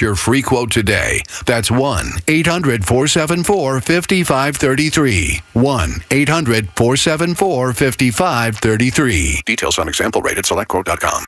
your free quote today. That's 1-800-474-5533. 1-800-474-5533. Details on example rate at selectquote.com.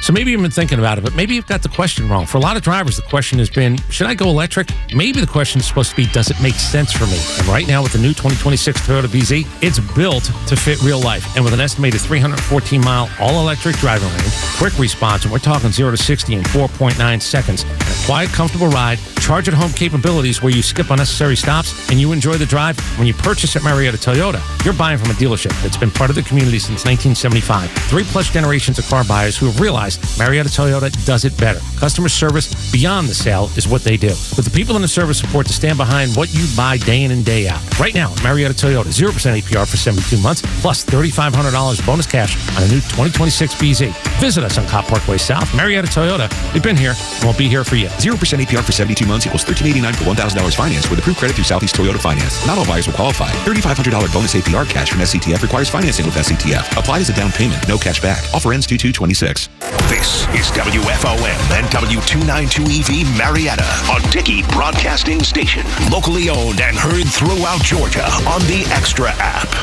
So maybe you've been thinking about it, but maybe you've got the question wrong. For a lot of drivers, the question has been, should I go electric? Maybe the question is supposed to be, does it make sense for me? And right now with the new 2026 Toyota BZ, it's built to fit real life. And with an estimated 314-mile all-electric driving range, quick response, and we're talking 0 to 60 in 4.9 seconds, and a quiet, comfortable ride, charge-at-home capabilities where you skip unnecessary stops and you enjoy the drive. When you purchase at Marietta Toyota, you're buying from a dealership that's been part of the community since 1975. 3+ generations of car buyers who have realized Marietta Toyota does it better. Customer service beyond the sale is what they do. With the people in the service support to stand behind what you buy day in and day out. Right now, Marietta Toyota, 0% APR for 72 months, plus $3,500 bonus cash on a new 2026 BZ. Visit us on Cop Parkway South. Marietta Toyota, we've been here and we'll be here for you. 0% APR for 72 months equals $1,389 for $1,000 finance with approved credit through Southeast Toyota Finance. Not all buyers will qualify. $3,500 bonus APR cash from SCTF requires financing with SCTF. Applied as a down payment. No cash back. Offer ends 2/2/26. This is WFOM and W292EV Marietta, a Dickey Broadcasting Station. Locally owned and heard throughout Georgia on the Extra app.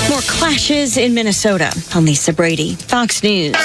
More clashes in Minnesota. I'm Lisa Brady, Fox News.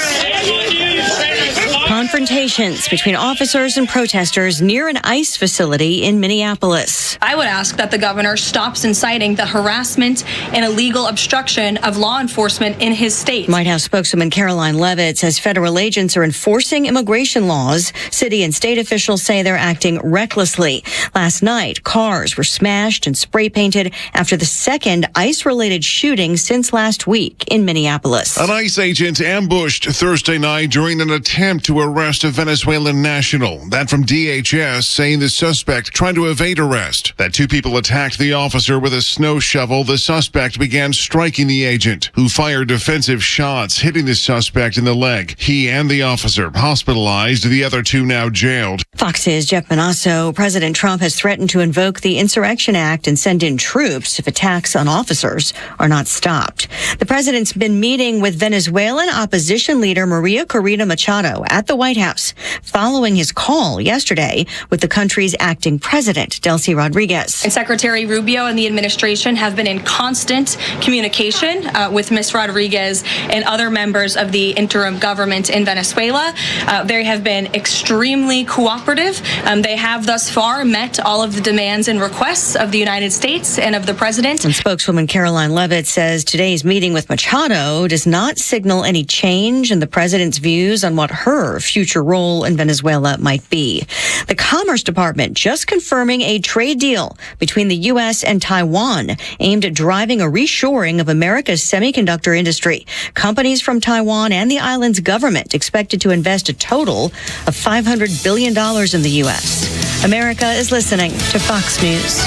Confrontations between officers and protesters near an ICE facility in Minneapolis. I would ask that the governor stops inciting the harassment and illegal obstruction of law enforcement in his state. White House spokeswoman Caroline Leavitt says federal agents are enforcing immigration laws. City and state officials say they're acting recklessly. Last night, cars were smashed and spray painted after the second ICE-related shooting since last week in Minneapolis. An ICE agent ambushed Thursday night during an attempt to arrest a Venezuelan national. That from DHS, saying the suspect tried to evade arrest. That two people attacked the officer with a snow shovel. The suspect began striking the agent, who fired defensive shots, hitting the suspect in the leg. He and the officer hospitalized, the other two now jailed. Fox's Jeff Manasso. President Trump has threatened to invoke the Insurrection Act and send in troops if attacks on officers are not stopped. The president's been meeting with Venezuelan opposition leader Maria Corina Machado at the White House following his call yesterday with the country's acting president, Delcy Rodriguez. And Secretary Rubio and the administration have been in constant communication with Ms. Rodriguez and other members of the interim government in Venezuela. They have been extremely cooperative. They have thus far met all of the demands and requests of the United States and of the president. And spokeswoman Caroline Leavitt says today's meeting with Machado does not signal any change in the president's views on what her future role in Venezuela might be. The Commerce Department just confirming a trade deal between the U.S. and Taiwan aimed at driving a reshoring of America's semiconductor industry. Companies from Taiwan and the island's government expected to invest a total of $500 billion in the U.S. America is listening to Fox News.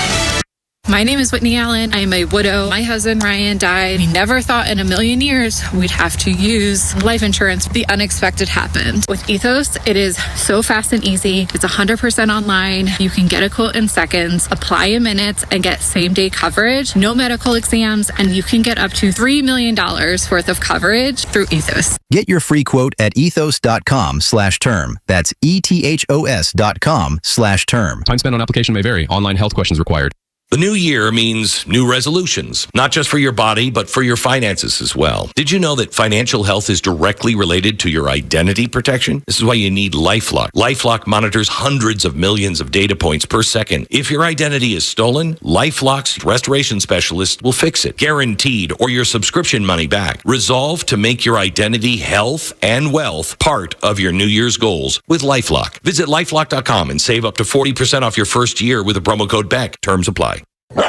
My name is Whitney Allen. I am a widow. My husband, Ryan, died. We never thought in a million years we'd have to use life insurance. The unexpected happened. With Ethos, it is so fast and easy. It's 100% online. You can get a quote in seconds, apply in minutes, and get same-day coverage, no medical exams, and you can get up to $3 million worth of coverage through Ethos. Get your free quote at ethos.com/term. That's ethos.com/term. Time spent on application may vary. Online health questions required. The new year means new resolutions, not just for your body, but for your finances as well. Did you know that financial health is directly related to your identity protection? This is why you need LifeLock. LifeLock monitors hundreds of millions of data points per second. If your identity is stolen, LifeLock's restoration specialist will fix it, guaranteed, or your subscription money back. Resolve to make your identity, health, and wealth part of your New Year's goals with LifeLock. Visit LifeLock.com and save up to 40% off your first year with the promo code BECK. Terms apply. Look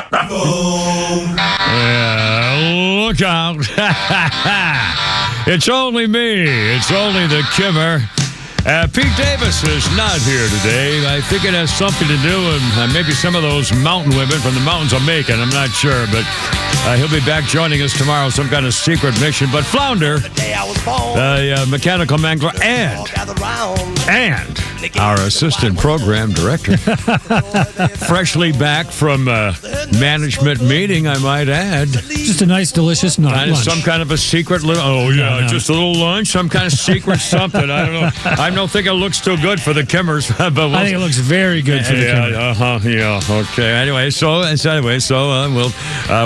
out. It's only me. It's only the Kimmer. Pete Davis is not here today. I think it has something to do with maybe some of those mountain women from the mountains of Macon. I'm not sure, but he'll be back joining us tomorrow, some kind of secret mission. But Flounder, the mechanical mangler, and our assistant program director, freshly back from management meeting, I might add. Just a nice, delicious lunch. Some kind of a secret little, just a little lunch, some kind of secret something. I don't know. I don't think it looks too good for the Kimmers. But I think it looks very good for the Kimmers. Okay. Anyway, so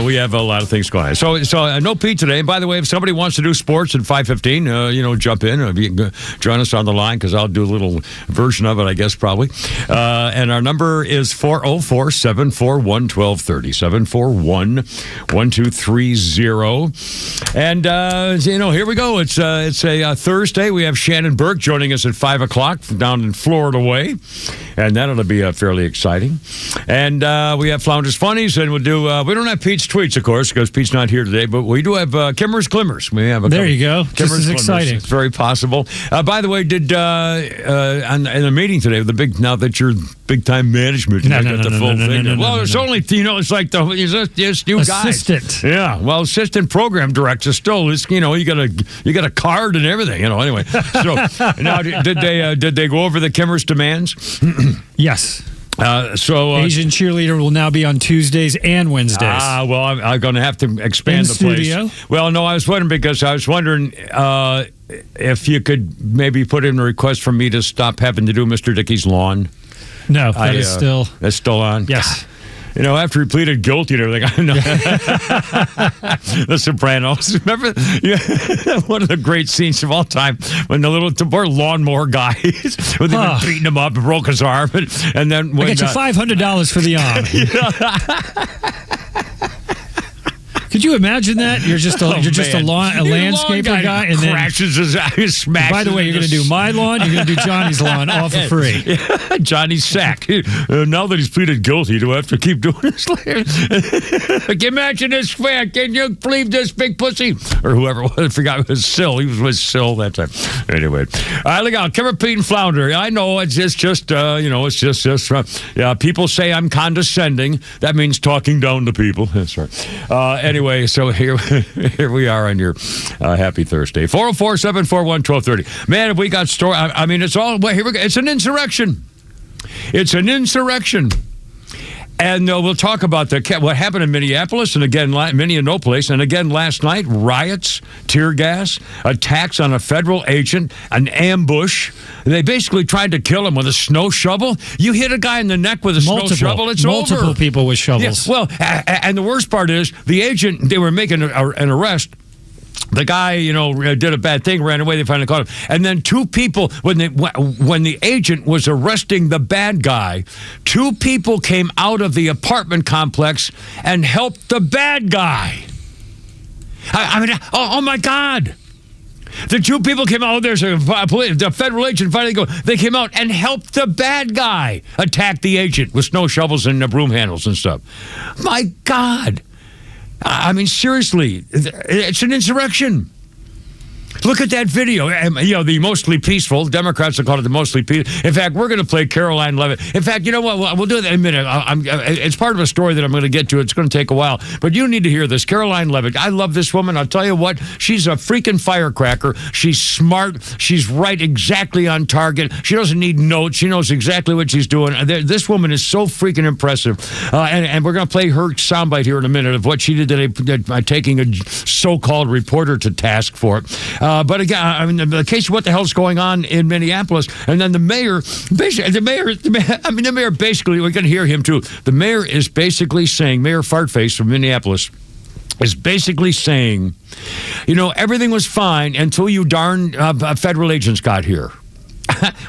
we have a lot of things going on. So no Pete today. And by the way, if somebody wants to do sports at 5:15, jump in. You can join us on the line because I'll do a little version of it, I guess, probably. And our number is 404-741-1230. 741-1230. And here we go. It's a Thursday. We have Shannon Burke joining us at 5 o'clock down in Florida way, and that'll be fairly exciting. And we have Flounders Funnies, and we'll do. We don't have Pete's tweets, of course, because Pete's not here today. But we do have Kimmer's Klimmers. We have there you go. This is exciting. It's very possible. By the way, did in the meeting today, now that you're big time management, it's only it's like this new assistant. Guy. Yeah, well, assistant program director still is. You got a card and everything. Anyway. So now, did they go over the Kimmers demands? Yes. Asian cheerleader will now be on Tuesdays and Wednesdays. Well, I'm going to have to expand the studio? place. Well, no, I was wondering if you could maybe put in a request for me to stop having to do Mr. Dickey's lawn. No, that's still on. Yes. After he pleaded guilty and everything, I know. The Sopranos. Remember one of the great scenes of all time when the poor lawnmower guy, when they've been beating him up and broke his arm, and then when I get you $500 for the arm. Could you imagine that? You're just a landscaper guy, and then crashes his smacks. By the way, you're going to do my lawn. You're going to do Johnny's lawn, all for free. Johnny's sack. Now that he's pleaded guilty, do I have to keep doing this? Imagine this fact. Can you believe this big pussy? Or whoever it was. I forgot it was Sill. He was with Sill that time. Anyway, all right, look out. Kimmer, Pete, and Flounder. I know it's just people say I'm condescending. That means talking down to people. That's right. Anyway, so here we are on your happy Thursday. 404-741-1230. Man, have we got story? I mean, it's all. Well, here we go. It's an insurrection. It's an insurrection. And we'll talk about what happened in Minneapolis and again, Minneapolis, and again last night, riots, tear gas, attacks on a federal agent, an ambush. They basically tried to kill him with a snow shovel. You hit a guy in the neck with a snow shovel, it's multiple over. People with shovels. Yeah, well, and the worst part is the agent, they were making an arrest. The guy, did a bad thing, ran away. They finally caught him. And then two people, when the agent was arresting the bad guy, two people came out of the apartment complex and helped the bad guy. I mean, oh my God. The two people came out. There's the federal agent finally they came out and helped the bad guy attack the agent with snow shovels and broom handles and stuff. My God. I mean, seriously, it's an insurrection. Look at that video. The mostly peaceful. Democrats have called it the mostly peaceful. In fact, we're going to play Caroline Levitt. In fact, you know what? We'll do that in a minute. It's part of a story that I'm going to get to. It's going to take a while. But you need to hear this. Caroline Levitt. I love this woman. I'll tell you what. She's a freaking firecracker. She's smart. She's right exactly on target. She doesn't need notes. She knows exactly what she's doing. This woman is so freaking impressive. And we're going to play her soundbite here in a minute of what she did today, taking a so-called reporter to task for it. But again, I mean, the case of what the hell's going on in Minneapolis, and then the mayor, basically, we're going to hear him too. The mayor is basically saying, Mayor Fartface from Minneapolis, is basically saying, everything was fine until you darn federal agents got here.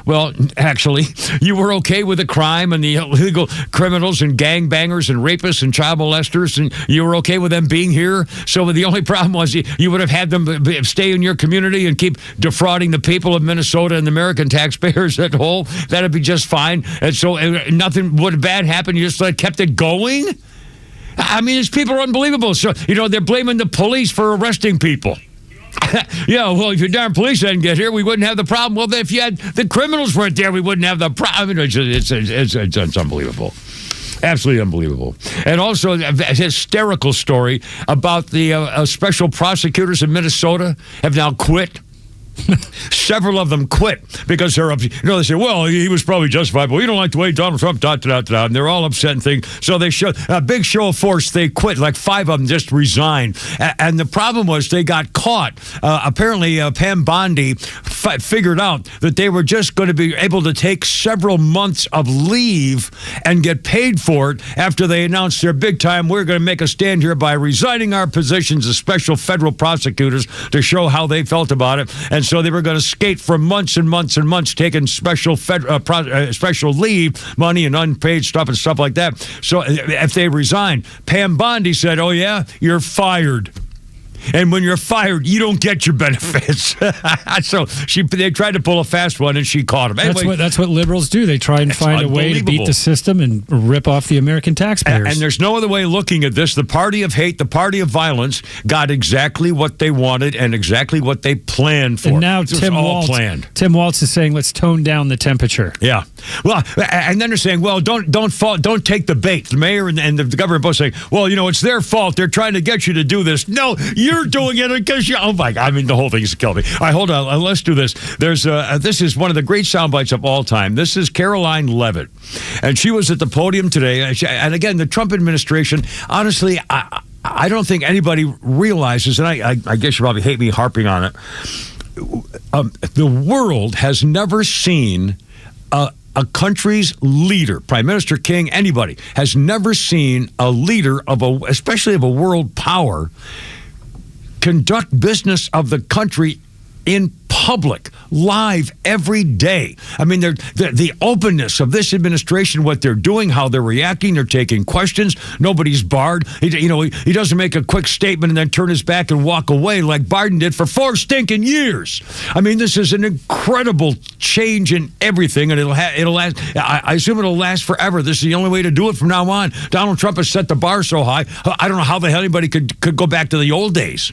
Well, actually, you were okay with the crime and the illegal criminals and gangbangers and rapists and child molesters, and you were okay with them being here. So the only problem was you would have had them stay in your community and keep defrauding the people of Minnesota and the American taxpayers at whole. That'd be just fine. And so nothing would bad happen. You just kept it going. I mean, these people are unbelievable. So, they're blaming the police for arresting people. Yeah, well, if your darn police hadn't get here, we wouldn't have the problem. Well, if you had the criminals weren't there, we wouldn't have the problem. It's unbelievable. Absolutely unbelievable. And also a hysterical story about the special prosecutors in Minnesota have now quit. Several of them quit because they're up. They say, well, he was probably justified, but we don't like the way Donald Trump, and they're all upset and things. So they show a big show of force. They quit. Like 5 of them just resigned. And the problem was they got caught. Apparently, Pam Bondi figured out that they were just going to be able to take several months of leave and get paid for it after they announced their big time, we're going to make a stand here by resigning our positions as special federal prosecutors to show how they felt about it. And so they were going to skate for months and months and months, taking special leave money and unpaid stuff and stuff like that. So if they resigned, Pam Bondi said, oh, yeah, you're fired. And when you're fired, you don't get your benefits. So they tried to pull a fast one, and she caught him. Anyway, that's what liberals do. They try and find a way to beat the system and rip off the American taxpayers. And there's no other way of looking at this. The party of hate, the party of violence, got exactly what they wanted and exactly what they planned for. And now Tim Walz is saying, let's tone down the temperature. Yeah. Well, and then they're saying, well, don't take the bait. The mayor and the governor both saying, well, it's their fault. They're trying to get you to do this. No, you're doing it because you. Oh my God! I mean, the whole thing is killing me. All right, hold on. Let's do this. This is one of the great sound bites of all time. This is Caroline Leavitt, and she was at the podium today. And again, the Trump administration. Honestly, I don't think anybody realizes, and I guess you probably hate me harping on it. The world has never seen a country's leader, Prime Minister King, anybody, has never seen a leader especially of a world power, conduct business of the country in public, live, every day. I mean, the openness of this administration, what they're doing, how they're reacting, they're taking questions. Nobody's barred. He doesn't make a quick statement and then turn his back and walk away like Biden did for 4 stinking years. I mean, this is an incredible change in everything, and it'll last. I assume it'll last forever. This is the only way to do it from now on. Donald Trump has set the bar so high. I don't know how the hell anybody could go back to the old days.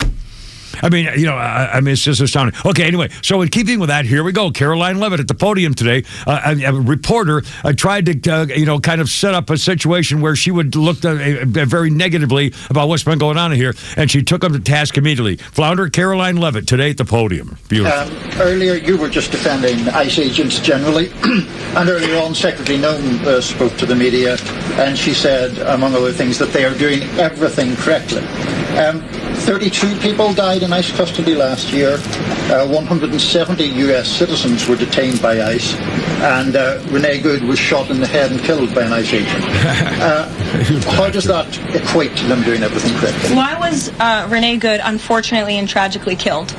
I mean, it's just astounding. Okay, anyway, so in keeping with that, here we go. Caroline Leavitt at the podium today. A reporter tried to, kind of set up a situation where she would look very negatively about what's been going on here, and she took him to task immediately. Flounder Caroline Leavitt today at the podium. Beautiful. Earlier, you were just defending ICE agents generally, and earlier on, Secretary Noem spoke to the media, and she said, among other things, that they are doing everything correctly. 32 people died in ICE custody last year. 170 U.S. citizens were detained by ICE, and Renee Good was shot in the head and killed by an ICE agent. How does that equate to them doing everything correctly? Why was Renee Good unfortunately and tragically killed?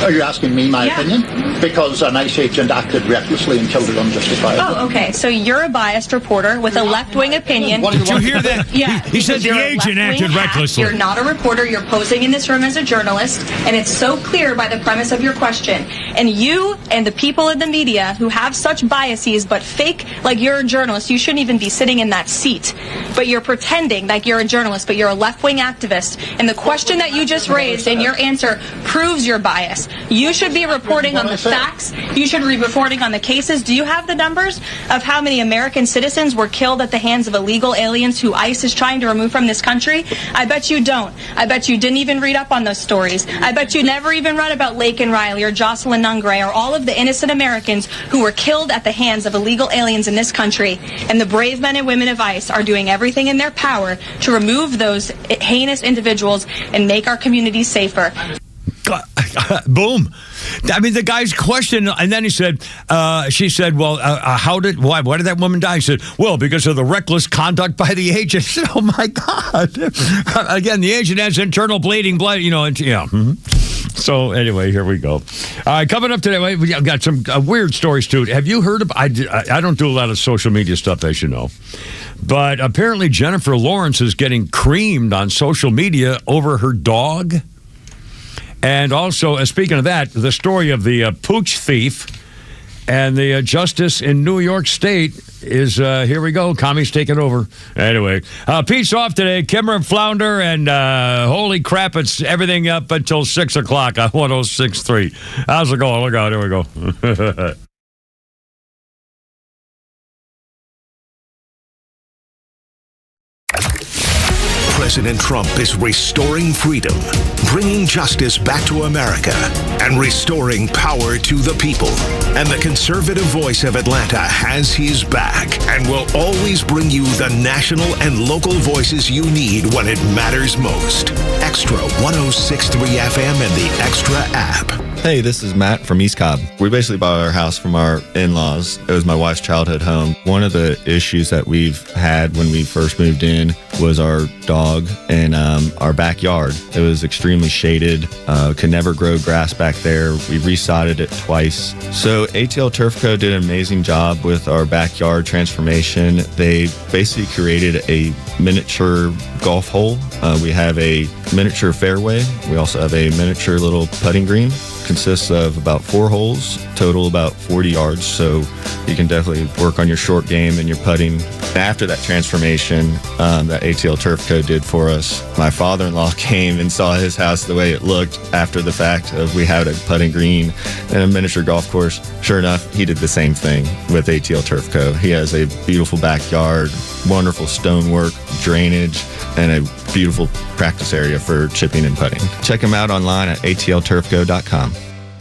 Are you asking me my opinion? Because an ICE agent acted recklessly and killed her unjustifiably. Oh, okay. So you're a biased reporter with a left-wing opinion. Did you hear that? Yeah. He said the agent acted recklessly. You're not a reporter. You're posing in this room as a journalist, and it's so clear by the premise of your question. And you and the people in the media who have such biases but fake like you're a journalist, you shouldn't even be sitting in that seat. But you're pretending like you're a journalist, but you're a left-wing activist. And the question that you just raised and your answer proves your bias. You should be reporting on the facts. You should be reporting on the cases. Do you have the numbers of how many American citizens were killed at the hands of illegal aliens who ICE is trying to remove from this country? I bet you don't. I bet you didn't even read up on those stories. I bet you never even read about Laken Riley or Jocelyn Nungray or all of the innocent Americans who were killed at the hands of illegal aliens in this country. And the brave men and women of ICE are doing everything in their power to remove those heinous individuals and make our communities safer. Boom. I mean, the guy's question, and then she said, well, why did that woman die? He said, well, because of the reckless conduct by the agent. Said, oh, my God. Again, the agent has internal bleeding blood, So, anyway, here we go. All right, coming up today, we've got some weird stories, too. Have you heard of, I don't do a lot of social media stuff, as you know, but apparently Jennifer Lawrence is getting creamed on social media over her dog. And also, speaking of that, the story of the pooch thief And the justice in New York State is, here we go, commies taking over. Anyway, peace off today. Kimmer and Flounder, and holy crap, it's everything up until 6 o'clock on 106.3. How's it going? Look out, here we go. President Trump is restoring freedom, bringing justice back to America, and restoring power to the people. And the conservative voice of Atlanta has his back and will always bring you the national and local voices you need when it matters most. Extra 106.3 FM and the Extra app. Hey, this is Matt from East Cobb. We basically bought our house from our in-laws. It was my wife's childhood home. One of the issues that we've had when we first moved in was our dog in our backyard. It was extremely shaded, could never grow grass back there. We resodded it twice. So ATL Turf Co. did an amazing job with our backyard transformation. They basically created a miniature golf hole. We have a miniature fairway. We also have a miniature little putting green. Consists of about 4 holes, total about 40 yards, so you can definitely work on your short game and your putting. After that transformation that ATL Turf Co. did for us, my father-in-law came and saw his house the way it looked after the fact of we had a putting green and a miniature golf course. Sure enough, he did the same thing with ATL Turf Co. He has a beautiful backyard, wonderful stonework, drainage, and a beautiful practice area for chipping and putting. Check him out online at atlturfco.com.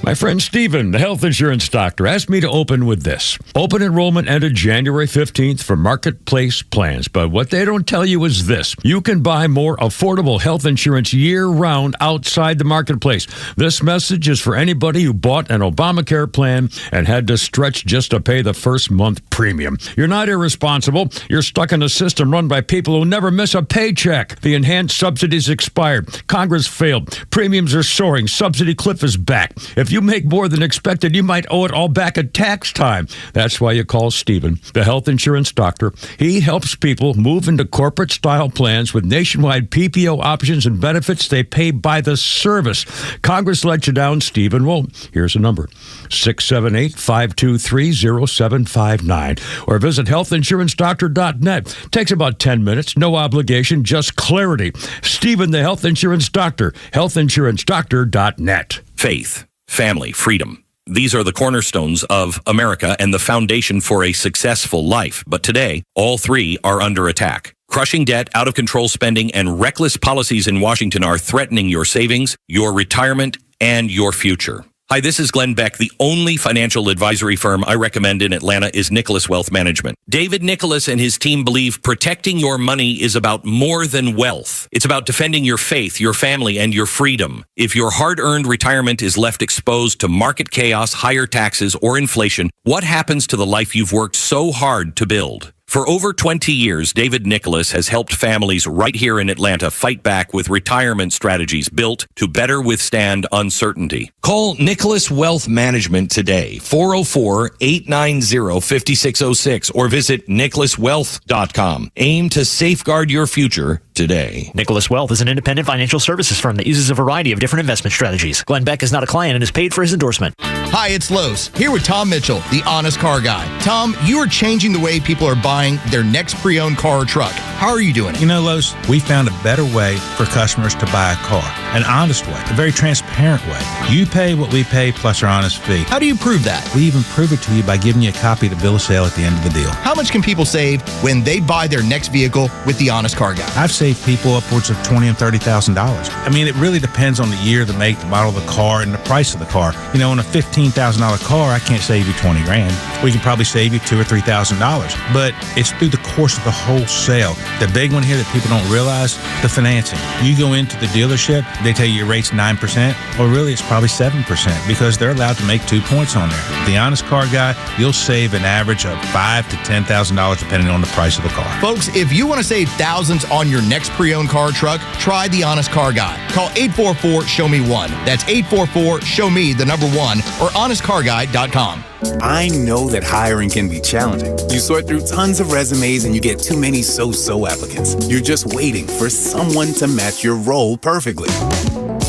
My friend Stephen, the health insurance doctor, asked me to open with this. Open enrollment ended January 15th for Marketplace plans, but what they don't tell you is this. You can buy more affordable health insurance year-round outside the Marketplace. This message is for anybody who bought an Obamacare plan and had to stretch just to pay the first month premium. You're not irresponsible. You're stuck in a system run by people who never miss a paycheck. The enhanced subsidies expired. Congress failed. Premiums are soaring. Subsidy cliff is back. If you make more than expected, you might owe it all back at tax time. That's why you call Stephen, the health insurance doctor. He helps people move into corporate-style plans with nationwide PPO options and benefits they pay by the service. Congress let you down, Stephen. Well, here's a number, 678-523-0759. Or visit healthinsurancedoctor.net. Takes about 10 minutes, no obligation, just clarity. Stephen, the health insurance doctor, healthinsurancedoctor.net. Faith, family, freedom. These are the cornerstones of America and the foundation for a successful life. But today, all three are under attack. Crushing debt, out-of-control spending, and reckless policies in Washington are threatening your savings, your retirement, and your future. Hi, this is Glenn Beck. The only financial advisory firm I recommend in Atlanta is Nicholas Wealth Management. David Nicholas and his team believe protecting your money is about more than wealth. It's about defending your faith, your family, and your freedom. If your hard-earned retirement is left exposed to market chaos, higher taxes, or inflation, what happens to the life you've worked so hard to build? For over 20 years, David Nicholas has helped families right here in Atlanta fight back with retirement strategies built to better withstand uncertainty. Call Nicholas Wealth Management today, 404-890-5606, or visit nicholaswealth.com. Aim to safeguard your future today. Nicholas Wealth is an independent financial services firm that uses a variety of different investment strategies. Glenn Beck is not a client and is paid for his endorsement. Hi, it's Lowe's, here with Tom Mitchell, the honest car guy. Tom, you are changing the way people are buying their next pre-owned car or truck. How are you doing it? You know, Lowe's, we found a better way for customers to buy a car. An honest way, a very transparent way. You pay what we pay plus our honest fee. How do you prove that? We even prove it to you by giving you a copy of the bill of sale at the end of the deal. How much can people save when they buy their next vehicle with the honest car guy? I've saved people upwards of $20,000 and $30,000. I mean, it really depends on the year, the make, the model of the car, and the price of the car. You know, on a $15,000 car, I can't save you $20,000. We can probably save you $2,000 or $3,000. But it's through the course of the whole sale. The big one here that people don't realize, the financing. You go into the dealership, they tell you your rate's 9%, or really it's probably 7% because they're allowed to make 2 points on there. The honest car guy, you'll save an average of $5,000 to $10,000 depending on the price of the car. Folks, if you want to save thousands on your next pre-owned car or truck, try the honest car guy. Call 844-SHOW-ME-1. That's 844-SHOW-ME, the number 1, or honestcarguy.com. I know that hiring can be challenging. You sort through tons of resumes and you get too many so-so applicants. You're just waiting for someone to match your role perfectly.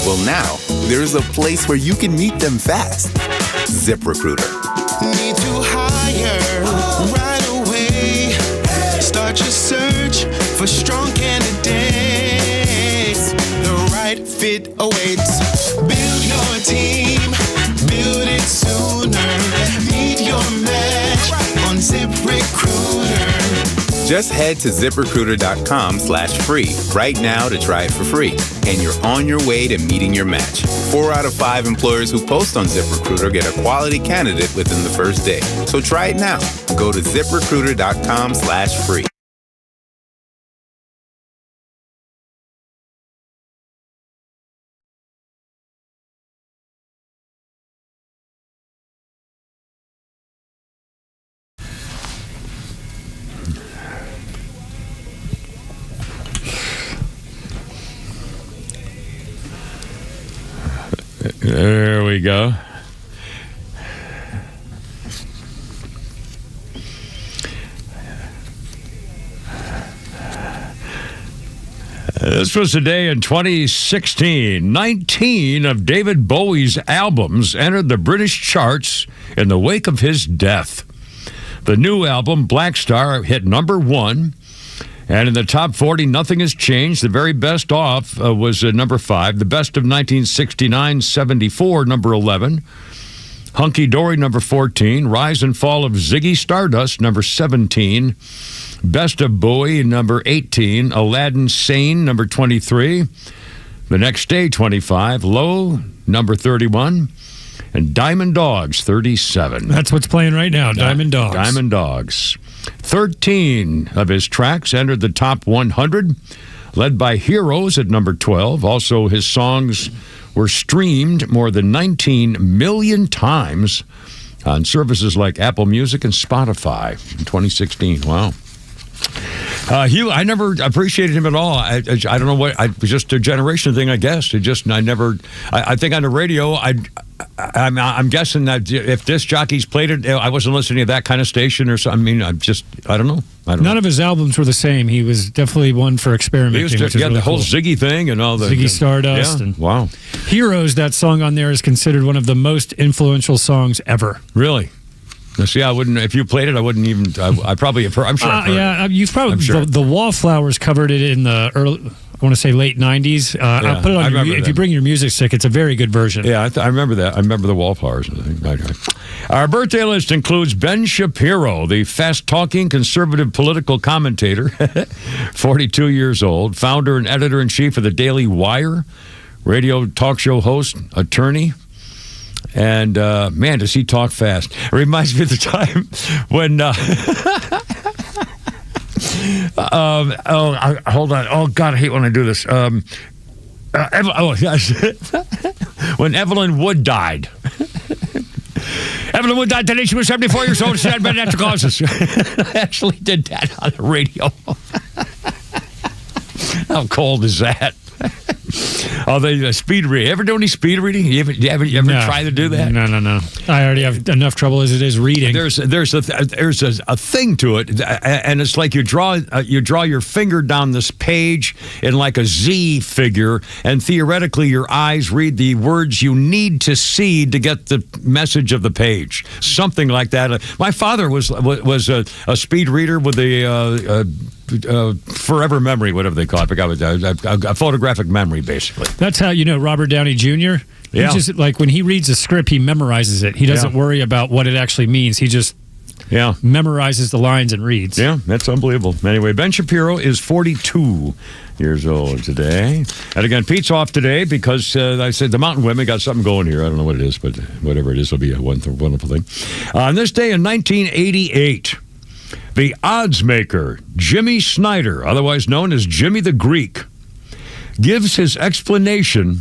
Well, now, there's a place where you can meet them fast. ZipRecruiter. Need to hire right away. Start your search for strong candidates. The right fit awaits. Build your team, build it sooner. Meet your match on ZipRecruiter. Just head to ZipRecruiter.com/free right now to try it for free. And you're on your way to meeting your match. 4 out of 5 employers who post on ZipRecruiter get a quality candidate within the first day. So try it now. Go to ZipRecruiter.com/free. There we go. This was the day in 2016. 19 of David Bowie's albums entered the British charts in the wake of his death. The new album, Black Star, hit number 1. And in the top 40, nothing has changed. The very best off was number 5. The best of 1969, 74, number 11. Hunky Dory, number 14. Rise and Fall of Ziggy Stardust, number 17. Best of Bowie, number 18. Aladdin Sane, number 23. The Next Day, 25. Low, number 31. And Diamond Dogs, 37. That's what's playing right now, Diamond Dogs. Diamond Dogs. 13 of his tracks entered the top 100, led by Heroes at number 12. Also, his songs were streamed more than 19 million times on services like Apple Music and Spotify in 2016. Wow. I never appreciated him at all. I don't know what. It was just a generation thing, I guess. I think on the radio, I'm guessing that if disc jockeys played it, I wasn't listening to that kind of station or something. I mean, I don't know. None of his albums were the same. He was definitely one for experimenting. The whole Ziggy thing and all the Ziggy Stardust. Yeah, and wow. Heroes, that song on there is considered one of the most influential songs ever. Really? Now, see, I wouldn't. If you played it, I wouldn't even. I probably have heard. I'm sure. I've heard yeah, it. you've probably. Sure. The Wallflowers covered it in the early. I want to say late '90s. I'll put it on. If you bring your music stick, it's a very good version. Yeah, I remember that. I remember the Wallflowers. Our birthday list includes Ben Shapiro, the fast-talking conservative political commentator, 42 years old, founder and editor-in-chief of the Daily Wire, radio talk show host, attorney. And, man, does he talk fast. It reminds me of the time when... hold on. Oh, God, I hate when I do this. When Evelyn Wood died. Evelyn Wood died today. She was 74 years old. She had been natural causes. I actually did that on the radio. How cold is that? Oh, the speed reading. Ever do any speed reading? You ever try to do that? No. I already have enough trouble as it is reading. There's a thing to it, and it's like you draw your finger down this page in like a Z figure, and theoretically your eyes read the words you need to see to get the message of the page. Something like that. My father was a speed reader with a forever memory, whatever they call it. I forgot what a photographic memory, basically. That's how you know Robert Downey Jr. Yeah. He just, like when he reads a script, he memorizes it. He doesn't worry about what it actually means. He just memorizes the lines and reads. Yeah, that's unbelievable. Anyway, Ben Shapiro is 42 years old today. And again, Pete's off today because I said the Mountain Women got something going here. I don't know what it is, but whatever it is, it'll be a wonderful thing. On this day in 1988, the odds maker, Jimmy Snyder, otherwise known as Jimmy the Greek, gives his explanation.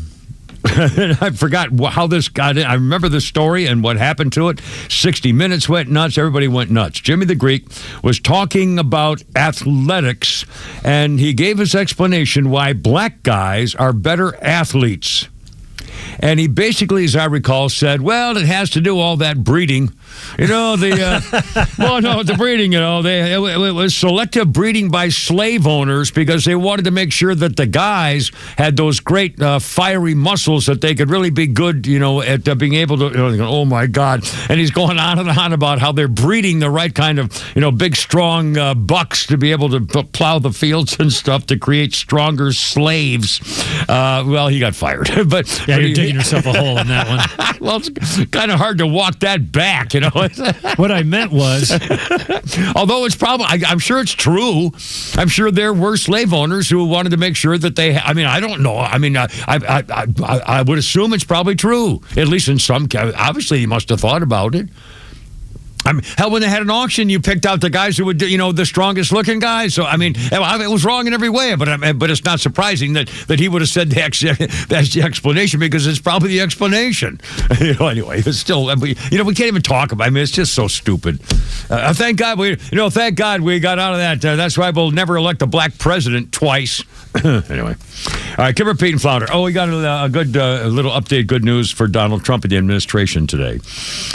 I forgot how this got in. I remember the story and what happened to it. 60 Minutes went nuts. Everybody went nuts. Jimmy the Greek was talking about athletics, and he gave his explanation why black guys are better athletes. And he basically, as I recall, said, well, it has to do all that breeding. The breeding, it was selective breeding by slave owners because they wanted to make sure that the guys had those great fiery muscles that they could really be good, at being able to, oh my God. And he's going on and on about how they're breeding the right kind of, big, strong bucks to be able to plow the fields and stuff to create stronger slaves. Well, he got fired. but you're digging yourself a hole in that one. Well, it's kind of hard to walk that back, What I meant was, although it's probably, I'm sure it's true. I'm sure there were slave owners who wanted to make sure that they. I mean, I don't know. I mean, I would assume it's probably true. At least in some. Obviously, he must have thought about it. I mean, hell, when they had an auction, you picked out the guys who would, the strongest looking guys. So, I mean, it was wrong in every way, but it's not surprising that he would have said that's the explanation because it's probably the explanation. Anyway, it's still, we can't even talk about it. I mean, it's just so stupid. Thank God we got out of that. That's why we'll never elect a black president twice. Anyway. All right, Kimber, Pete, and Flounder. Oh, we got a good little update, good news for Donald Trump and the administration today.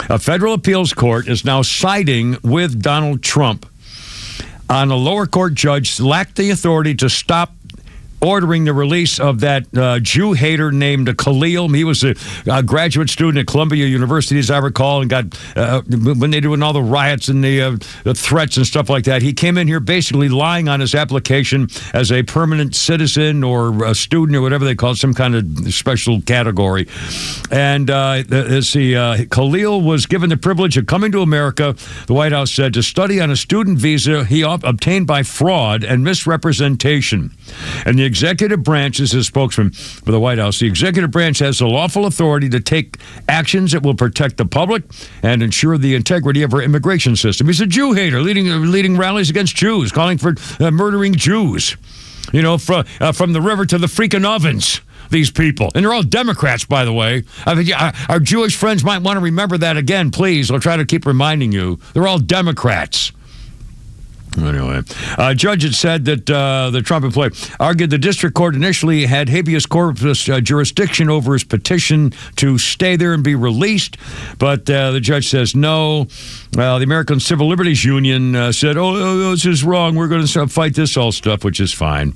A federal appeals court is now siding with Donald Trump on a lower court judge lacked the authority to stop ordering the release of that Jew hater named Khalil. He was a graduate student at Columbia University, as I recall, and got when they doing all the riots and the threats and stuff like that. He came in here basically lying on his application as a permanent citizen or a student or whatever they call it, some kind of special category. And Khalil was given the privilege of coming to America, the White House said, to study on a student visa he obtained by fraud and misrepresentation. And the executive branch is a spokesman for the White House. The executive branch has the lawful authority to take actions that will protect the public and ensure the integrity of our immigration system. He's a Jew hater, leading rallies against Jews, calling for murdering Jews. From the river to the freaking ovens. These people. And they're all Democrats, by the way. I mean, our Jewish friends might want to remember that again, please. I'll try to keep reminding you. They're all Democrats. Anyway, a judge had said that the Trump employee argued the district court initially had habeas corpus jurisdiction over his petition to stay there and be released, but the judge says no. The American Civil Liberties Union said, oh, this is wrong. We're going to fight this all stuff, which is fine.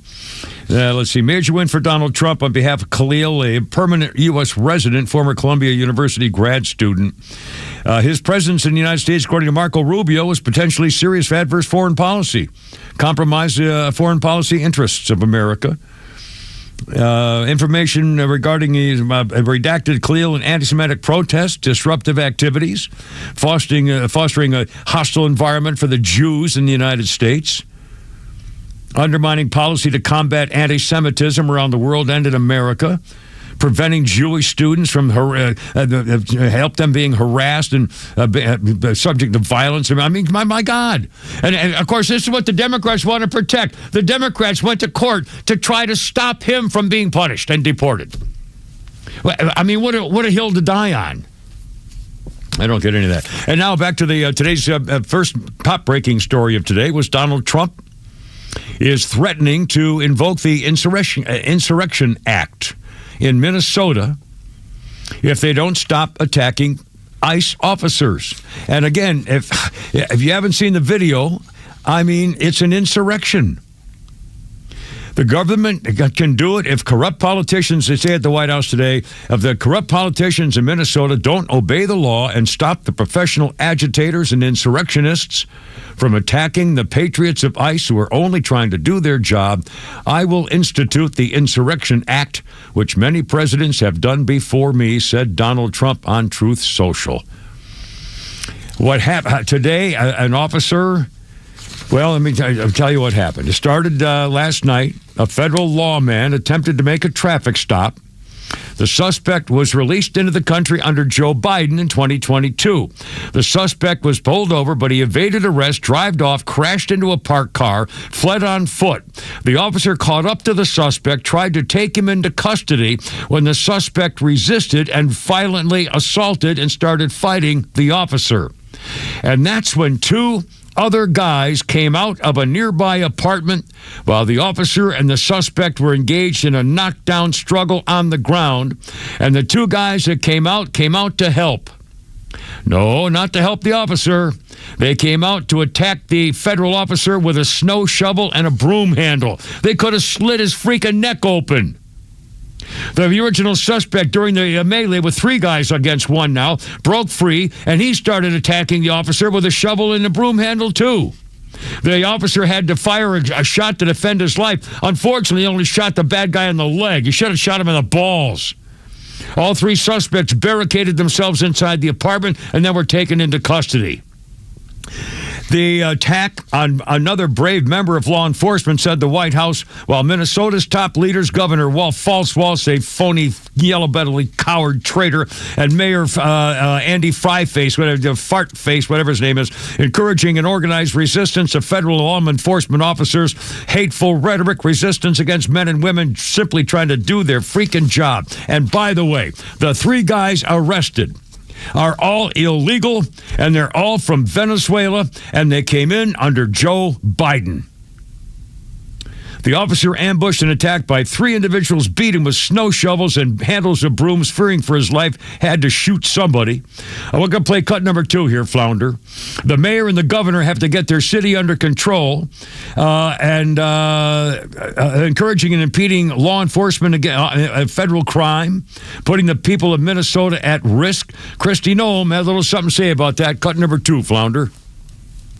Let's see. Major win for Donald Trump on behalf of Khalil, a permanent U.S. resident, former Columbia University grad student. His presence in the United States, according to Marco Rubio, was potentially serious for adverse foreign policy, compromise foreign policy interests of America. Information regarding his redacted Khalil and anti-Semitic protests, disruptive activities, fostering a hostile environment for the Jews in the United States, undermining policy to combat anti-Semitism around the world and in America, preventing Jewish students from help them being harassed and subject to violence. I mean, my God. And of course, this is what the Democrats want to protect. The Democrats went to court to try to stop him from being punished and deported. I mean, what a hill to die on. I don't get any of that. And now back to the today's first top-breaking story of today was Donald Trump is threatening to invoke the Insurrection Act in Minnesota if they don't stop attacking ICE officers. And again, if you haven't seen the video, I mean, it's an insurrection. The government can do it if corrupt politicians, they say at the White House today, if the corrupt politicians in Minnesota don't obey the law and stop the professional agitators and insurrectionists from attacking the patriots of ICE who are only trying to do their job, I will institute the Insurrection Act, which many presidents have done before me, said Donald Trump on Truth Social. What happened today, an officer... Well, let me tell you what happened. It started last night. A federal lawman attempted to make a traffic stop. The suspect was released into the country under Joe Biden in 2022. The suspect was pulled over, but he evaded arrest, drove off, crashed into a parked car, fled on foot. The officer caught up to the suspect, tried to take him into custody when the suspect resisted and violently assaulted and started fighting the officer. And that's when two other guys came out of a nearby apartment while the officer and the suspect were engaged in a knockdown struggle on the ground, and the two guys that came out to help. No, not to help the officer. They came out to attack the federal officer with a snow shovel and a broom handle. They could have slit his freaking neck open. The original suspect during the melee with three guys against one now broke free, and he started attacking the officer with a shovel and a broom handle too. The officer had to fire a shot to defend his life. Unfortunately, he only shot the bad guy in the leg. He should have shot him in the balls. All three suspects barricaded themselves inside the apartment and then were taken into custody. The attack on another brave member of law enforcement, said the White House, while Minnesota's top leaders, Governor False Walsh, a phony, yellow-belly coward traitor, and Mayor Andy Fryface, whatever his name is, encouraging an organized resistance of federal law enforcement officers, hateful rhetoric, resistance against men and women simply trying to do their freaking job. And by the way, the three guys arrested are all illegal, and they're all from Venezuela, and they came in under Joe Biden. The officer ambushed and attacked by three individuals, beat him with snow shovels and handles of brooms, fearing for his life, had to shoot somebody. We're going to play cut number 2 here, Flounder. The mayor and the governor have to get their city under control, and encouraging and impeding law enforcement against federal crime, putting the people of Minnesota at risk. Kristi Noem had a little something to say about that. Cut number 2, Flounder.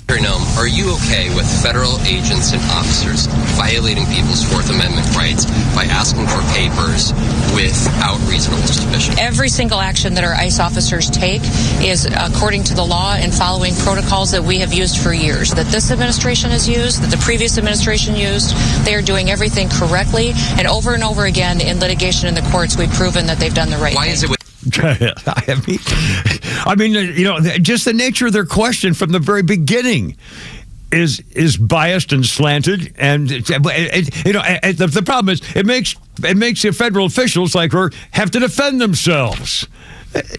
Noem, are you okay with federal agents and officers violating people's Fourth Amendment rights by asking for papers without reasonable suspicion? Every single action that our ICE officers take is according to the law and following protocols that we have used for years, that this administration has used, that the previous administration used. They are doing everything correctly, and over again in litigation in the courts, we've proven that they've done the right thing. Why is it with I mean, you know, just the nature of their question from the very beginning is biased and slanted, and the problem is it makes the federal officials like her have to defend themselves.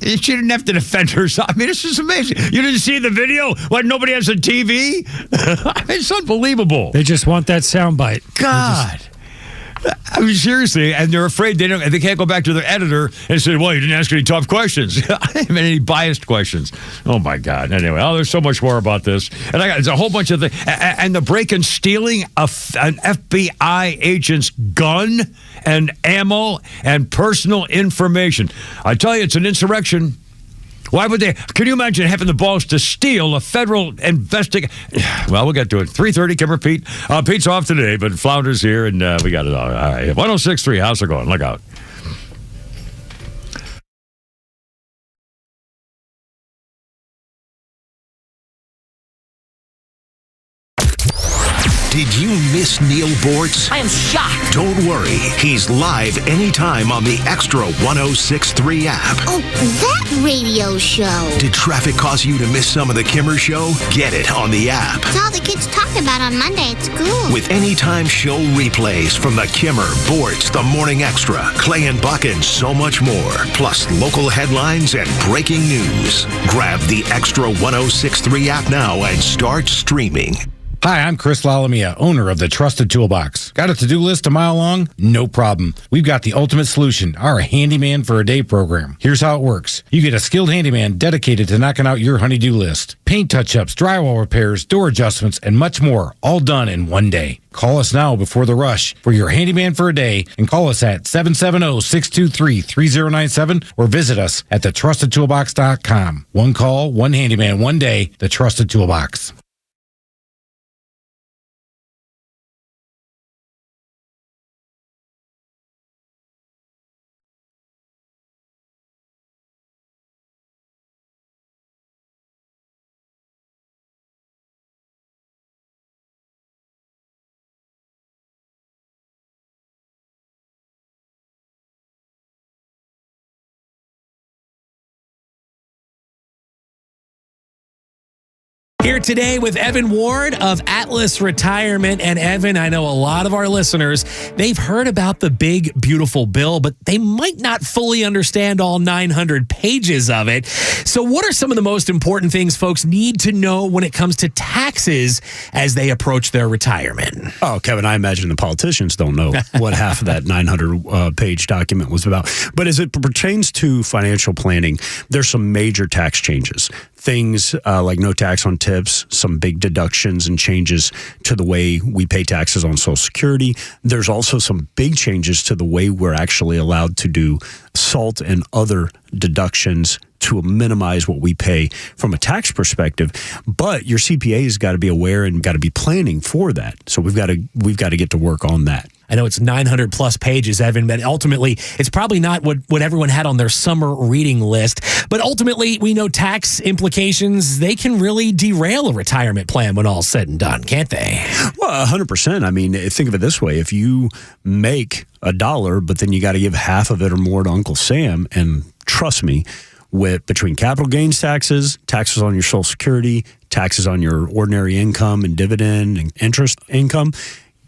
She didn't have to defend herself. I mean, this is amazing. You didn't see the video? What, nobody has a TV? I mean, it's unbelievable. They just want that soundbite. God. I mean, seriously, and they're afraid they can't go back to their editor and say, well, you didn't ask any tough questions. I didn't have any biased questions. Oh, my God. Anyway, there's so much more about this. And there's a whole bunch of things. And the break and stealing an FBI agent's gun and ammo and personal information. I tell you, it's an insurrection. Why would they? Can you imagine having the balls to steal a federal investigation? Well, we'll get to it. 3:30, Kimmer Pete. Pete's off today, but Flounder's here, and we got it all. All right. 106.3, how's it going? Look out. Did you miss Neil Bortz? I am shocked. Don't worry. He's live anytime on the Extra 106.3 app. Oh, that radio show. Did traffic cause you to miss some of the Kimmer Show? Get it on the app. It's all the kids talk about on Monday at school. With anytime show replays from the Kimmer, Bortz, The Morning Extra, Clay and Buck, and so much more. Plus local headlines and breaking news. Grab the Extra 106.3 app now and start streaming. Hi, I'm Chris Lalamia, owner of the Trusted Toolbox. Got a to-do list a mile long? No problem. We've got the ultimate solution, our Handyman for a Day program. Here's how it works. You get a skilled handyman dedicated to knocking out your honey-do list. Paint touch-ups, drywall repairs, door adjustments, and much more, all done in one day. Call us now before the rush for your Handyman for a Day, and call us at 770-623-3097 or visit us at thetrustedtoolbox.com. One call, one handyman, one day, the Trusted Toolbox. Here today with Evan Ward of Atlas Retirement. And Evan, I know a lot of our listeners, they've heard about the big, beautiful bill, but they might not fully understand all 900 pages of it. So what are some of the most important things folks need to know when it comes to tax taxes as they approach their retirement. Oh, Kevin, I imagine the politicians don't know what half of that 900-page document was about. But as it pertains to financial planning, there's some major tax changes. Things like no tax on tips, some big deductions and changes to the way we pay taxes on Social Security. There's also some big changes to the way we're actually allowed to do SALT and other deductions to minimize what we pay from a tax perspective. But your CPA has got to be aware and got to be planning for that. So we've got to get to work on that. I know it's 900 plus pages, Evan, but ultimately it's probably not what everyone had on their summer reading list. But ultimately, we know tax implications, they can really derail a retirement plan when all's said and done, can't they? Well, 100%. I mean, think of it this way. If you make $1, but then you got to give half of it or more to Uncle Sam, and trust me, between capital gains taxes, taxes on your Social Security, taxes on your ordinary income and dividend and interest income,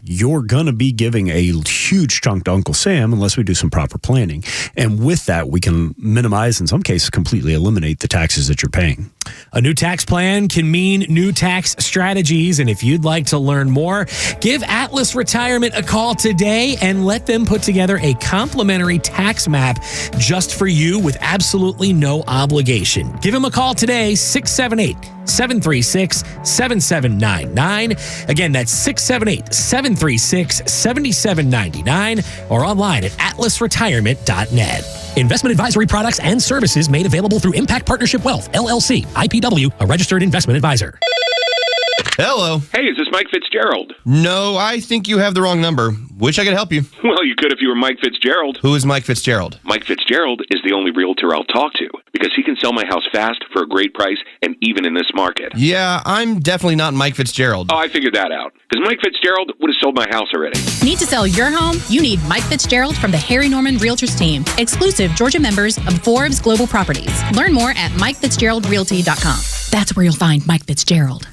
you're going to be giving a huge chunk to Uncle Sam unless we do some proper planning. And with that, we can minimize, in some cases, completely eliminate the taxes that you're paying. A new tax plan can mean new tax strategies. And if you'd like to learn more, give Atlas Retirement a call today and let them put together a complimentary tax map just for you with absolutely no obligation. Give them a call today, 678-736-7799. Again, that's 678-736-7799 or online at atlasretirement.net. Investment advisory products and services made available through Impact Partnership Wealth, LLC, IPW, a registered investment advisor. Hello. Hey, is this Mike Fitzgerald? No, I think you have the wrong number. Wish I could help you. Well, you could if you were Mike Fitzgerald. Who is Mike Fitzgerald? Mike Fitzgerald is the only realtor I'll talk to because he can sell my house fast for a great price and even in this market. Yeah, I'm definitely not Mike Fitzgerald. Oh, I figured that out because Mike Fitzgerald would have sold my house already. Need to sell your home? You need Mike Fitzgerald from the Harry Norman Realtors team, exclusive Georgia members of Forbes Global Properties. Learn more at MikeFitzgeraldRealty.com. That's where you'll find Mike Fitzgerald.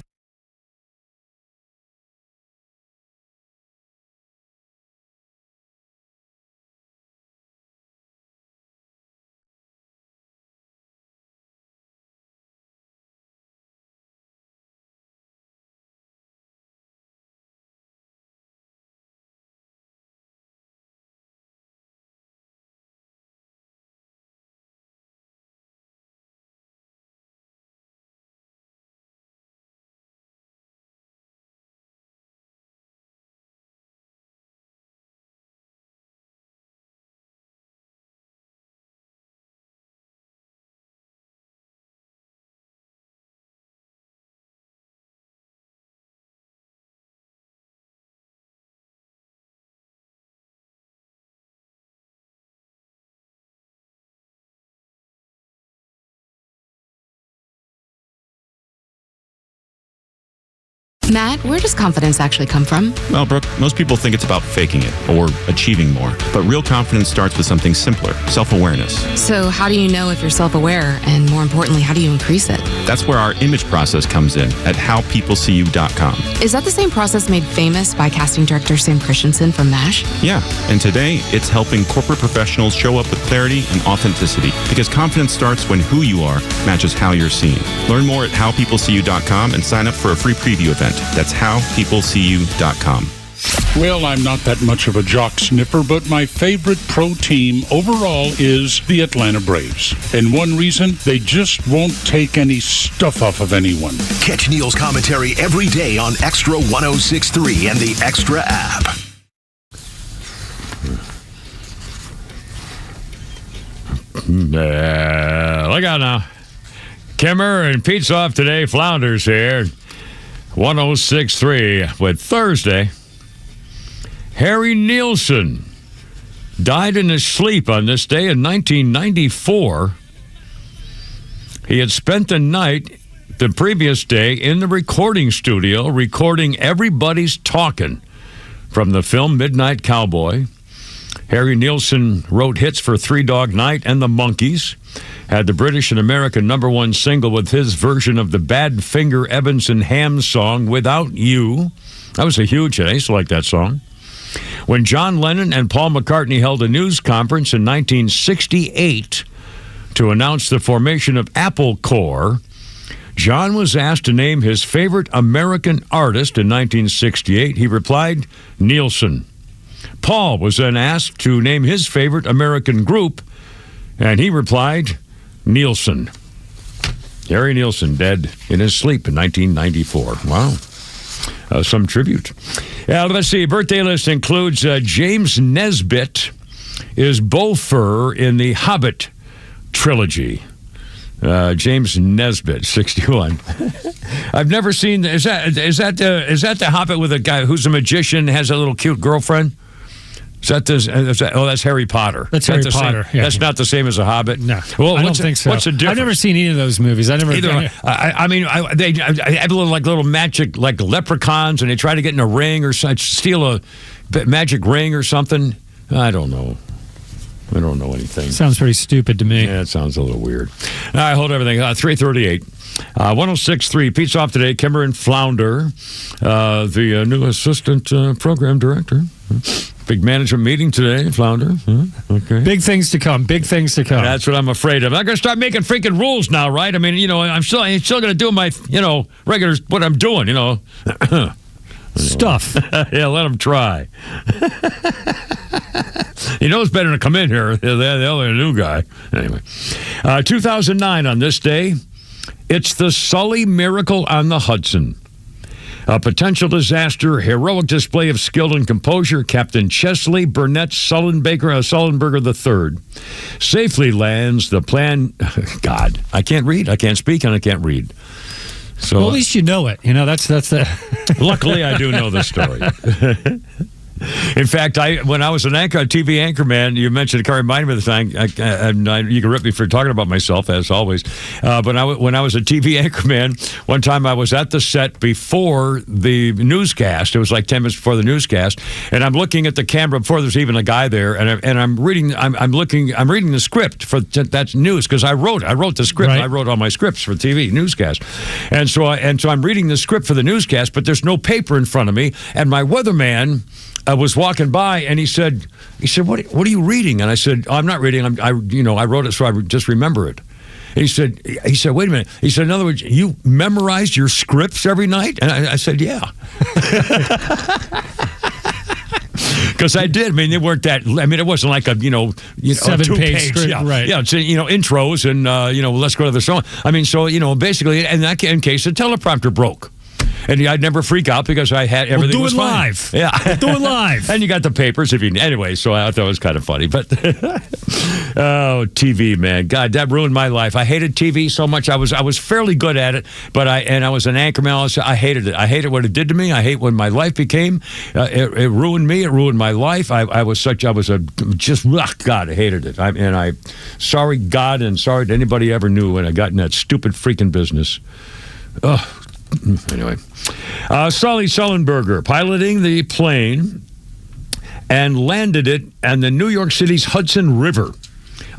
Matt, where does confidence actually come from? Well, Brooke, most people think it's about faking it or achieving more. But real confidence starts with something simpler, self-awareness. So how do you know if you're self-aware? And more importantly, how do you increase it? That's where our image process comes in at howpeopleseeyou.com. Is that the same process made famous by casting director Sam Christensen from MASH? Yeah, and today it's helping corporate professionals show up with clarity and authenticity because confidence starts when who you are matches how you're seen. Learn more at howpeopleseeyou.com and sign up for a free preview event. That's howpeopleseeyou.com. Well, I'm not that much of a jock sniffer, but my favorite pro team overall is the Atlanta Braves. And one reason, they just won't take any stuff off of anyone. Catch Neil's commentary every day on Extra 106.3 and the Extra app. Look out now. Kimmer and Pete's off today. Flounders here. 106.3 with Thursday. Harry Nilsson died in his sleep on this day in 1994. He had spent the night the previous day in the recording studio recording Everybody's Talkin' from the film Midnight Cowboy. Harry Nilsson wrote hits for Three Dog Night and the Monkees, had the British and American #1 single with his version of the Badfinger Evans and Ham song, Without You. That was a huge hit. I used to like that song. When John Lennon and Paul McCartney held a news conference in 1968 to announce the formation of Apple Corps, John was asked to name his favorite American artist in 1968. He replied, Nielsen. Paul was then asked to name his favorite American group, and he replied, Nielsen. Harry Nielsen, dead in his sleep in 1994. Wow. Some tribute. Let's see. Birthday list includes James Nesbitt is Beaufort in the Hobbit trilogy. James Nesbitt, 61. I've never seen. Is that the Hobbit with a guy who's a magician, has a little cute girlfriend? That's Harry Potter. That's Harry Potter. Yeah. That's not the same as a Hobbit. No, well, I don't think so. What's the difference? I've never seen any of those movies. I have little magic, like leprechauns, and they try to get in a ring or steal a magic ring or something. I don't know. I don't know anything. Sounds pretty stupid to me. Yeah, it sounds a little weird. All right, hold everything. 338. 106.3. Pete's off today. Kimber and Flounder, the new assistant program director. Big management meeting today, Flounder. Okay. Big things to come. Big things to come. That's what I'm afraid of. I'm going to start making freaking rules now, right? I mean, I'm still going to do my, regular, what I'm doing, Stuff. Yeah, let them try. He knows better to come in here. The other new guy. Anyway, 2009 on this day, it's the Sully Miracle on the Hudson. A potential disaster, heroic display of skill and composure, Captain Chesley Burnett Sullenberger III safely lands the plan. God, I can't read, I can't speak, and I can't read. So, well, at least you know it. That's the. Luckily, I do know the story. In fact, when I was a TV anchorman, you mentioned it, reminded me of the thing, and you can rip me for talking about myself, as always. But when I was a TV anchorman, one time I was at the set before the newscast. It was like 10 minutes before the newscast, and I'm looking at the camera before there's even a guy there, and I'm reading the script for that news, because I wrote the script. Right. I wrote all my scripts for TV newscast, and so I'm reading the script for the newscast, but there's no paper in front of me, and my weatherman was walking by, and he said, what are you reading? And I said, I'm not reading. I wrote it so I just remember it. And he said, wait a minute. He said, in other words, you memorized your scripts every night? And I said, yeah. Because I did. I mean, they weren't that. I mean, it wasn't like a 7-page script, yeah, right? Yeah, it's intros and let's go to the song. I mean, so basically, in case the teleprompter broke. And I'd never freak out because I had everything was fine. Live. Yeah. We'll do it live. And you got the papers anyway, so I thought it was kind of funny. But TV, man. God, that ruined my life. I hated TV so much. I was fairly good at it, but I was an anchorman. I hated it. I hated what it did to me. I hate what my life became. It ruined me. It ruined my life. God, I hated it. Sorry God, and sorry to anybody ever knew when I got in that stupid freaking business. Ugh. Anyway, Sully Sullenberger piloting the plane and landed it on the New York City's Hudson River.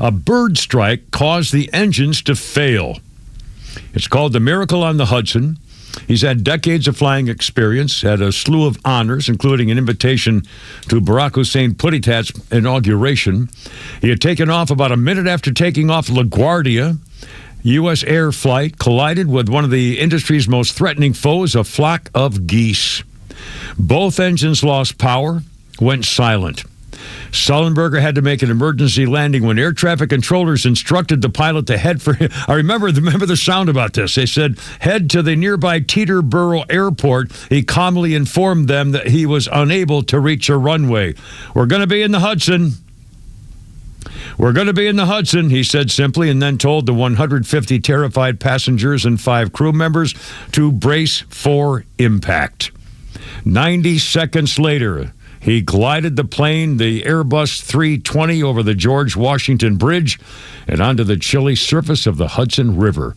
A bird strike caused the engines to fail. It's called the Miracle on the Hudson. He's had decades of flying experience, had a slew of honors, including an invitation to Barack Hussein Putitat's inauguration. He had taken off about a minute after taking off LaGuardia. U.S. air flight collided with one of the industry's most threatening foes, a flock of geese. Both engines lost power, went silent. Sullenberger had to make an emergency landing when air traffic controllers instructed the pilot to head for... I remember the sound about this. They said, head to the nearby Teterboro Airport. He calmly informed them that he was unable to reach a runway. We're going to be in the Hudson. We're going to be in the Hudson, he said simply, and then told the 150 terrified passengers and 5 crew members to brace for impact. 90 seconds later, he glided the plane, the Airbus 320, over the George Washington Bridge and onto the chilly surface of the Hudson River.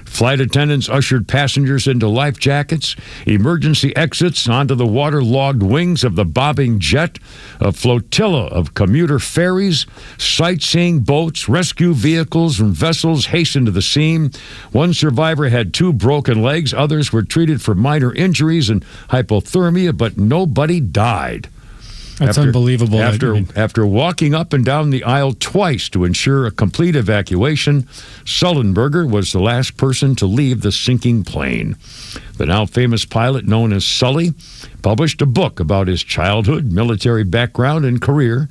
Flight attendants ushered passengers into life jackets, emergency exits onto the waterlogged wings of the bobbing jet. A flotilla of commuter ferries, sightseeing boats, rescue vehicles, and vessels hastened to the scene. One survivor had 2 broken legs. Others were treated for minor injuries and hypothermia, but nobody died. That's unbelievable. After walking up and down the aisle twice to ensure a complete evacuation, Sullenberger was the last person to leave the sinking plane. The now famous pilot, known as Sully, published a book about his childhood, military background, and career.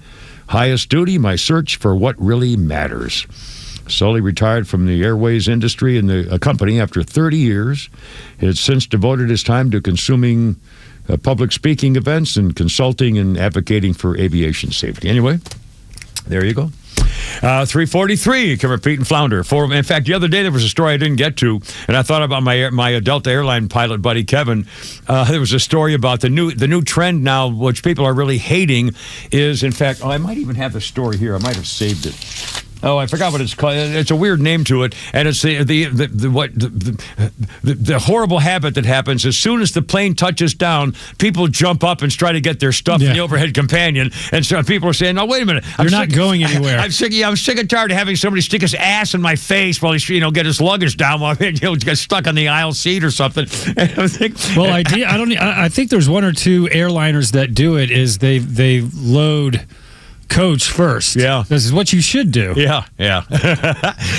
Highest Duty, My Search for What Really Matters. Sully retired from the airways industry and the company after 30 years. He had since devoted his time to consuming public speaking events and consulting and advocating for aviation safety. Anyway, there you go. 343, Kimmer, Pete, and Flounder. In fact, the other day there was a story I didn't get to, and I thought about my Delta airline pilot buddy Kevin. There was a story about the new trend now, which people are really hating, is in fact. I might even have the story here. I might have saved it. Oh, I forgot what it's called. It's a weird name to it, and it's the horrible habit that happens as soon as the plane touches down. People jump up and try to get their stuff in the overhead companion, and so people are saying, "No, wait a minute, you're not going anywhere." I'm sick and tired of having somebody stick his ass in my face while he's get his luggage down while he gets stuck on the aisle seat or something. I think there's one or two airliners that do it. Is they load coach first. Yeah, this is what you should do. Yeah.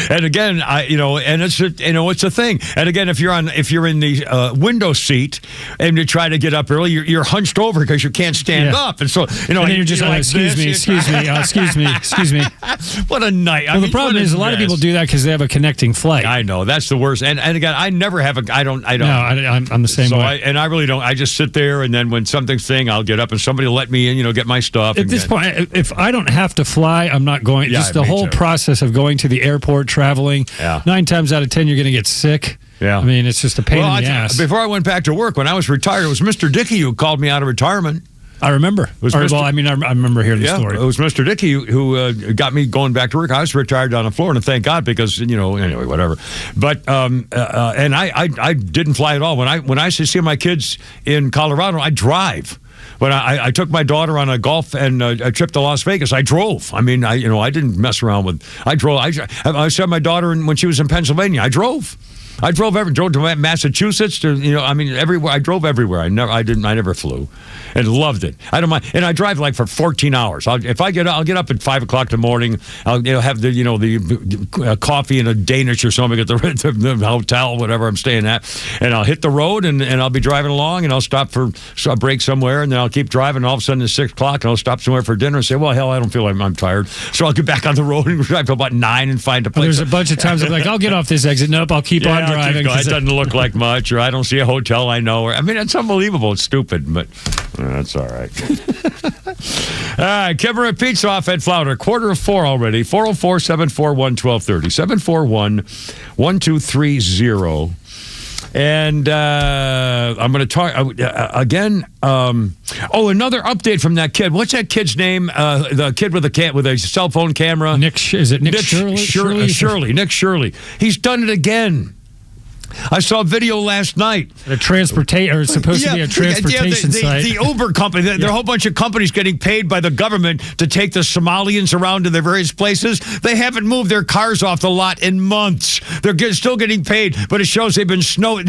And again, it's a thing. And again, if you're in the window seat and you try to get up early, you're hunched over because you can't stand up, and so and then you're just like, excuse me. What a night! Well, the problem is a lot of people do that because they have a connecting flight. I know that's the worst. And again, I never have I don't. No, I'm the same way. I really don't. I just sit there, and then when something's saying, I'll get up, and somebody will let me in. Get my stuff. At this point, if I don't have to fly, I'm not going. Just the whole process of going to the airport, traveling. 9 times out of 10, you're going to get sick. Yeah. I mean, it's just a pain in the ass. Before I went back to work, when I was retired, it was Mr. Dickey who called me out of retirement. I remember. I remember hearing the story. It was Mr. Dickey who got me going back to work. I was retired down in Florida, thank God, because anyway, whatever. But and I didn't fly at all. When I see my kids in Colorado, I drive. When I took my daughter on a golf and a trip to Las Vegas, I drove. I mean, I didn't mess around with. I drove. I saw my daughter when she was in Pennsylvania. I drove. Drove to Massachusetts to everywhere. I drove everywhere. I never flew, and loved it. I don't mind, and I drive like for 14 hours. I'll get up at 5 o'clock in the morning. I'll have the coffee and a Danish or something at the hotel, whatever I'm staying at, and I'll hit the road and I'll be driving along, and I'll stop for a break somewhere, and then I'll keep driving. And all of a sudden it's 6 o'clock, and I'll stop somewhere for dinner and say, well, hell, I don't feel like I'm tired, so I'll get back on the road and drive till about 9 and find a place. There's a bunch of times I'm like, I'll get off this exit. Nope, I'll keep on driving. It doesn't look like much, or I don't see a hotel I know. It's unbelievable. It's stupid, but that's all right. All right, Kimmer and Pete's off at Flounder. 3:45 already. 404-741-1230. 741-1230. And I'm going to talk again. Another update from that kid. What's that kid's name? The kid with a cell phone camera. Nick Shirley? Shirley. Nick Shirley. He's done it again. I saw a video last night. Supposed to be a transportation site. The Uber company. There are a whole bunch of companies getting paid by the government to take the Somalians around to their various places. They haven't moved their cars off the lot in months. They're still getting paid, but it shows there's snow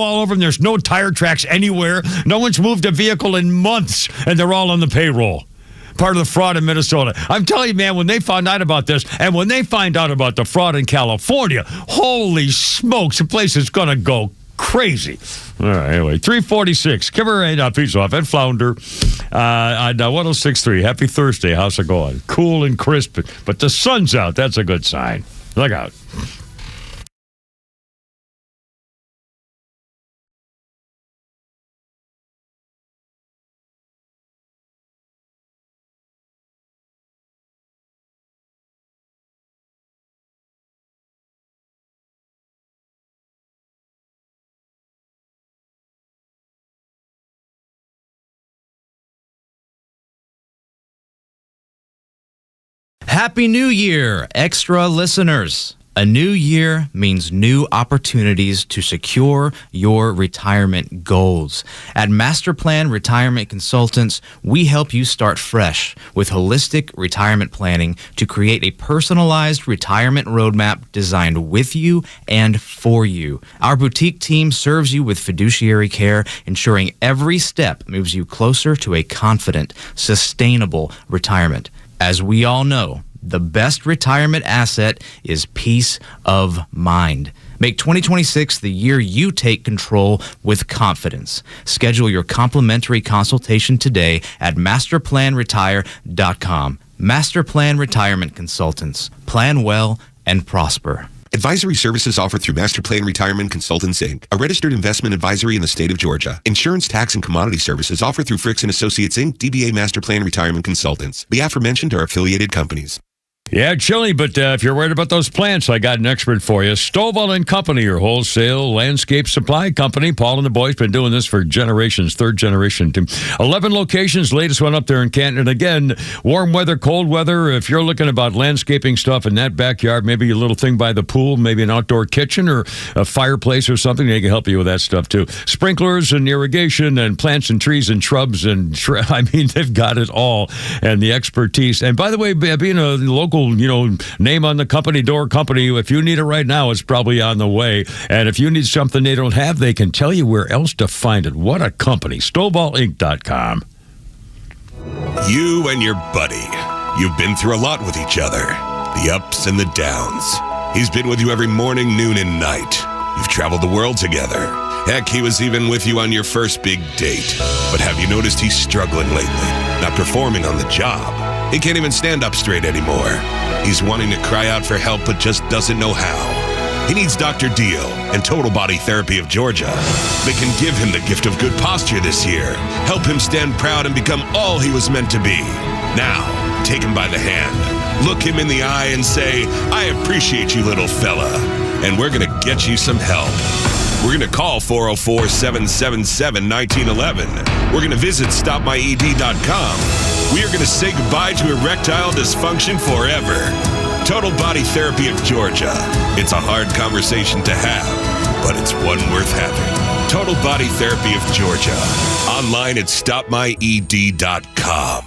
all over them. There's no tire tracks anywhere. No one's moved a vehicle in months, and they're all on the payroll. Part of the fraud in Minnesota. I'm telling you, man, when they found out about this, and when they find out about the fraud in California, holy smokes, the place is going to go crazy. All right, anyway, 346. Kimmer and Pete's off at Flounder on 106.3. Happy Thursday. How's it going? Cool and crisp, but the sun's out. That's a good sign. Look out. Happy New Year, extra listeners. A new year means new opportunities to secure your retirement goals. At Master Plan Retirement Consultants, we help you start fresh with holistic retirement planning to create a personalized retirement roadmap designed with you and for you. Our boutique team serves you with fiduciary care, ensuring every step moves you closer to a confident, sustainable retirement. As we all know, the best retirement asset is peace of mind. Make 2026 the year you take control with confidence. Schedule your complimentary consultation today at masterplanretire.com. Master Plan Retirement Consultants. Plan well and prosper. Advisory services offered through Master Plan Retirement Consultants, Inc., a registered investment advisory in the state of Georgia. Insurance, tax, and commodity services offered through Fricks & Associates, Inc., DBA Master Plan Retirement Consultants. The aforementioned are affiliated companies. Yeah, chilly, but if you're worried about those plants, I got an expert for you. Stovall and Company, your wholesale landscape supply company. Paul and the boys been doing this for generations, third generation. 11 locations, latest one up there in Canton. And again, warm weather, cold weather. If you're looking about landscaping stuff in that backyard, maybe a little thing by the pool, maybe an outdoor kitchen or a fireplace or something, they can help you with that stuff too. Sprinklers and irrigation and plants and trees and shrubs and I mean, they've got it all and the expertise. And by the way, being a local name on the company, door company, if you need it right now, it's probably on the way. And if you need something they don't have, they can tell you where else to find it. What a company. StovallInc.com. You and your buddy, you've been through a lot with each other. The ups and the downs. He's been with you every morning, noon, and night. You've traveled the world together. Heck, he was even with you on your first big date. But have you noticed he's struggling lately? Not performing on the job. He can't even stand up straight anymore. He's wanting to cry out for help, but just doesn't know how. He needs Dr. Dio and Total Body Therapy of Georgia. They can give him the gift of good posture this year, help him stand proud and become all he was meant to be. Now, take him by the hand, look him in the eye and say, "I appreciate you, little fella, and we're going to get you some help." We're going to call 404-777-1911. We're going to visit stopmyed.com. We are going to say goodbye to erectile dysfunction forever. Total Body Therapy of Georgia. It's a hard conversation to have, but it's one worth having. Total Body Therapy of Georgia. Online at stopmyed.com.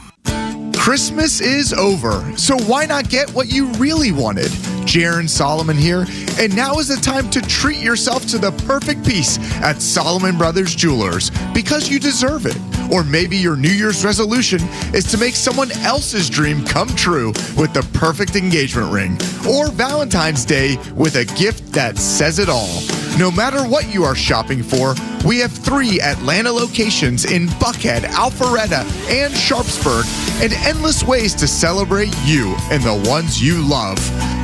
Christmas is over, so why not get what you really wanted? Jaron Solomon here, and now is the time to treat yourself to the perfect piece at Solomon Brothers Jewelers, because you deserve it. Or maybe your New Year's resolution is to make someone else's dream come true with the perfect engagement ring. Or Valentine's Day with a gift that says it all. No matter what you are shopping for, we have 3 Atlanta locations in Buckhead, Alpharetta, and Sharpsburg, and endless ways to celebrate you and the ones you love.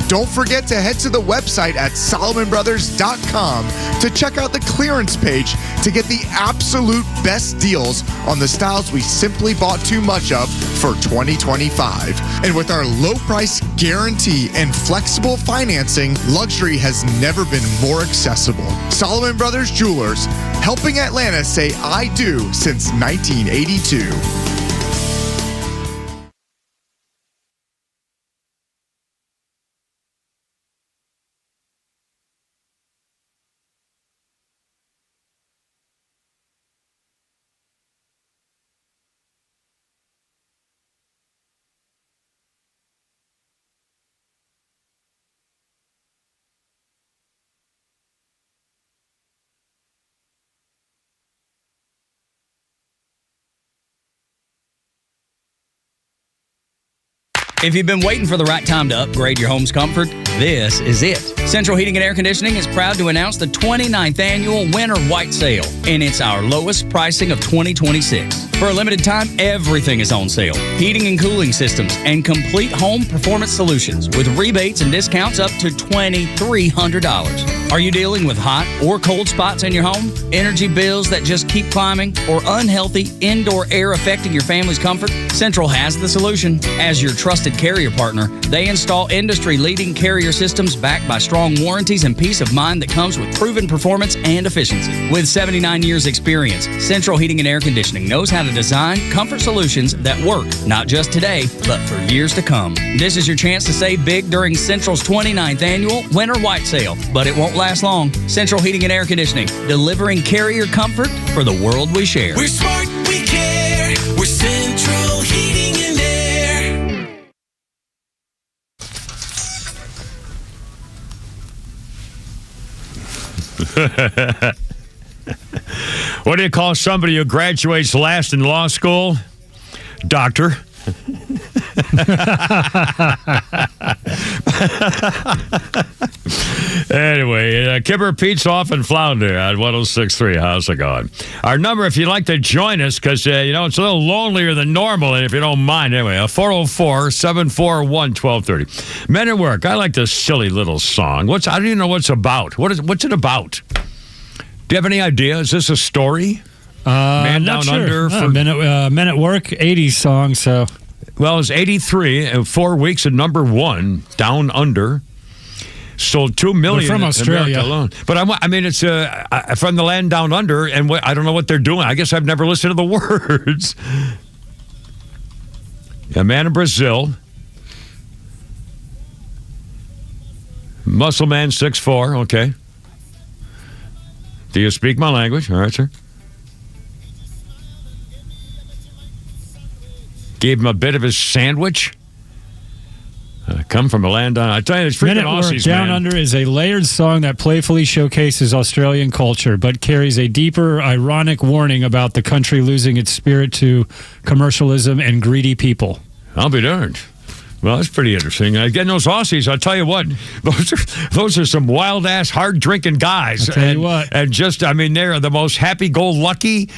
Don't forget to head to the website at SolomonBrothers.com to check out the clearance page to get the absolute best deals on the styles we simply bought too much of for 2025. And with our low price guarantee and flexible financing, luxury has never been more accessible. Solomon Brothers Jewelers, helping Atlanta say I do since 1982. If you've been waiting for the right time to upgrade your home's comfort, this is it. Central Heating and Air Conditioning is proud to announce the 29th annual Winter White Sale, and it's our lowest pricing of 2026. For a limited time, everything is on sale. Heating and cooling systems and complete home performance solutions with rebates and discounts up to $2,300. Are you dealing with hot or cold spots in your home? Energy bills that just keep climbing? Or unhealthy indoor air affecting your family's comfort? Central has the solution. As your trusted carrier partner, they install industry-leading carrier systems backed by strong warranties and peace of mind that comes with proven performance and efficiency. With 79 years experience, Central Heating and Air Conditioning knows how to design comfort solutions that work not just today, but for years to come. This is your chance to save big during Central's 29th annual Winter White Sale, but it won't last long. Central Heating and Air Conditioning, delivering carrier comfort for the world we share. We're smart, we care. We're Central Heating and Air. What do you call somebody who graduates last in law school? Doctor. Anyway, Kipper Pete's off in Flounder at 106.3. How's it going? Our number, if you'd like to join us, because, it's a little lonelier than normal, and if you don't mind, anyway, 404-741-1230. Men at Work. I like this silly little song. I don't even know what it's about. What's it about? Do you have any idea? Is this a story? Man not Down sure. Under? Men at Work, 80s song, so. Well, it's 83, 4 weeks at number 1, Down Under. Sold 2 million. They're from Australia alone. But it's from the land down under, and I don't know what they're doing. I guess I've never listened to the words. A man in Brazil. Muscle man, 6'4", okay. Do you speak my language? All right, sir. Gave him a bit of his sandwich. Come from a land down. I tell you, it's freaking Men at Work, Aussies, Down man. Under is a layered song that playfully showcases Australian culture, but carries a deeper, ironic warning about the country losing its spirit to commercialism and greedy people. I'll be darned. Well, that's pretty interesting. Getting those Aussies, I'll tell you what, those are some wild-ass, hard-drinking guys. I'll tell you what. And they're the most happy-go-lucky,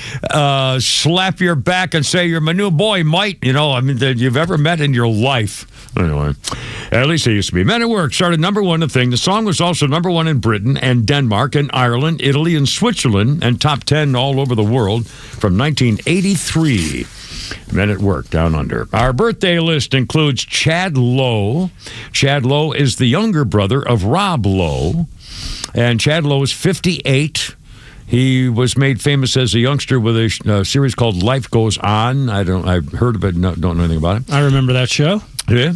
slap your back and say, you're my new boy, mate, that you've ever met in your life. Anyway, at least they used to be. Men at Work started number 1 in thing. The song was also number 1 in Britain and Denmark and Ireland, Italy, and Switzerland, and top 10 all over the world from 1983. Men at Work, Down Under. Our birthday list includes Chad Lowe. Chad Lowe is the younger brother of Rob Lowe. And Chad Lowe is 58. He was made famous as a youngster with a series called Life Goes On. I've heard of it, don't know anything about it. I remember that show. Yeah.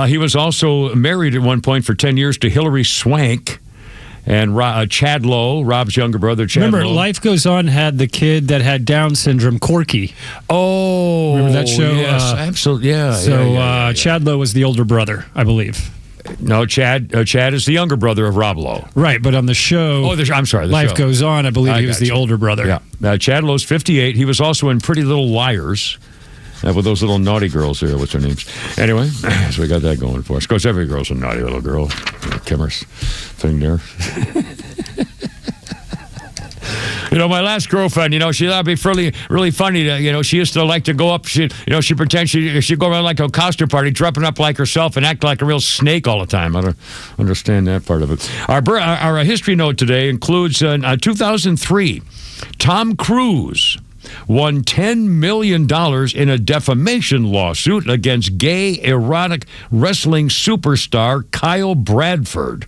He was also married at one point for 10 years to Hilary Swank. And Chad Lowe, Rob's younger brother, Chad Remember, Lowe. Life Goes On had the kid that had Down syndrome, Corky. Oh, remember that show? Yes, absolutely. Yeah. So Chad Lowe was the older brother, I believe. No, Chad is the younger brother of Rob Lowe. Right, but on the show, I'm sorry, the Life show. Goes On, I believe he was the older brother. Yeah. Chad Lowe's 58. He was also in Pretty Little Liars. With those little naughty girls there, what's their names? Anyway, so we got that going for us. Of course, every girl's a naughty little girl. Kimmer's thing there. My last girlfriend, she thought it'd be really funny to, she used to like to go up, she pretend she'd go around like a costume party, dressing up like herself and act like a real snake all the time. I don't understand that part of it. Our history note today includes 2003, Tom Cruise won $10 million in a defamation lawsuit against gay erotic wrestling superstar Kyle Bradford.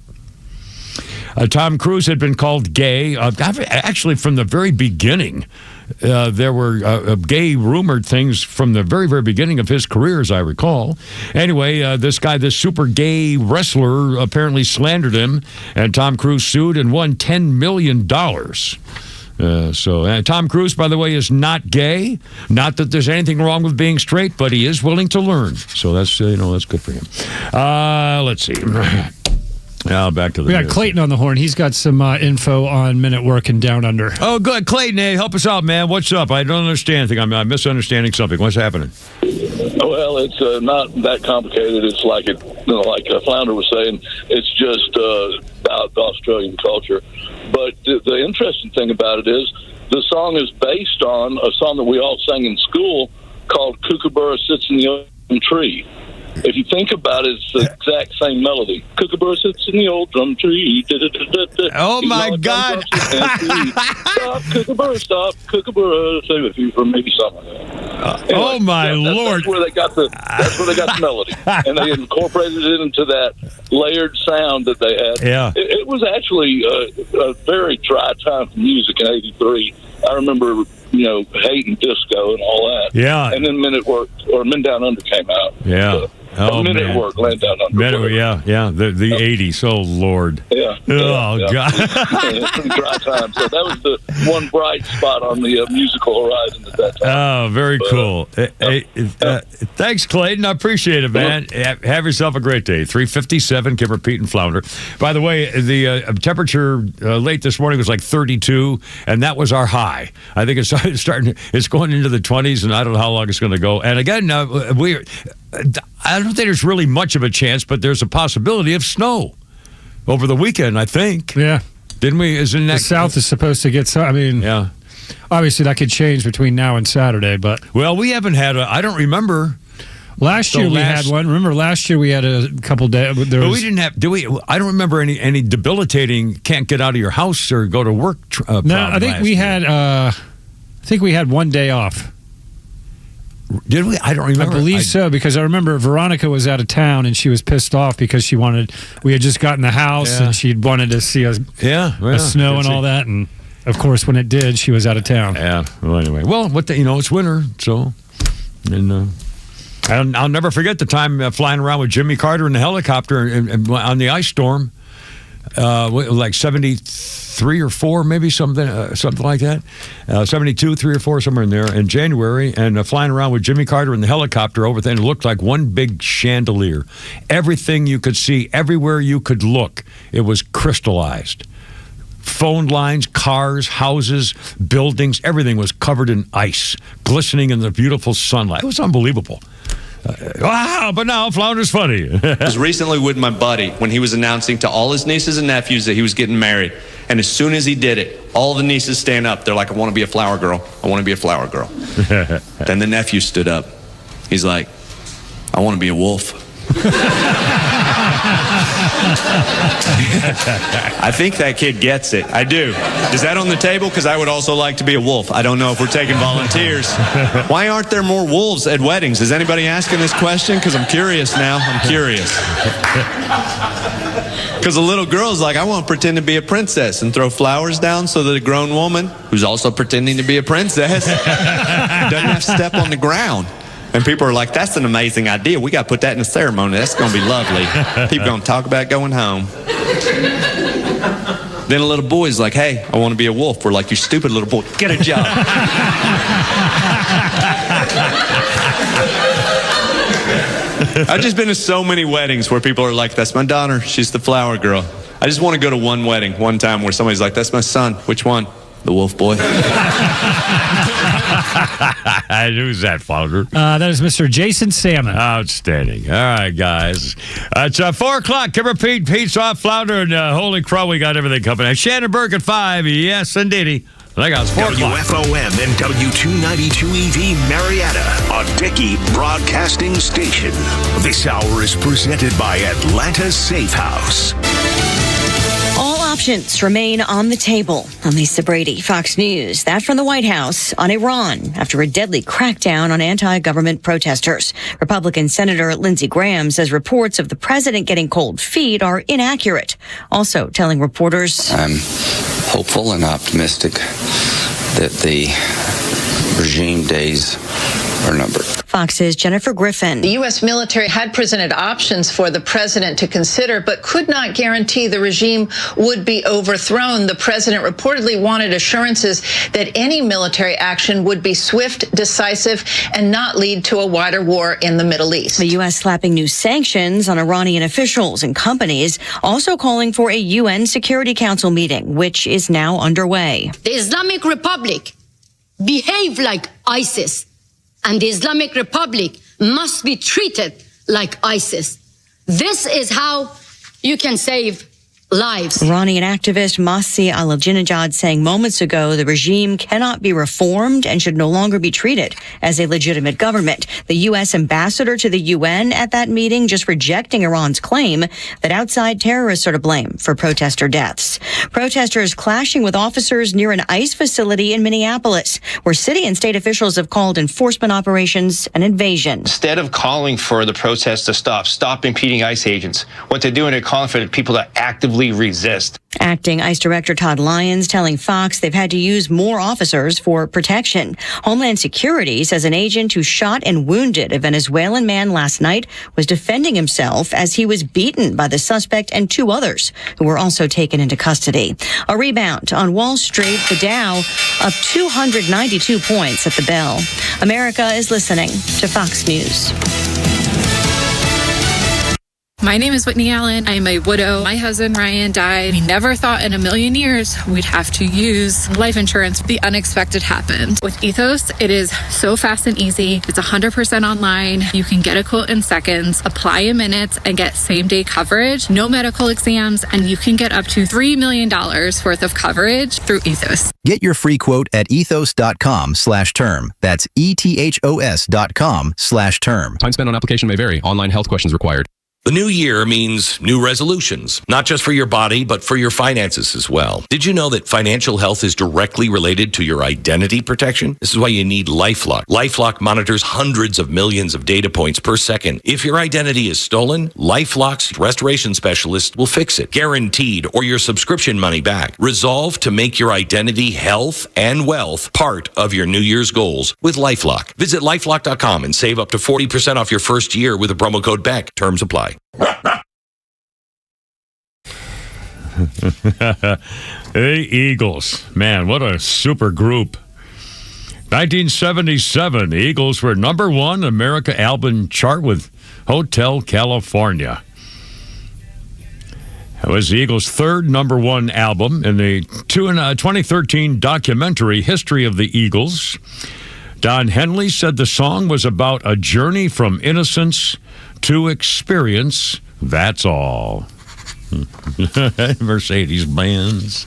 Tom Cruise had been called gay, actually from the very beginning. There were gay rumored things from the very, very beginning of his career, as I recall. Anyway, this super gay wrestler apparently slandered him, and Tom Cruise sued and won $10 million. Tom Cruise, by the way, is not gay. Not that there's anything wrong with being straight, but he is willing to learn. So that's that's good for him. Let's see. Now back to the We got news. Clayton on the horn. He's got some info on Men at Work and Down Under. Oh, good. Clayton, hey, help us out, man. What's up? I don't understand anything. I'm misunderstanding something. What's happening? Well, it's not that complicated. It's like like Flounder was saying, it's just about the Australian culture. But the interesting thing about it is the song is based on a song that we all sang in school called Kookaburra Sits in the Old Tree. If you think about it, it's the exact same melody. Kookaburra sits in the old drum tree. Oh, my God. Stop, Kookaburra, stop, Kookaburra. Save a few for maybe something. Oh, my Lord. That's where they got the melody. And they incorporated it into that layered sound that they had. Yeah. It was actually a very dry time for music in '83. I remember, hating disco and all that. Yeah. And then Men at Work or Men Down Under came out. Yeah. Men at Work, Land Down Under. Yeah. The 80s. Oh, Lord. Yeah. God. Pretty dry time. So that was the one bright spot on the musical horizon at that time. Oh, very cool. Thanks, Clayton. I appreciate it, man. Have yourself a great day. 3:57, Kimmer, Pete, and Flounder. By the way, the temperature late this morning was like 32, and that was our high. I think it's going into the 20s, and I don't know how long it's going to go. And again, I don't think there's really much of a chance, but there's a possibility of snow over the weekend, I think. Yeah. Didn't we? Isn't that the South is supposed to get some? I mean, yeah. Obviously, that could change between now and Saturday, but well, we haven't had I don't remember. Last year we had one. Remember, last year we had a couple days. But we didn't have. Do we? I don't remember any debilitating. Can't get out of your house or go to work. No, I think we had. I think we had one day off. Did we? I don't remember. I believe so, because I remember Veronica was out of town and she was pissed off because we had just gotten the house and she wanted to see a snow and all that, and of course when it did, she was out of town. Yeah. Well, anyway, it's winter, so and I'll never forget the time flying around with Jimmy Carter in the helicopter and on the ice storm. Like 73 or 4, maybe something like that. 72, 3 or 4, somewhere in there in January, and flying around with Jimmy Carter in the helicopter over there. And it looked like one big chandelier. Everything you could see, everywhere you could look, it was crystallized. Phone lines, cars, houses, buildings, everything was covered in ice, glistening in the beautiful sunlight. It was unbelievable. Wow, but now Flounder's funny. I was recently with my buddy when he was announcing to all his nieces and nephews that he was getting married. And as soon as he did it, all the nieces stand up. They're like, I want to be a flower girl. I want to be a flower girl. Then the nephew stood up. He's like, I want to be a wolf. I think that kid gets it. I do. Is that on the table? Because I would also like to be a wolf. I don't know if we're taking volunteers. Why aren't there more wolves at weddings? Is anybody asking this question? Because I'm curious now. I'm curious. Because a little girl's like, I want to pretend to be a princess and throw flowers down so that a grown woman, who's also pretending to be a princess, doesn't have to step on the ground. And people are like, that's an amazing idea. We got to put that in a ceremony. That's going to be lovely. People going to talk about going home. Then a little boy's like, hey, I want to be a wolf. We're like, you stupid little boy. Get a job. I've just been to so many weddings where people are like, that's my daughter. She's the flower girl. I just want to go to one wedding one time where somebody's like, that's my son. Which one? The wolf boy. Who's that, Flounder? That is Mr. Jason Salmon. Outstanding. All right, guys. It's 4 o'clock. Kimmer, Pete, Pete's off, Flounder, and holy crow, we got everything coming. And Shannon Burke at 5. Yes, indeedy. Like it's 4 o'clock. WFOM and W292EV Marietta, a Dickey broadcasting station. This hour is presented by Atlanta Safe House. All options remain on the table. I'm Lisa Brady, Fox News. That from the White House on Iran after a deadly crackdown on anti-government protesters. Republican Senator Lindsey Graham says reports of the president getting cold feet are inaccurate. Also telling reporters, I'm hopeful and optimistic that the regime days are numbered. Fox's Jennifer Griffin. The U.S. military had presented options for the president to consider, but could not guarantee the regime would be overthrown. The president reportedly wanted assurances that any military action would be swift, decisive, and not lead to a wider war in the Middle East. The U.S. slapping new sanctions on Iranian officials and companies, also calling for a UN Security Council meeting, which is now underway. The Islamic Republic behave like ISIS, and the Islamic Republic must be treated like ISIS. This is how you can save lives. Iranian activist Masih Ahmadinejad saying moments ago the regime cannot be reformed and should no longer be treated as a legitimate government. The U.S. ambassador to the UN at that meeting just rejecting Iran's claim that outside terrorists are to blame for protester deaths. Protesters clashing with officers near an ICE facility in Minneapolis, where city and state officials have called enforcement operations an invasion. Instead of calling for the protests to stop impeding ICE agents, what they're doing, they're calling for the people to actively actively resist. Acting ICE Director Todd Lyons telling Fox they've had to use more officers for protection. Homeland Security says an agent who shot and wounded a Venezuelan man last night was defending himself as he was beaten by the suspect and 2 others who were also taken into custody. A rebound on Wall Street, the Dow up 292 points at the bell. America is listening to Fox News. My name is Whitney Allen. I am a widow. My husband, Ryan, died. We never thought in a million years we'd have to use life insurance. The unexpected happened. With Ethos, it is so fast and easy. It's 100% online. You can get a quote in seconds, apply in minutes, and get same-day coverage. No medical exams, and you can get up to $3 million worth of coverage through Ethos. Get your free quote at ethos.com/term. That's ETHOS.com/term. Time spent on application may vary. Online health questions required. The new year means new resolutions, not just for your body, but for your finances as well. Did you know that financial health is directly related to your identity protection? This is why you need LifeLock. LifeLock monitors hundreds of millions of data points per second. If your identity is stolen, LifeLock's restoration specialist will fix it, guaranteed, or your subscription money back. Resolve to make your identity, health, and wealth part of your New Year's goals with LifeLock. Visit LifeLock.com and save up to 40% off your first year with the promo code BECK. Terms apply. Hey, Eagles. Man, what a super group. 1977, the Eagles were #1 America album chart with Hotel California. It was the Eagles' third #1 album in the 2013 documentary History of the Eagles. Don Henley said the song was about a journey from innocence to experience. That's all. Mercedes-Benz.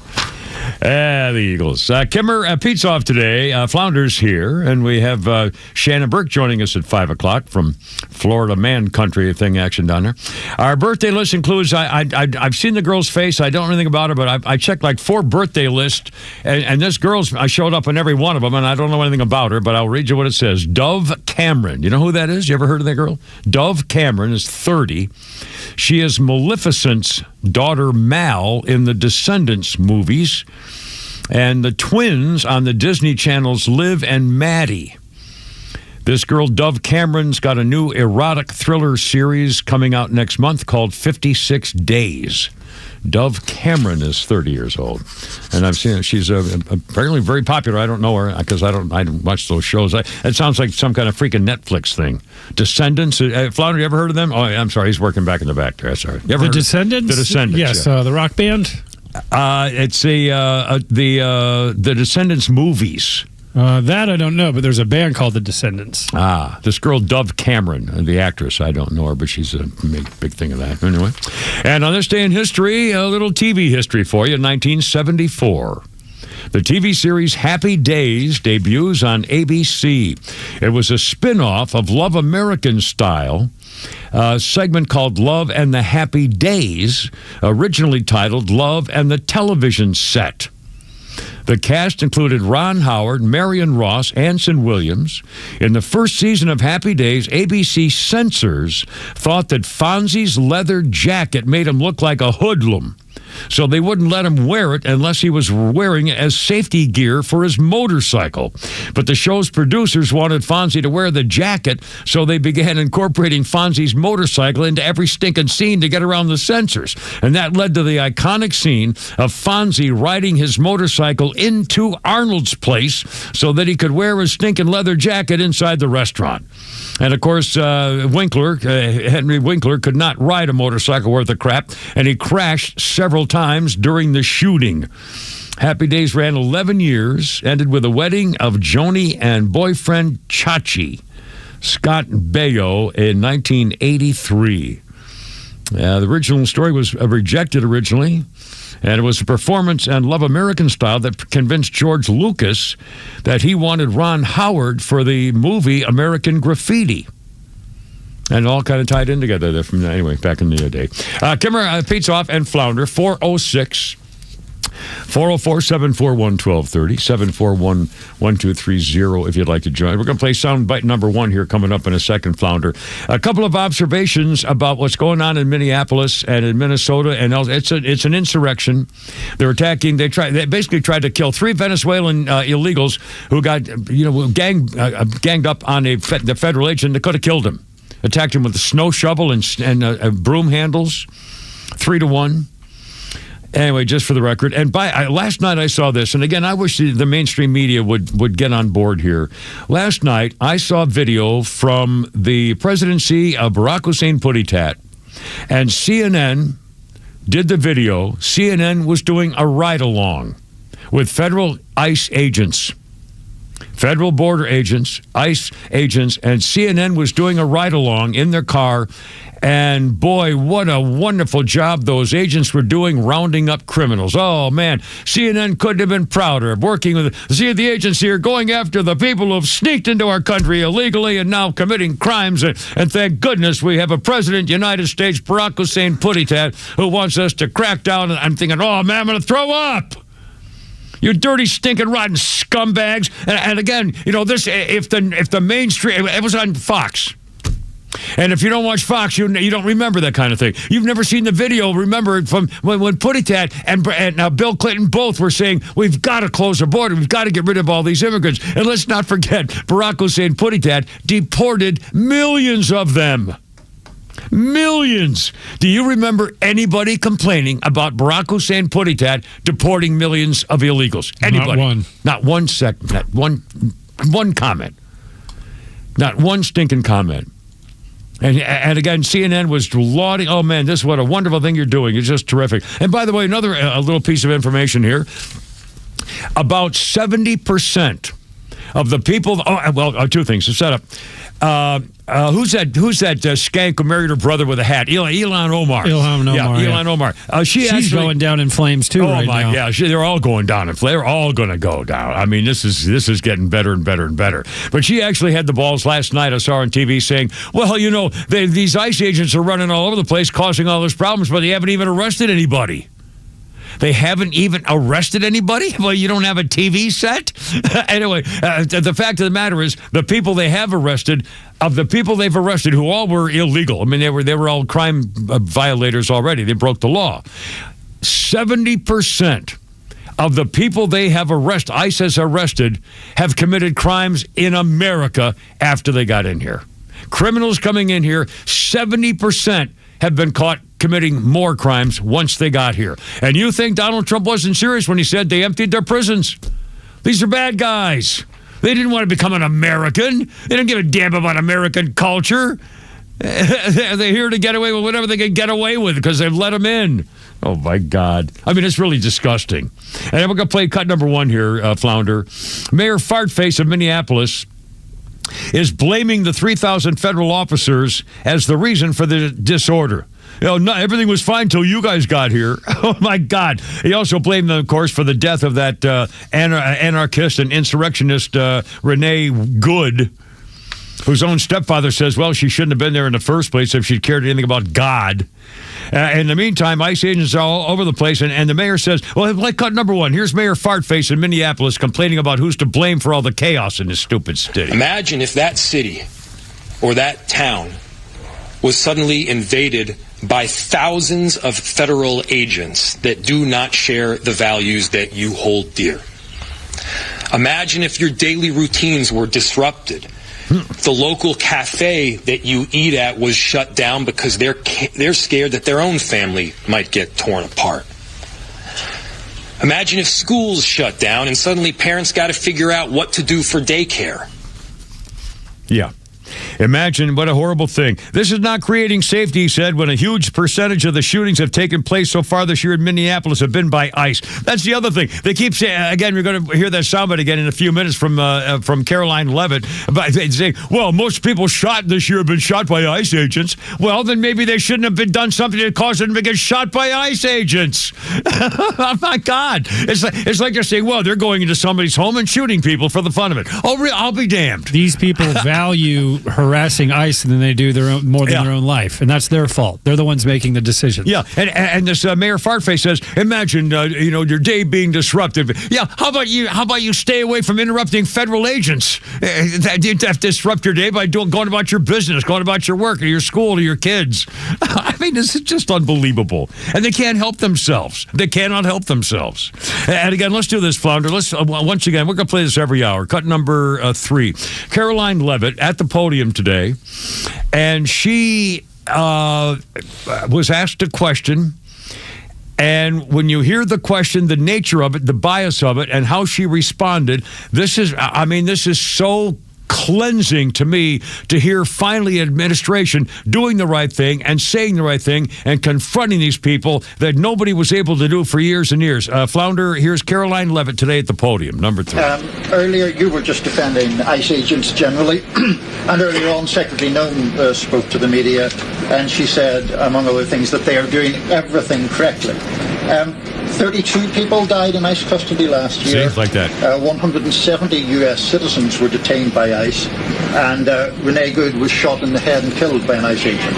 The Eagles. Kimmer, Pete's off today. Flounder's here, and we have Shannon Burke joining us at 5 o'clock from Florida Man Country thing action down there. Our birthday list includes, I've seen the girl's face. I don't know anything about her, but I checked like 4 birthday lists, and this girl's, I showed up on every one of them, and I don't know anything about her, but I'll read you what it says. Dove Cameron. You know who that is? You ever heard of that girl? Dove Cameron is 30. She is Maleficent's daughter Mal in the Descendants movies, and the twins on the Disney Channel's Liv and Maddie. This girl, Dove Cameron's got a new erotic thriller series coming out next month called 56 Days. Dove Cameron is 30 years old, and I've seen her. She's apparently very popular. I don't know her because I don't watch those shows. It sounds like some kind of freaking Netflix thing. Descendants. Flounder, you ever heard of them? Oh, I'm sorry, he's working back in the back there. Sorry. You ever The Descendants? The Descendants. Yes, yeah. the rock band. It's the Descendants movies. That I don't know, but there's a band called The Descendants. This girl, Dove Cameron, the actress, I don't know her, but she's a big thing of that. Anyway, and on this day in history, a little TV history for you. 1974. The TV series Happy Days debuts on ABC. It was a spin-off of Love American Style, a segment called Love and the Happy Days, originally titled Love and the Television Set. The cast included Ron Howard, Marion Ross, Anson Williams. In the first season of Happy Days, ABC censors thought that Fonzie's leather jacket made him look like a hoodlum, so they wouldn't let him wear it unless he was wearing it as safety gear for his motorcycle. But the show's producers wanted Fonzie to wear the jacket, so they began incorporating Fonzie's motorcycle into every stinking scene to get around the censors. And that led to the iconic scene of Fonzie riding his motorcycle into Arnold's place so that he could wear his stinking leather jacket inside the restaurant. And, of course, Henry Winkler could not ride a motorcycle worth of crap, and he crashed several times during the shooting. Happy Days ran 11 years, ended with a wedding of Joni and boyfriend Chachi, Scott Baio, in 1983. The original story was rejected originally, and it was a performance and Love American Style that convinced George Lucas that he wanted Ron Howard for the movie American Graffiti. And it all kind of tied in together there from, anyway, back in the day. Kimmer, Pete's off, and Flounder, 406. 404-741-1230, 741-1230 if you'd like to join. We're going to play soundbite number 1 here coming up in a second, Flounder. A couple of observations about what's going on in Minneapolis and in Minnesota, and it's an insurrection. They're attacking. They basically tried to kill 3 Venezuelan illegals who got ganged up on the federal agent. They could have killed him. Attacked him with a snow shovel and broom handles, 3-1. Anyway, just for the record, and last night I saw this, and again, I wish the mainstream media would get on board here. Last night, I saw a video from the presidency of Barack Hussein Puttitat, and CNN did the video. CNN was doing a ride-along with federal ICE agents, federal border agents, ICE agents, and CNN was doing a ride-along in their car. And boy, what a wonderful job those agents were doing rounding up criminals. Oh, man, CNN couldn't have been prouder of working with the agents here, going after the people who have sneaked into our country illegally and now committing crimes. And thank goodness we have a president, United States, Barack Hussein Puttitat, who wants us to crack down. And I'm thinking, oh, man, I'm going to throw up. You dirty, stinking, rotten scumbags. And again, this, if the mainstream, it was on Fox. And if you don't watch Fox, you don't remember that kind of thing. You've never seen the video, remember, from when Puttitat and Bill Clinton both were saying, we've got to close the border. We've got to get rid of all these immigrants. And let's not forget, Barack Hussein Puttitat deported millions of them. Millions. Do you remember anybody complaining about Barack Hussein Puttitat deporting millions of illegals? Anybody? Not one. Not one second. Not one comment. Not one stinking comment. And again, CNN was lauding, oh, man, this is what a wonderful thing you're doing. It's just terrific. And by the way, another little piece of information here. About 70% of the people, two things to set up. Who's that skank who married her brother with a hat? Ilhan Omar. Yeah, Ilhan Omar. She's going down in flames too right now. Yeah, they're all going down in flames. They're all going to go down. I mean, this is getting better and better and better. But she actually had the balls last night. I saw her on TV saying, well, these ICE agents are running all over the place causing all those problems, but they haven't even arrested anybody. They haven't even arrested anybody? Well, you don't have a TV set? Anyway, the fact of the matter is the people they have arrested, of the people they've arrested who all were illegal, I mean, they were all crime violators already. They broke the law. 70% of the people they have arrested, ICE has arrested, have committed crimes in America after they got in here. Criminals coming in here, 70% have been caught committing more crimes once they got here. And you think Donald Trump wasn't serious when he said they emptied their prisons? These are bad guys. They didn't want to become an American. They didn't give a damn about American culture. They're here to get away with whatever they can get away with because they've let them in. Oh, my God. I mean, it's really disgusting. And then we're going to play cut number 1 here, Flounder. Mayor Fartface of Minneapolis is blaming the 3,000 federal officers as the reason for the disorder. Everything was fine till you guys got here. Oh, my God. He also blamed them, of course, for the death of that anarchist and insurrectionist Renee Good, whose own stepfather says, well, she shouldn't have been there in the first place if she cared anything about God. In the meantime, ICE agents are all over the place, and the mayor says, well, like cut number 1, here's Mayor Fartface in Minneapolis complaining about who's to blame for all the chaos in this stupid city. Imagine if that city or that town was suddenly invaded by thousands of federal agents that do not share the values that you hold dear. Imagine if your daily routines were disrupted. The local cafe that you eat at was shut down because they're scared that their own family might get torn apart. Imagine if schools shut down and suddenly parents got to figure out what to do for daycare. Yeah. Imagine what a horrible thing. This is not creating safety, he said, when a huge percentage of the shootings have taken place so far this year in Minneapolis have been by ICE. That's the other thing. They keep saying, again, you're going to hear that soundbite again in a few minutes from Caroline Levitt, saying, well, most people shot this year have been shot by ICE agents. Well, then maybe they shouldn't have done something that caused them to get shot by ICE agents. Oh, my God. It's like they're saying, well, they're going into somebody's home and shooting people for the fun of it. Oh, I'll be damned. These people value value harassing ICE than they do their own, more than their own life, and that's their fault. They're the ones making the decisions. Yeah, and this Mayor Fartface says, imagine your day being disrupted. Yeah, how about you stay away from interrupting federal agents? You have to disrupt your day by going about your business, going about your work or your school or your kids. I mean, this is just unbelievable, and they can't help themselves. They cannot help themselves. And again, let's do this, Flounder. Let's once again, we're going to play this every hour. Cut number 3. Caroline Levitt at the podium today, and she was asked a question. And when you hear the question, the nature of it, the bias of it, and how she responded, this is so cleansing to me to hear finally administration doing the right thing and saying the right thing and confronting these people that nobody was able to do for years and years. Flounder, here's Caroline Levitt today at the podium, number 3. Earlier, you were just defending ICE agents generally, and earlier on, Secretary Noem spoke to the media, and she said, among other things, that they are doing everything correctly. 32 people died in ICE custody last year. Seems like that. 170 U.S. citizens were detained by ICE, and Renee Good was shot in the head and killed by an ICE agent.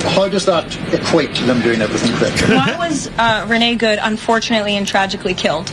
How does that equate to them doing everything correctly? Why was Renee Good unfortunately and tragically killed?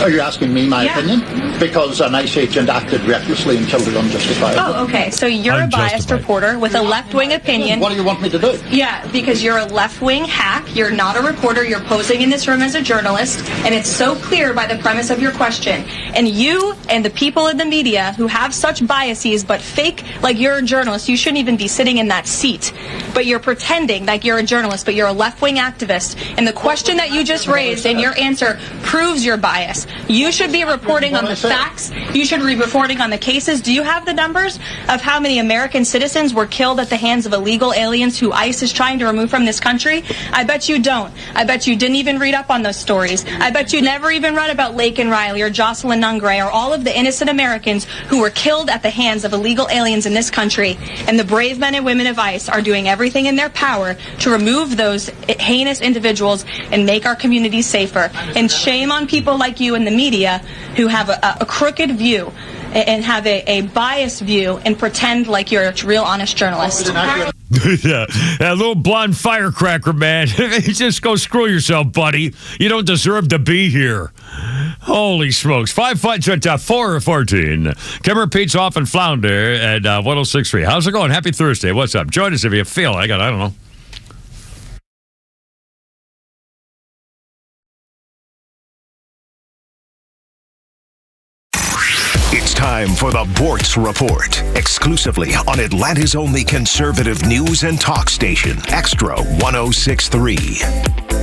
Are you asking me my opinion? Because an ICE agent acted recklessly and killed her unjustifiably. Oh, okay. So you're a biased reporter with a left-wing opinion. What do you want me to do? Yeah, because you're a left-wing hack. You're not a reporter. You're posing in this room as a journalist, and it's so clear by the premise of your question. And you and the people in the media who have such biases but fake like you're a journalist, you shouldn't even be sitting in that seat. But you're pretending like you're a journalist, but you're a left-wing activist. And the question that you just raised and your answer proves your bias. You should be reporting on the facts. You should be reporting on the cases. Do you have the numbers of how many American citizens were killed at the hands of illegal aliens who ICE is trying to remove from this country? I bet you don't. I bet you didn't even read up on those stories. I bet you never even read about Laken Riley or Jocelyn Nungray or all of the innocent Americans who were killed at the hands of illegal aliens in this country. And the brave men and women of ICE are doing everything in their power to remove those heinous individuals and make our communities safer. And shame on people like you in the media who have a crooked view and have a biased view and pretend like you're a real honest journalist. Yeah, that little blonde firecracker, man. Just go screw yourself, buddy. You don't deserve to be here. Holy smokes. 5-4-14. Kimmer, Pete's off and Flounder at 106.3. How's it going? Happy Thursday. What's up? Join us if you feel like it. I don't know. It's time for the Bortz Report, exclusively on Atlanta's only conservative news and talk station, Extra 106.3.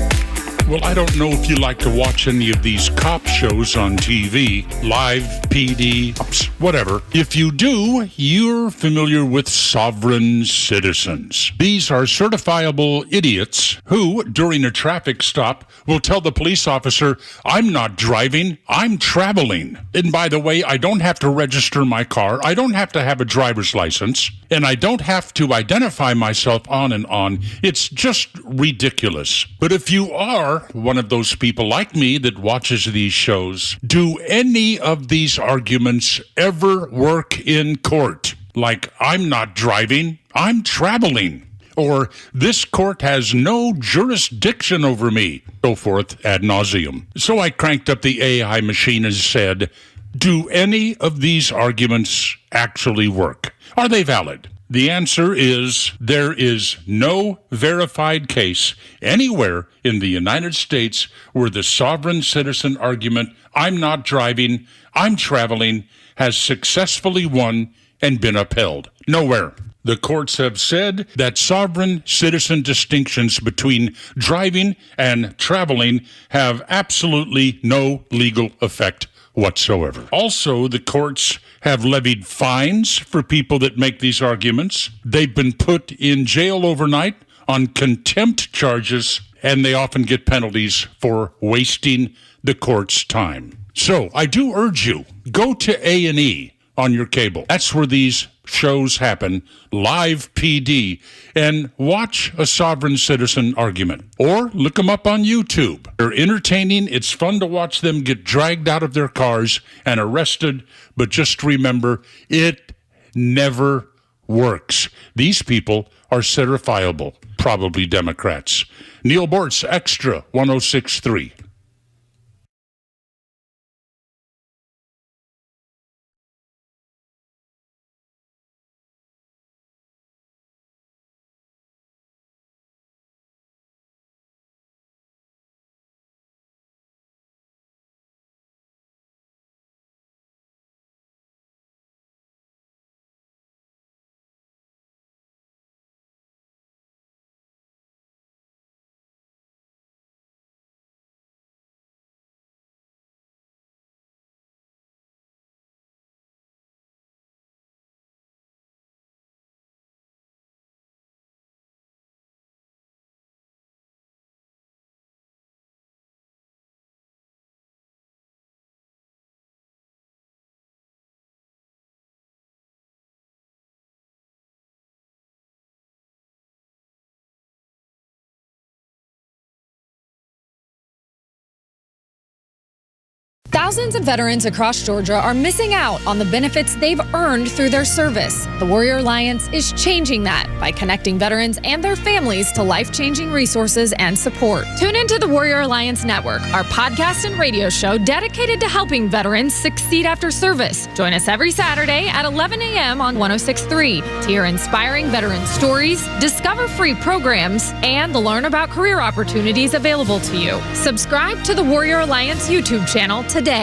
Well, I don't know if you like to watch any of these cop shows on TV, live, PD, whatever. If you do, you're familiar with sovereign citizens. These are certifiable idiots who, during a traffic stop, will tell the police officer, "I'm not driving, I'm traveling. And by the way, I don't have to register my car, I don't have to have a driver's license, and I don't have to identify myself on and on." It's just ridiculous. But if you are one of those people like me that watches these shows, do any of these arguments ever work in court? Like, "I'm not driving, I'm traveling," or "this court has no jurisdiction over me," so forth ad nauseum. So I cranked up the AI machine and said, do any of these arguments actually work? Are they valid? The answer is there is no verified case anywhere in the United States where the sovereign citizen argument, "I'm not driving, I'm traveling," has successfully won and been upheld. Nowhere. The courts have said that sovereign citizen distinctions between driving and traveling have absolutely no legal effect whatsoever. Also, the courts have levied fines for people that make these arguments. They've been put in jail overnight on contempt charges, and they often get penalties for wasting the court's time. So I do urge you, go to A&E on your cable. That's where these shows happen, live PD, and watch a sovereign citizen argument. Or look them up on YouTube. They're entertaining. It's fun to watch them get dragged out of their cars and arrested. But just remember, it never works. These people are certifiable, probably Democrats. Neil Bortz, Extra 106.3. Thousands of veterans across Georgia are missing out on the benefits they've earned through their service. The Warrior Alliance is changing that by connecting veterans and their families to life-changing resources and support. Tune into the Warrior Alliance Network, our podcast and radio show dedicated to helping veterans succeed after service. Join us every Saturday at 11 a.m. on 106.3 to hear inspiring veteran stories, discover free programs, and to learn about career opportunities available to you. Subscribe to the Warrior Alliance YouTube channel today.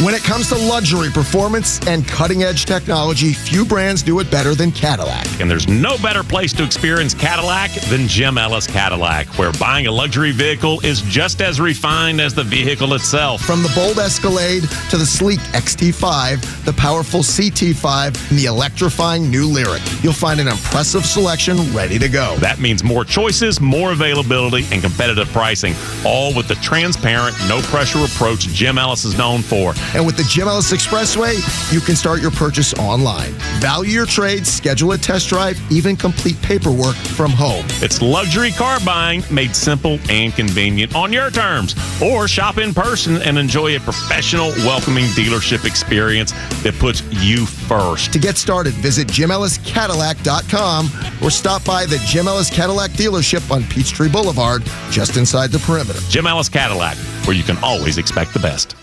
When it comes to luxury, performance, and cutting-edge technology, few brands do it better than Cadillac. And there's no better place to experience Cadillac than Jim Ellis Cadillac, where buying a luxury vehicle is just as refined as the vehicle itself. From the bold Escalade to the sleek XT5, the powerful CT5, and the electrifying new Lyriq, you'll find an impressive selection ready to go. That means more choices, more availability, and competitive pricing, all with the transparent, no-pressure approach Jim Ellis is known for. And with the Jim Ellis Expressway, you can start your purchase online. Value your trade, schedule a test drive, even complete paperwork from home. It's luxury car buying made simple and convenient on your terms. Or shop in person and enjoy a professional, welcoming dealership experience that puts you first. To get started, visit JimEllisCadillac.com or stop by the Jim Ellis Cadillac dealership on Peachtree Boulevard, just inside the perimeter. Jim Ellis Cadillac, where you can always expect the best.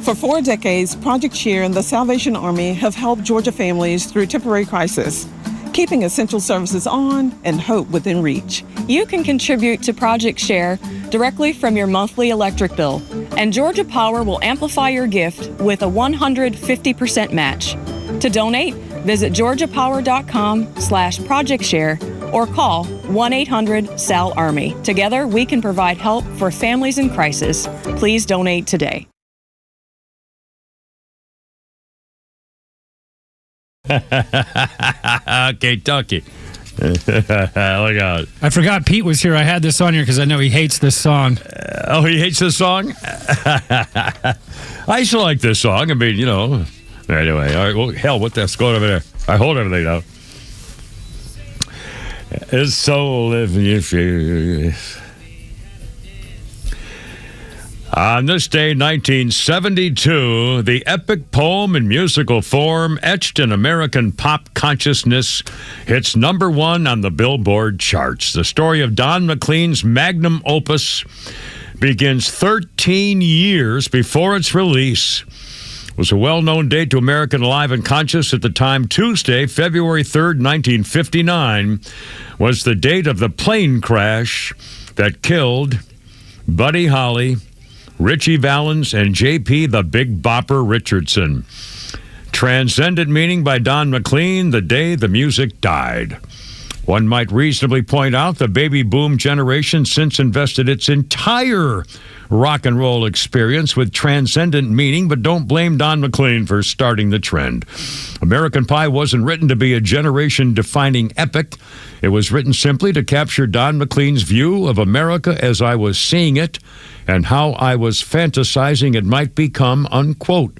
For 4 decades, Project Cheer and the Salvation Army have helped Georgia families through temporary crisis, keeping essential services on and hope within reach. You can contribute to Project Share directly from your monthly electric bill, and Georgia Power will amplify your gift with a 150% match. To donate, visit georgiapower.com/projectshare or call 1-800-SAL-ARMY. Together, we can provide help for families in crisis. Please donate today. Kentucky. Look out. I forgot Pete was here. I had this on here because I know he hates this song. He hates this song? I used to like this song. I mean, you know. Anyway, all right. Well, hell, what the hell's going over there? I hold everything now. His soul lives in your fears. On this day, 1972, the epic poem in musical form etched in American pop consciousness hits '1 on the Billboard charts. The story of Don McLean's magnum opus begins 13 years before its release. It was a well-known date to American Alive and Conscious at the time. Tuesday, February 3rd, 1959, was the date of the plane crash that killed Buddy Holly, Richie Valens, and J.P. the Big Bopper Richardson. Transcendent meaning by Don McLean, the day the music died. One might reasonably point out the baby boom generation since invested its entire rock and roll experience with transcendent meaning, but don't blame Don McLean for starting the trend. American Pie wasn't written to be a generation-defining epic. It was written simply to capture Don McLean's view of America as I was seeing it and how I was fantasizing it might become, unquote.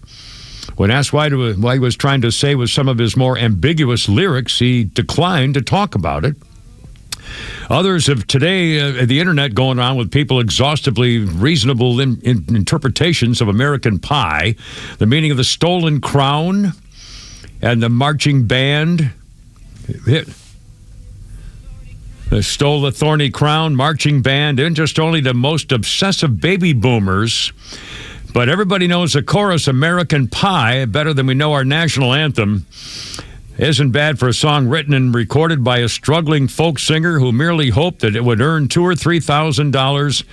When asked what he was trying to say with some of his more ambiguous lyrics, he declined to talk about it. Others of today, the internet going on with people exhaustively reasonable interpretations of American Pie, the meaning of the stolen crown and the marching band. They stole the thorny crown, marching band, and just only the most obsessive baby boomers. But everybody knows the chorus American Pie better than we know our national anthem. Isn't bad for a song written and recorded by a struggling folk singer who merely hoped that it would earn $2,000 or $3,000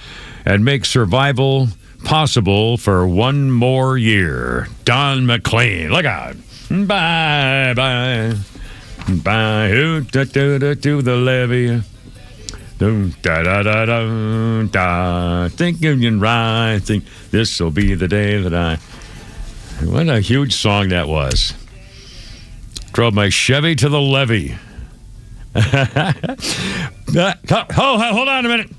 and make survival possible for one more year. Don McLean. Look out. Bye, bye. Bye. To the levee. Da-da-da-da-da. Thinking right. Think this will be the day that I... What a huge song that was. Drove my Chevy to the levee. Hold on a minute.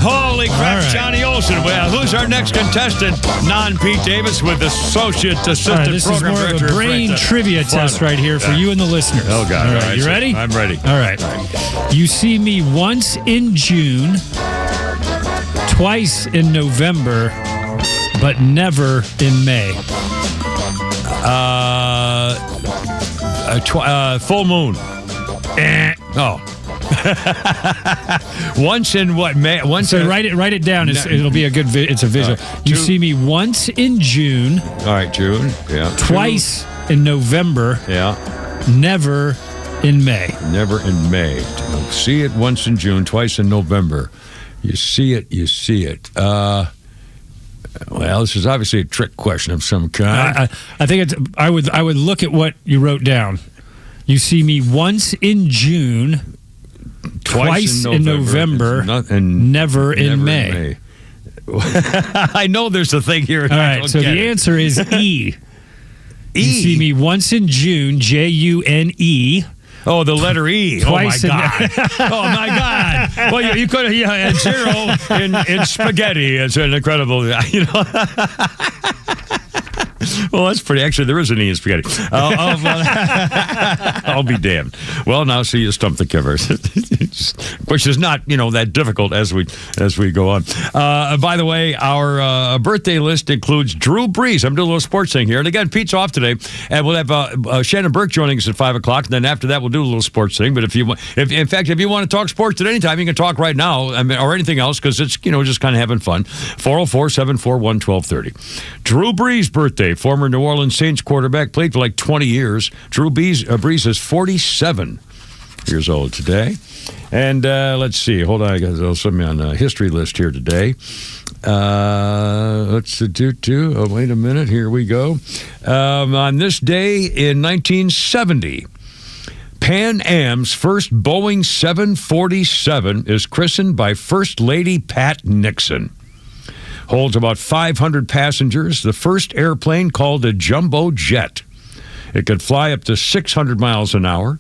Holy crap, right. Johnny Olson. Well, who's our next contestant? Non-Pete Davis with Associate Assistant This Program is more Director. of a brain trivia test right here for you and the listeners. Oh, God. All right, you ready? I'm ready. All right. You see me once in June, twice in November, but never in May. Full moon. Oh. Once in what? May? Once. So write it down. It'll be a good. It's a visual. You see me once in June. All right, June. Yeah. Twice in November. Yeah. Never in May. Never in May. See it once in June, twice in November. You see it. You see it. Well, this is obviously a trick question of some kind. I think it's. I would look at what you wrote down. You see me once in June, twice in November, and never in May. I know there's a thing here. All right, so the answer is E. You see me once in June, June. Oh, the letter E. Twice oh, my God. Oh, my God. Well, you could have had zero in spaghetti. It's an incredible, you know. Well, that's pretty. Actually, there is an E in spaghetti. I'll be damned. Well, now see you stump the kiver, which is not, that difficult as we go on. By the way, our birthday list includes Drew Brees. I'm doing a little sports thing here, and again, Pete's off today, and we'll have Shannon Burke joining us at 5:00, and then after that, we'll do a little sports thing. But if you want to talk sports at any time, you can talk right now, or anything else, because it's just kind of having fun. 404-741-1230. Drew Brees' birthday. Former New Orleans Saints quarterback, played for like 20 years. Drew Brees is 47 years old today. And let's see. Hold on. I got something on the history list here today. Let's do. Oh, wait a minute. Here we go. On this day in 1970, Pan Am's first Boeing 747 is christened by First Lady Pat Nixon. Holds about 500 passengers, the first airplane called a jumbo jet. It could fly up to 600 miles an hour.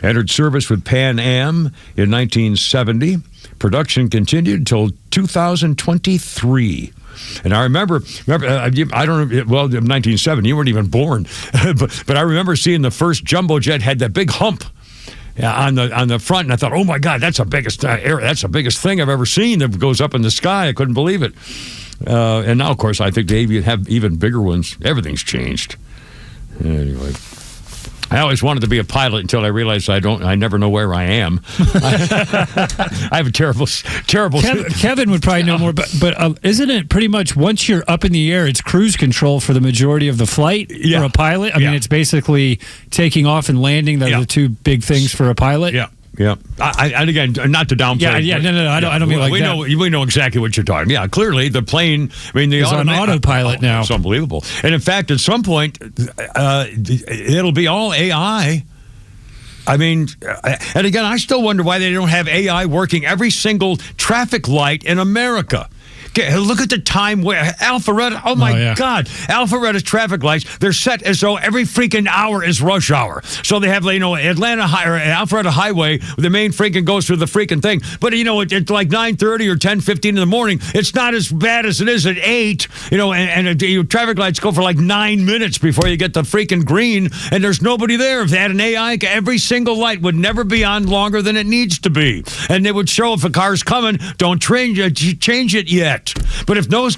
Entered service with Pan Am in 1970. Production continued until 2023. And I remember I don't know, well, 1970, you weren't even born. but I remember seeing the first jumbo jet had that big hump on the front, and I thought, oh my God, that's the biggest thing I've ever seen that goes up in the sky. I couldn't believe it. And now, of course, I think they have even bigger ones. Everything's changed. Anyway, I always wanted to be a pilot until I realized I never know where I am. I have a terrible. Kevin would probably know more, but isn't it pretty much once you're up in the air, it's cruise control for the majority of the flight for a pilot? I mean, it's basically taking off and landing. Those are the two big things for a pilot. Yeah. Yeah, and again, not to downplay. No, I don't mean like we that. We know exactly what you're talking. Yeah, clearly the plane. I mean, it's on autopilot now. It's unbelievable. And in fact, at some point, it'll be all AI. I mean, and again, I still wonder why they don't have AI working every single traffic light in America. Look at the time where Alpharetta, oh my God, Alpharetta's traffic lights, they're set as though every freaking hour is rush hour. So they have, Atlanta or Alpharetta Highway, the main freaking goes through the freaking thing. But, it's like 9:30 or 10:15 in the morning. It's not as bad as it is at 8, and traffic lights go for like 9 minutes before you get the freaking green, and there's nobody there. If they had an AI, every single light would never be on longer than it needs to be. And they would show if a car's coming, don't change it yet. But if no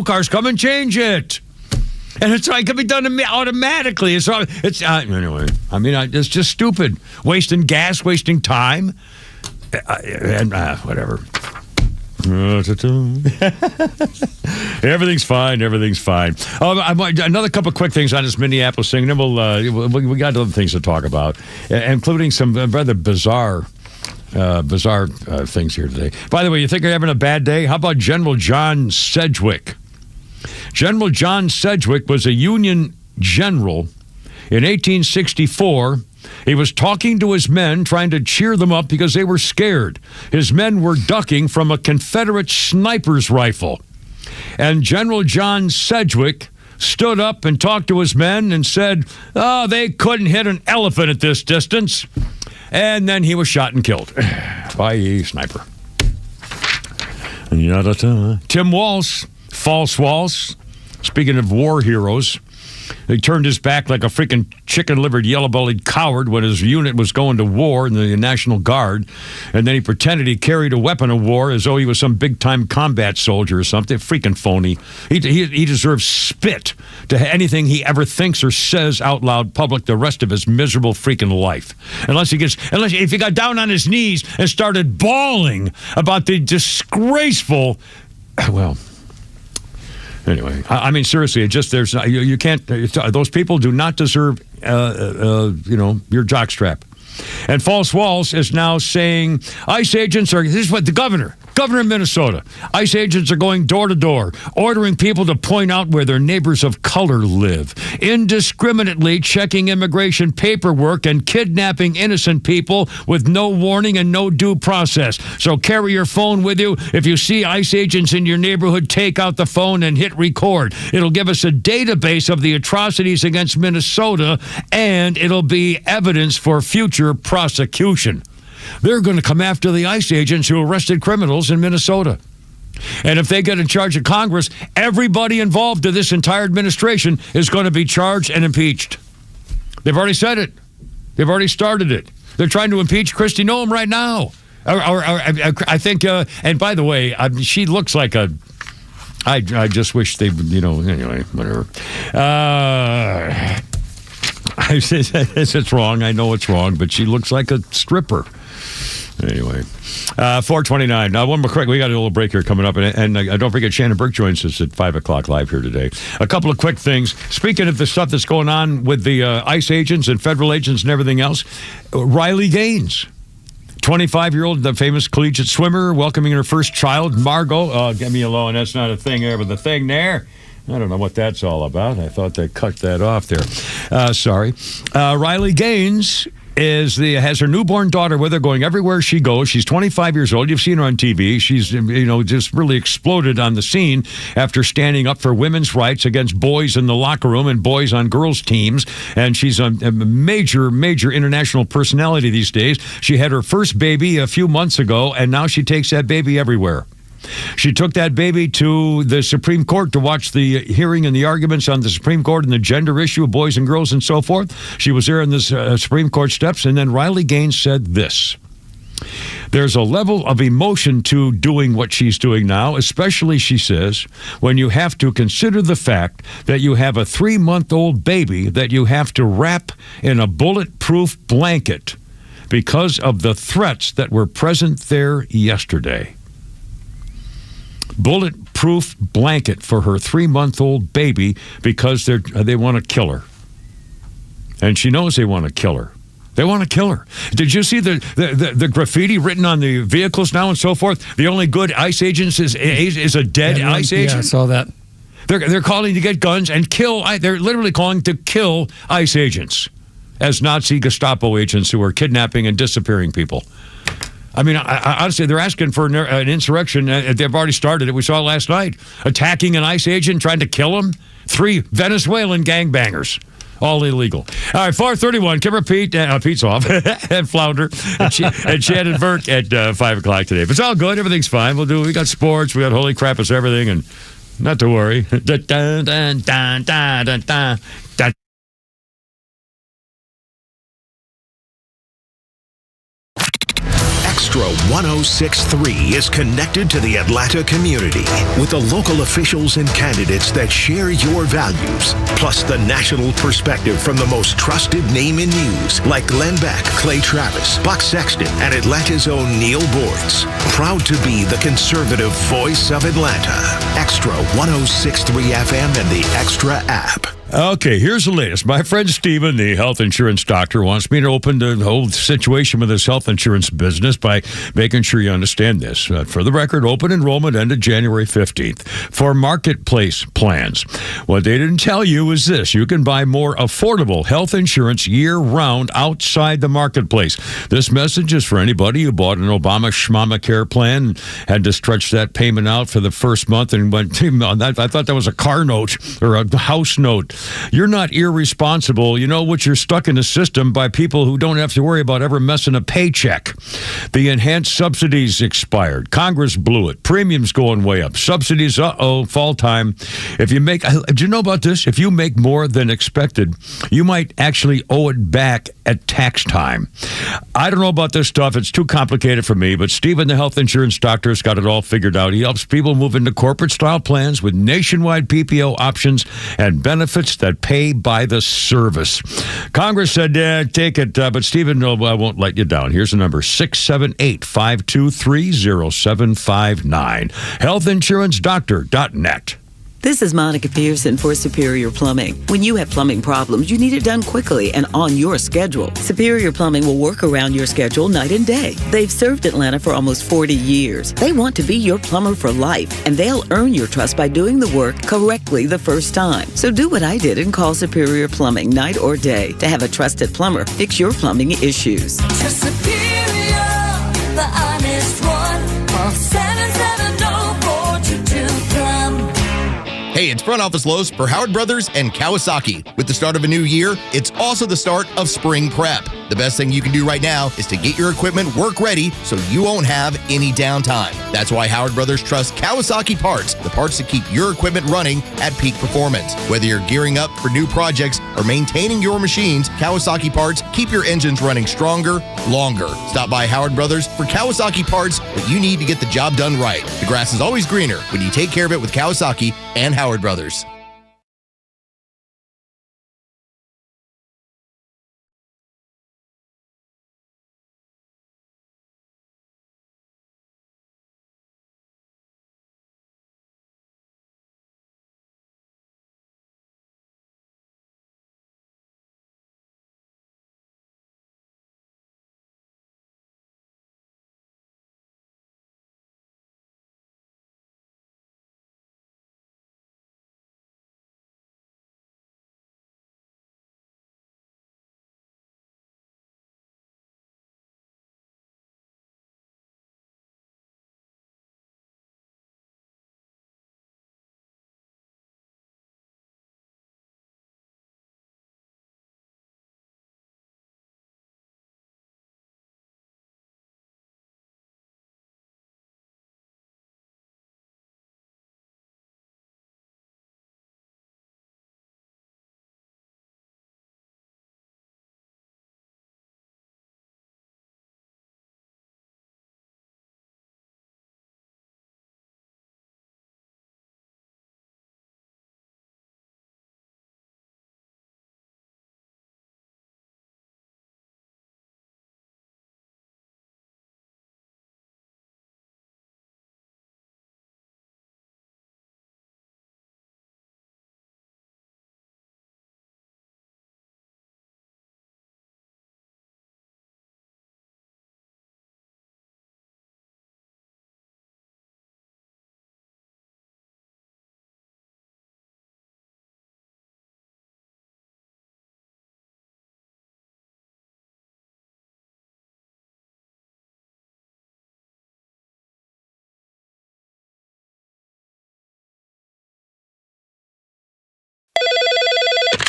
cars come and change it, and it can be done automatically. Anyway. I mean, it's just stupid, wasting gas, wasting time, and whatever. Everything's fine. Another couple of quick things on this Minneapolis thing. Then we got other things to talk about, including some rather bizarre things here today. By the way, you think you're having a bad day? How about General John Sedgwick? General John Sedgwick was a Union general in 1864. He was talking to his men, trying to cheer them up because they were scared. His men were ducking from a Confederate sniper's rifle. And General John Sedgwick stood up and talked to his men and said, they couldn't hit an elephant at this distance. And then he was shot and killed by a sniper. Tim Walsh, False Walsh, speaking of war heroes, he turned his back like a freaking chicken-livered, yellow-bellied coward when his unit was going to war in the National Guard. And then he pretended he carried a weapon of war as though he was some big-time combat soldier or something. Freaking phony. He deserves spit to anything he ever thinks or says out loud public the rest of his miserable freaking life. If he got down on his knees and started bawling about the disgraceful... Well... Anyway, I mean, seriously, you can't, those people do not deserve, your jockstrap. And False Walsh is now saying ICE agents this is what the governor of Minnesota, ICE agents are going door to door, ordering people to point out where their neighbors of color live, indiscriminately checking immigration paperwork and kidnapping innocent people with no warning and no due process. So carry your phone with you. If you see ICE agents in your neighborhood, take out the phone and hit record. It'll give us a database of the atrocities against Minnesota, and it'll be evidence for future prosecution. They're going to come after the ICE agents who arrested criminals in Minnesota. And if they get in charge of Congress, everybody involved in this entire administration is going to be charged and impeached. They've already said it. They've already started it. They're trying to impeach Kristi Noem right now. I think, and by the way, she looks like a... I just wish they, anyway, whatever. It's wrong. I know it's wrong, but she looks like a stripper. Anyway, 4:29. Now, one more quick. We got a little break here coming up, and don't forget Shannon Burke joins us at 5 o'clock live here today. A couple of quick things. Speaking of the stuff that's going on with the ICE agents and federal agents and everything else, Riley Gaines, 25-year-old, the famous collegiate swimmer, welcoming her first child, Margot. Get me alone. That's not a thing there, but the thing there. I don't know what that's all about. I thought they cut that off there. Sorry. Riley Gaines has her newborn daughter with her, going everywhere she goes. She's 25 years old. You've seen her on TV. She's, just really exploded on the scene after standing up for women's rights against boys in the locker room and boys on girls' teams. And she's a major, major international personality these days. She had her first baby a few months ago, and now she takes that baby everywhere. She took that baby to the Supreme Court to watch the hearing and the arguments on the Supreme Court and the gender issue of boys and girls and so forth. She was there in the Supreme Court steps, and then Riley Gaines said this. There's a level of emotion to doing what she's doing now, especially, she says, when you have to consider the fact that you have a 3-month-old baby that you have to wrap in a bulletproof blanket because of the threats that were present there yesterday. Bulletproof blanket for her 3-month-old baby because they want to kill her. And she knows they want to kill her. They want to kill her. Did you see the graffiti written on the vehicles now and so forth? The only good ICE agent is a dead ICE agent? Yeah, I saw that. They're calling to get guns and kill. They're literally calling to kill ICE agents. as Nazi Gestapo agents who are kidnapping and disappearing people. I mean, honestly, they're asking for an insurrection. They've already started it. We saw it last night. Attacking an ICE agent, trying to kill him. 3 Venezuelan gangbangers. All illegal. All right, 4:31. Kimber Pete, Pete's off, and Flounder, and Shannon Burke at 5 o'clock today. But it's all good. Everything's fine. We got sports. We got Holy Crap, it's everything, and not to worry. Extra 106.3 is connected to the Atlanta community with the local officials and candidates that share your values, plus the national perspective from the most trusted name in news like Glenn Beck, Clay Travis, Buck Sexton, and Atlanta's own Neil Boards. Proud to be the conservative voice of Atlanta. Extra 106.3 FM and the Extra app. Okay, here's the latest. My friend Stephen, the health insurance doctor, wants me to open the whole situation with his health insurance business by making sure you understand this. For the record, open enrollment ended January 15th for marketplace plans. What they didn't tell you is this. You can buy more affordable health insurance year-round outside the marketplace. This message is for anybody who bought an Obamacare plan and had to stretch that payment out for the first month and went, I thought that was a car note or a house note. You're not irresponsible. You know what? You're stuck in a system by people who don't have to worry about ever messing a paycheck. The enhanced subsidies expired. Congress blew it. Premiums going way up. Subsidies, fall time. If you make, do you know about this? If you make more than expected, you might actually owe it back at tax time. I don't know about this stuff. It's too complicated for me, but Stephen, the health insurance doctor, has got it all figured out. He helps people move into corporate-style plans with nationwide PPO options and benefits that pay by the service. Congress said, take it, but Stephen, no, I won't let you down. Here's the number, 678-523-0759. Healthinsurancedoctor.net. This is Monica Pearson for Superior Plumbing. When you have plumbing problems, you need it done quickly and on your schedule. Superior Plumbing will work around your schedule night and day. They've served Atlanta for almost 40 years. They want to be your plumber for life, and they'll earn your trust by doing the work correctly the first time. So do what I did and call Superior Plumbing night or day to have a trusted plumber fix your plumbing issues. To Superior, the honest one. Call 770-422-PLUM. Hey, it's Front Office Lowe's for Howard Brothers and Kawasaki. With the start of a new year, it's also the start of spring prep. The best thing you can do right now is to get your equipment work ready so you won't have any downtime. That's why Howard Brothers trusts Kawasaki Parts, the parts that keep your equipment running at peak performance. Whether you're gearing up for new projects or maintaining your machines, Kawasaki Parts keep your engines running stronger, longer. Stop by Howard Brothers for Kawasaki Parts that you need to get the job done right. The grass is always greener when you take care of it with Kawasaki and Howard Brothers.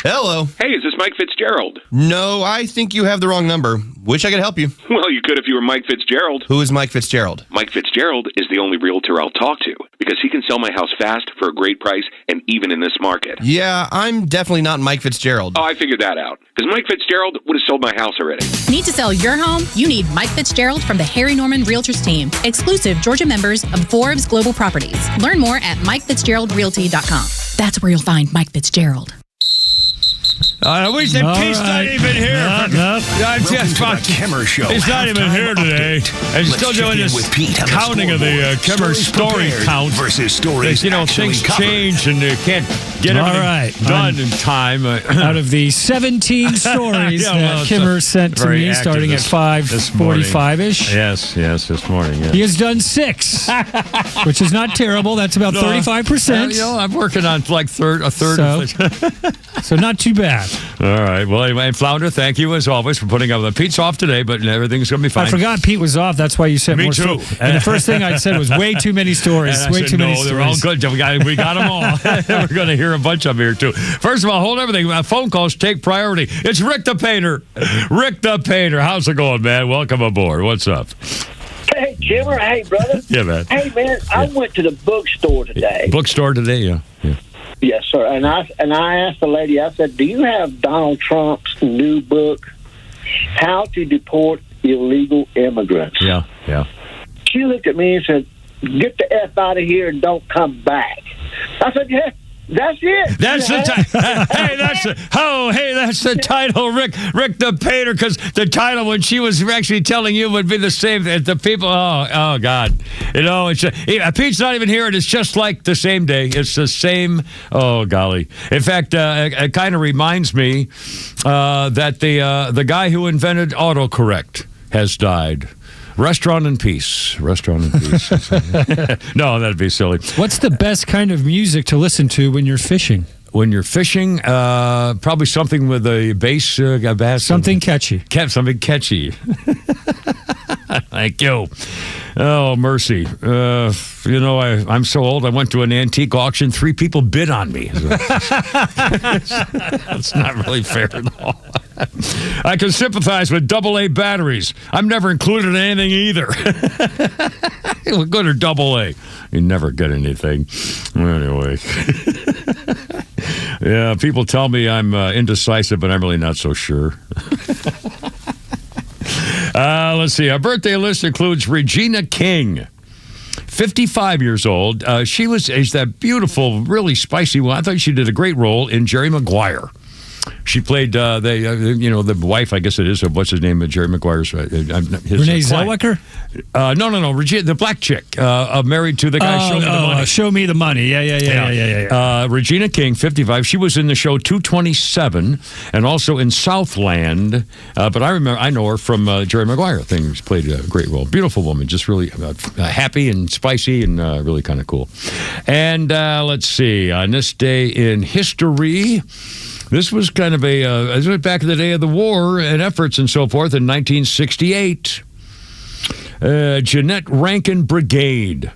Hello. Hey, is this Mike Fitzgerald? No, I think you have the wrong number. Wish I could help you. Well, you could if you were Mike Fitzgerald. Who is Mike Fitzgerald? Mike Fitzgerald is the only realtor I'll talk to because he can sell my house fast for a great price and even in this market. Yeah, I'm definitely not Mike Fitzgerald. Oh, I figured that out. Because Mike Fitzgerald would have sold my house already. Need to sell your home? You need Mike Fitzgerald from the Harry Norman Realtors team, exclusive Georgia members of Forbes Global Properties. Learn more at MikeFitzgeraldRealty.com. That's where you'll find Mike Fitzgerald. We said Pete's not even here. Welcome to the Kimmer Show. He's not even here today. And he's still doing this counting of the Kimmer story count. Versus stories. Things change and you can't get everything done in time. Out of the 17 stories that Kimmer sent to me starting at 5:45-ish. Yes, this morning. Yeah. He has done 6, which is not terrible. That's about 35%. I'm working on like a third. So not too bad. All right. Well, anyway, Flounder, thank you as always for putting up. Pete's off today, but everything's going to be fine. I forgot Pete was off. That's why you sent Me more too. stories. And the first thing I said was way too many stories. And Way too many no, stories. they're all good. We got them all. We're going to hear a bunch of them here, too. First of all, hold everything. Phone calls take priority. It's Rick the Painter. Rick the Painter. How's it going, man? Welcome aboard. What's up? Hey, Kimmer. Hey, brother. Yeah, man. Hey, man. I went to the bookstore today. Bookstore today, yeah. Yes, sir. And I asked the lady, I said, do you have Donald Trump's new book, How to Deport Illegal Immigrants? Yeah. She looked at me and said, get the F out of here and don't come back. I said, yeah. That's it. That's the title. That's the title, Rick the Painter. Because the title, when she was actually telling you, would be the same. The people. Oh God. It's Pete's not even here, and it's just like the same day. It's the same. Oh golly. In fact, it kind of reminds me that the guy who invented autocorrect has died. Restaurant in peace. No, that'd be silly. What's the best kind of music to listen to when you're fishing? When you're fishing, probably something with a bass. Something catchy. Something catchy. Thank you. Oh, mercy. I'm so old, I went to an antique auction. 3 people bid on me. That's not really fair at all. I can sympathize with AA batteries. I'm never included in anything either. Good or AA. You never get anything. Anyway. Yeah, people tell me I'm indecisive, but I'm really not so sure. Let's see. Our birthday list includes Regina King, 55 years old. She's that beautiful, really spicy one. I thought she did a great role in Jerry Maguire. She played the wife, I guess it is, of what's his name, Jerry Maguire's. Renee Zellweger? No, Regina, the black chick, married to the guy Show Me the Money. Show Me the Money. Yeah. Regina King, 55. She was in the show 227 and also in Southland. But I know her from Jerry Maguire thing. She played a great role. Beautiful woman, just really happy and spicy and really kind of cool. And let's see, on this day in history. This was kind of this was back in the day of the war and efforts and so forth in 1968. Jeanette Rankin Brigade.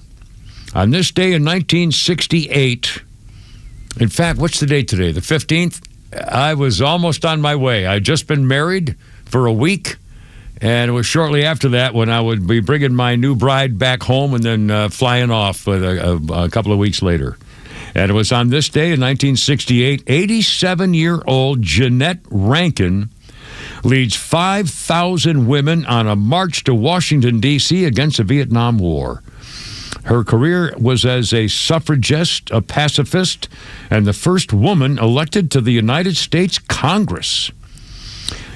On this day in 1968, in fact, what's the date today? The 15th? I was almost on my way. I'd just been married for a week, and it was shortly after that when I would be bringing my new bride back home and then flying off a couple of weeks later. And it was on this day in 1968, 87-year-old Jeanette Rankin leads 5,000 women on a march to Washington, D.C. against the Vietnam War. Her career was as a suffragist, a pacifist, and the first woman elected to the United States Congress.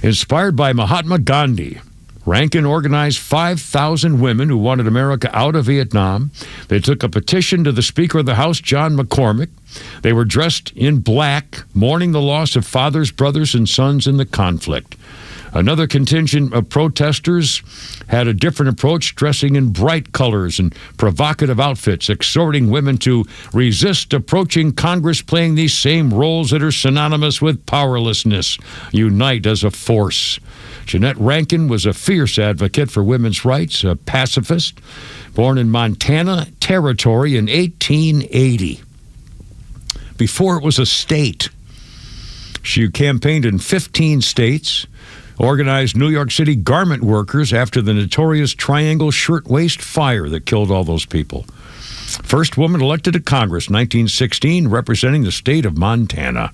Inspired by Mahatma Gandhi, Rankin organized 5,000 women who wanted America out of Vietnam. They took a petition to the Speaker of the House, John McCormick. They were dressed in black, mourning the loss of fathers, brothers, and sons in the conflict. Another contingent of protesters had a different approach, dressing in bright colors and provocative outfits, exhorting women to resist approaching Congress playing these same roles that are synonymous with powerlessness. Unite as a force. Jeanette Rankin was a fierce advocate for women's rights, a pacifist, born in Montana Territory in 1880. Before it was a state. She campaigned in 15 states, organized New York City garment workers after the notorious Triangle Shirtwaist Fire that killed all those people. First woman elected to Congress, 1916, representing the state of Montana.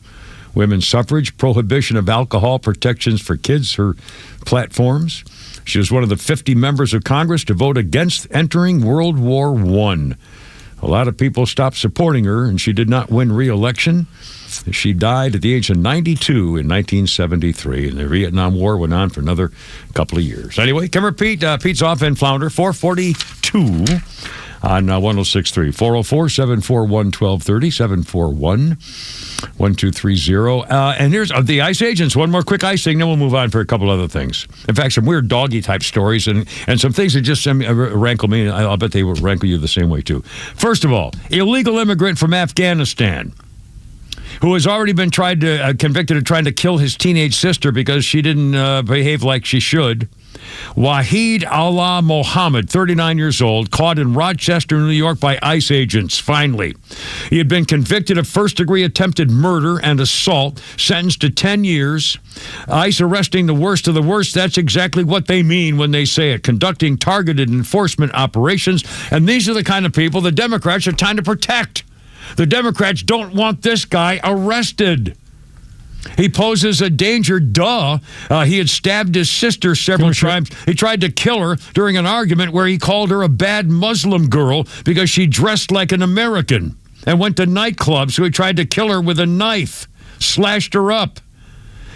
Women's suffrage, prohibition of alcohol, protections for kids, her platforms. She was one of the 50 members of Congress to vote against entering World War I. A lot of people stopped supporting her, and she did not win re-election. She died at the age of 92 in 1973, and the Vietnam War went on for another couple of years. Anyway, come Pete. Pete's off and Flounder, 442 on 106.3. 404-741-1230, 741-1230. And here's the ICE agents. One more quick ICE thing, then we'll move on for a couple other things. In fact, some weird doggy-type stories and some things that just rankle me. I'll bet they will rankle you the same way, too. First of all, illegal immigrant from Afghanistan who has already been convicted of trying to kill his teenage sister because she didn't behave like she should. Wahid Allah Mohammed, 39 years old, caught in Rochester, New York by ICE agents, finally. He had been convicted of first-degree attempted murder and assault, sentenced to 10 years. ICE arresting the worst of the worst, that's exactly what they mean when they say it, conducting targeted enforcement operations. And these are the kind of people the Democrats are trying to protect. The Democrats don't want this guy arrested. He poses a danger, duh. He had stabbed his sister several times. He tried to kill her during an argument where he called her a bad Muslim girl because she dressed like an American and went to nightclubs, so he tried to kill her with a knife, slashed her up.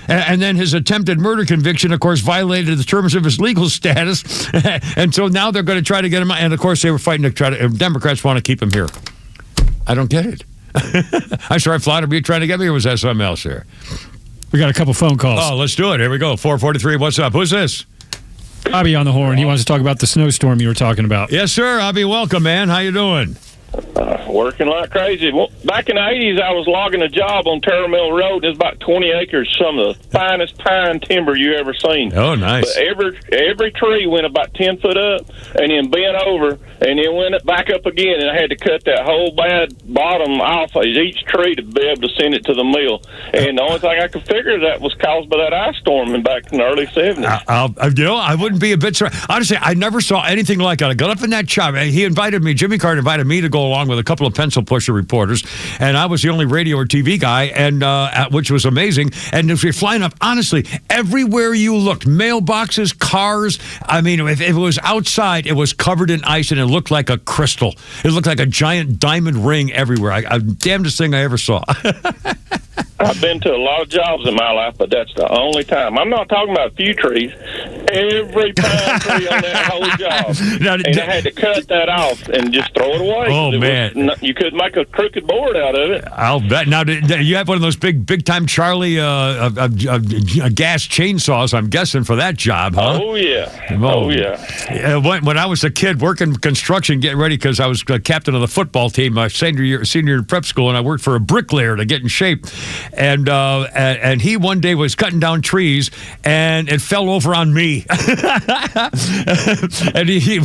And then his attempted murder conviction, of course, violated the terms of his legal status. And so now they're going to try to get him out. And, of course, they were fighting Democrats want to keep him here. I don't get it. I'm sorry, Flounder, you trying to get me, or was that something else there? We got a couple phone calls. Oh, let's do it. Here we go. 443, what's up? Who's this? Bobby on the horn. He wants to talk about the snowstorm you were talking about. Yes, sir. Abby, welcome, man. How you doing? Working like crazy. Well, back in the 80s, I was logging a job on Terra Mill Road. It's about 20 acres, some of the finest pine timber you ever seen. Oh, nice. But every tree went about 10 foot up and then bent over and then went back up again, and I had to cut that whole bad bottom off of each tree to be able to send it to the mill. And the only thing I could figure that was caused by that ice storm back in the early 70s. I wouldn't be a bit surprised. Honestly, I never saw anything like it. I got up in that shop. Jimmy Carter invited me to go along with a couple of pencil pusher reporters, and I was the only radio or TV guy, and which was amazing. And if you're flying up, honestly, everywhere you looked, mailboxes, cars, I mean, if it was outside, it was covered in ice, and it looked like a crystal. It looked like a giant diamond ring everywhere. Damnedest thing I ever saw. I've been to a lot of jobs in my life, but that's the only time. I'm not talking about a few trees. Every pine tree on that whole job. And I had to cut that off and just throw it away. Oh, man. You could make a crooked board out of it. I'll bet. Now, you have one of those big-time Charlie gas chainsaws, I'm guessing, for that job, huh? Oh, yeah. Oh, yeah. When I was a kid working construction, getting ready, because I was captain of the football team my senior year in prep school, and I worked for a bricklayer to get in shape. And he one day was cutting down trees, and it fell over on me. And he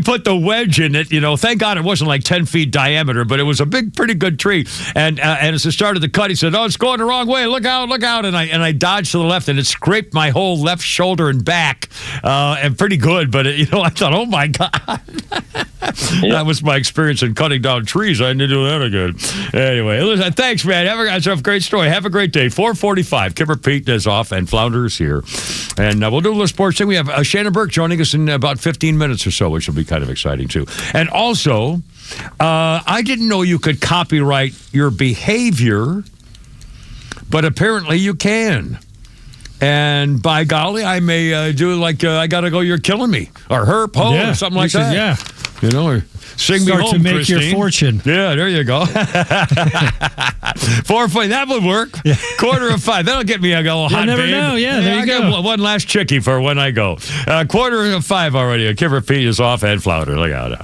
put the wedge in it. You know, thank God it wasn't like 10 feet diameter, but it was a pretty good tree. And as it started to cut, he said, "Oh, it's going the wrong way. Look out, look out!" And I dodged to the left, and it scraped my whole left shoulder and back, and pretty good. But I thought, oh my God. That was my experience in cutting down trees. I didn't do that again. Anyway, listen, thanks, man. Have a great story. Have a great day. 445. Kimber Pete is off, and Flounder is here. And we'll do a little sports thing. We have Shannon Burke joining us in about 15 minutes or so, which will be kind of exciting, too. And also, I didn't know you could copyright your behavior, but apparently you can. And by golly, I may do like, I got to go, you're killing me, or her, Poe, or something like that. Yeah. Or sing Start me home, to make Christine. your fortune. Yeah, there you go. 4:40, that would work. 4:45, that'll get me a little hot never babe. know. Yeah, there you go. One last chickie for when I go. 4:45 already. Kimber Pete is off and Flounder. Look out.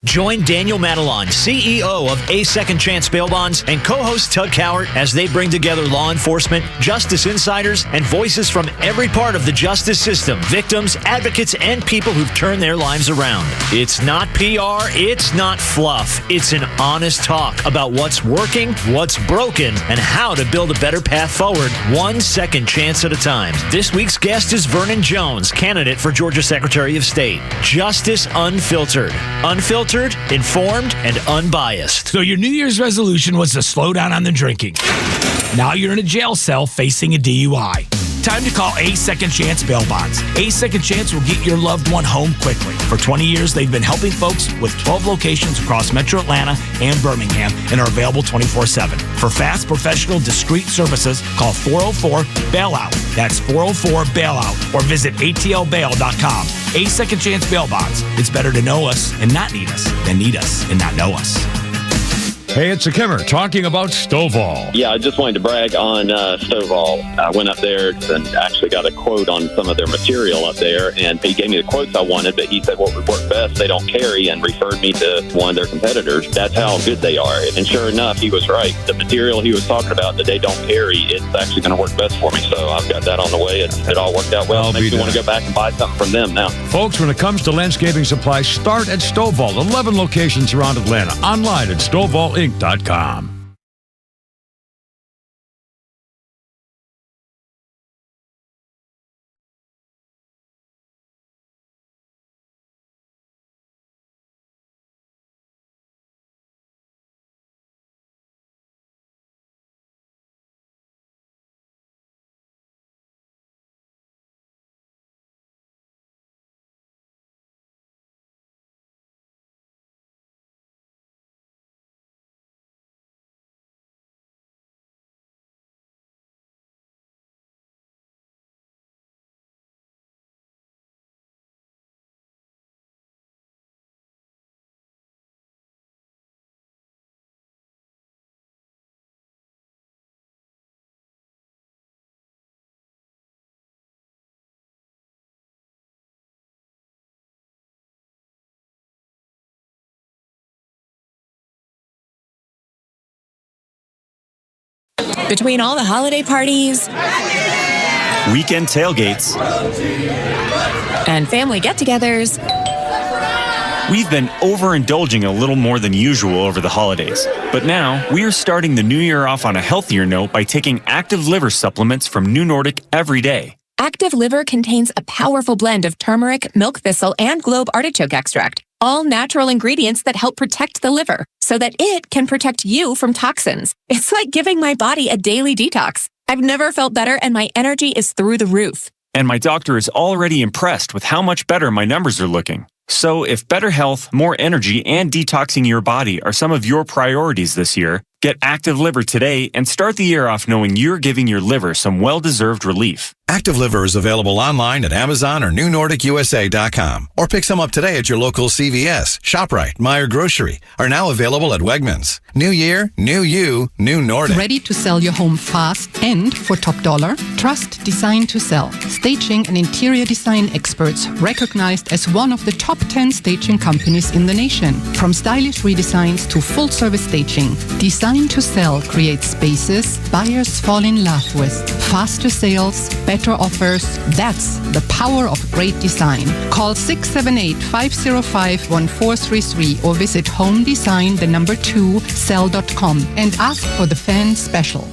Join Daniel Matalon, CEO of A Second Chance Bail Bonds, and co-host Tug Cowart as they bring together law enforcement, justice insiders, and voices from every part of the justice system, victims, advocates, and people who've turned their lives around. It's not PR, it's not fluff. It's an honest talk about what's working, what's broken, and how to build a better path forward, one second chance at a time. This week's guest is Vernon Jones, candidate for Georgia Secretary of State. Justice Unfiltered. Unfiltered, informed, and unbiased. So your New Year's resolution was to slow down on the drinking. Now you're in a jail cell facing a DUI. Time to call A Second Chance Bail Bonds. A Second Chance will get your loved one home quickly. For 20 years, they've been helping folks with 12 locations across Metro Atlanta and Birmingham and are available 24/7. For fast, professional, discreet services, call 404-BAILOUT. That's 404-BAILOUT or visit atlbail.com. A Second Chance Bail Bonds. It's better to know us and not need us than need us and not know us. Hey, it's a Kimmer talking about Stovall. Yeah, I just wanted to brag on Stovall. I went up there and actually got a quote on some of their material up there, and he gave me the quotes I wanted, but he said what would work best, they don't carry, and referred me to one of their competitors. That's how good they are. And sure enough, he was right. The material he was talking about that they don't carry, it's actually going to work best for me. So I've got that on the way, and it all worked out well. It makes me want to go back and buy something from them now. Folks, when it comes to landscaping supplies, start at Stovall. 11 locations around Atlanta. Online at StovallInc.com. Between all the holiday parties, weekend tailgates, and family get-togethers, we've been overindulging a little more than usual over the holidays. But now, we are starting the new year off on a healthier note by taking Active Liver supplements from New Nordic every day. Active Liver contains a powerful blend of turmeric, milk thistle, and globe artichoke extract, all natural ingredients that help protect the liver so that it can protect you from toxins. It's like giving my body a daily detox. I've never felt better, and my energy is through the roof. And my doctor is already impressed with how much better my numbers are looking. So if better health, more energy, and detoxing your body are some of your priorities this year, get Active Liver today and start the year off knowing you're giving your liver some well-deserved relief. Active Liver is available online at Amazon or NewNordicUSA.com. Or pick some up today at your local CVS, ShopRite, Meijer Grocery. Are now available at Wegmans. New year, new you, New Nordic. Ready to sell your home fast and for top dollar? Trust Design to Sell. Staging and interior design experts recognized as one of the top 10 staging companies in the nation. From stylish redesigns to full-service staging, Design to Sell creates spaces buyers fall in love with. Faster sales, better offers. That's the power of great design. Call 678-505-1433 or visit homedesign2sell.com and ask for the fan special.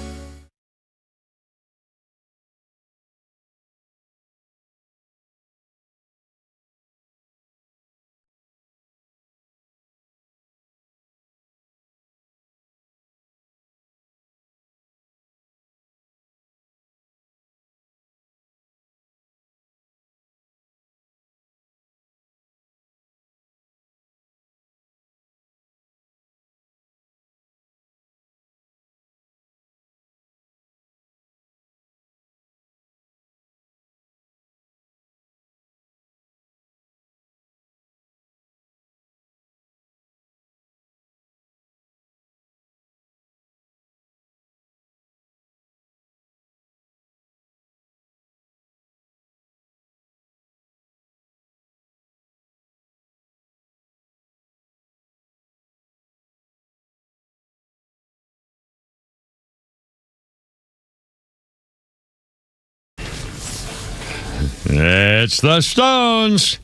It's the Stones.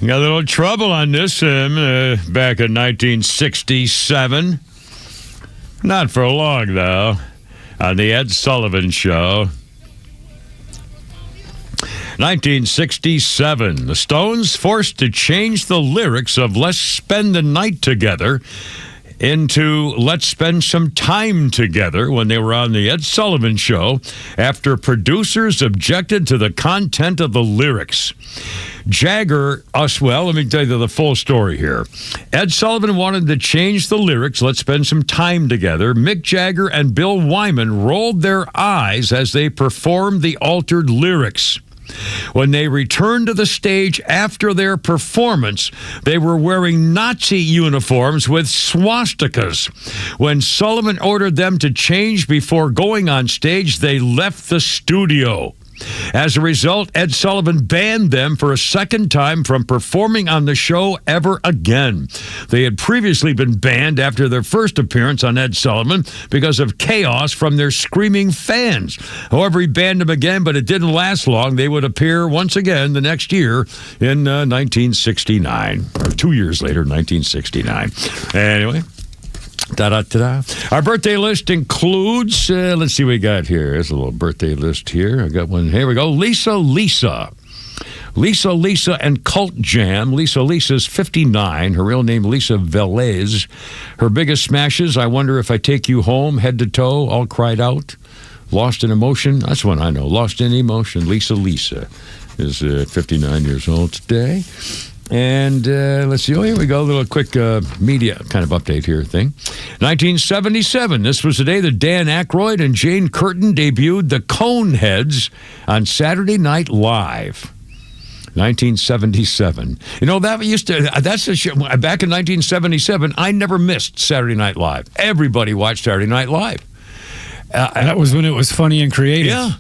Got a little trouble on this back in 1967. Not for long, though. On the Ed Sullivan Show. 1967. The Stones forced to change the lyrics of Let's Spend the Night Together into Let's Spend Some Time Together when they were on the Ed Sullivan Show after producers objected to the content of the lyrics. Jagger, let me tell you the full story here. Ed Sullivan wanted to change the lyrics, Let's Spend Some Time Together. Mick Jagger and Bill Wyman rolled their eyes as they performed the altered lyrics. When they returned to the stage after their performance, they were wearing Nazi uniforms with swastikas. When Sullivan ordered them to change before going on stage, they left the studio. As a result, Ed Sullivan banned them for a second time from performing on the show ever again. They had previously been banned after their first appearance on Ed Sullivan because of chaos from their screaming fans. However, he banned them again, but it didn't last long. They would appear once again the next year in 1969, or 2 years later, 1969. Anyway. Da-da-da-da. Our birthday list includes, let's see what we got here. There's a little birthday list here. I got one. Here we go. Lisa and Cult Jam. Lisa's 59. Her real name, Lisa Velez. Her biggest smashes, I Wonder If I Take You Home, Head to Toe, All Cried Out. Lost in Emotion. That's one I know. Lost in Emotion. Lisa is 59 years old today. And let's see. Oh, here we go. A little quick media kind of update here thing. 1977. This was the day that Dan Aykroyd and Jane Curtin debuted the Coneheads on Saturday Night Live. 1977. You know, that's the show. Back in 1977, I never missed Saturday Night Live. Everybody watched Saturday Night Live. That was when it was funny and creative. Yeah.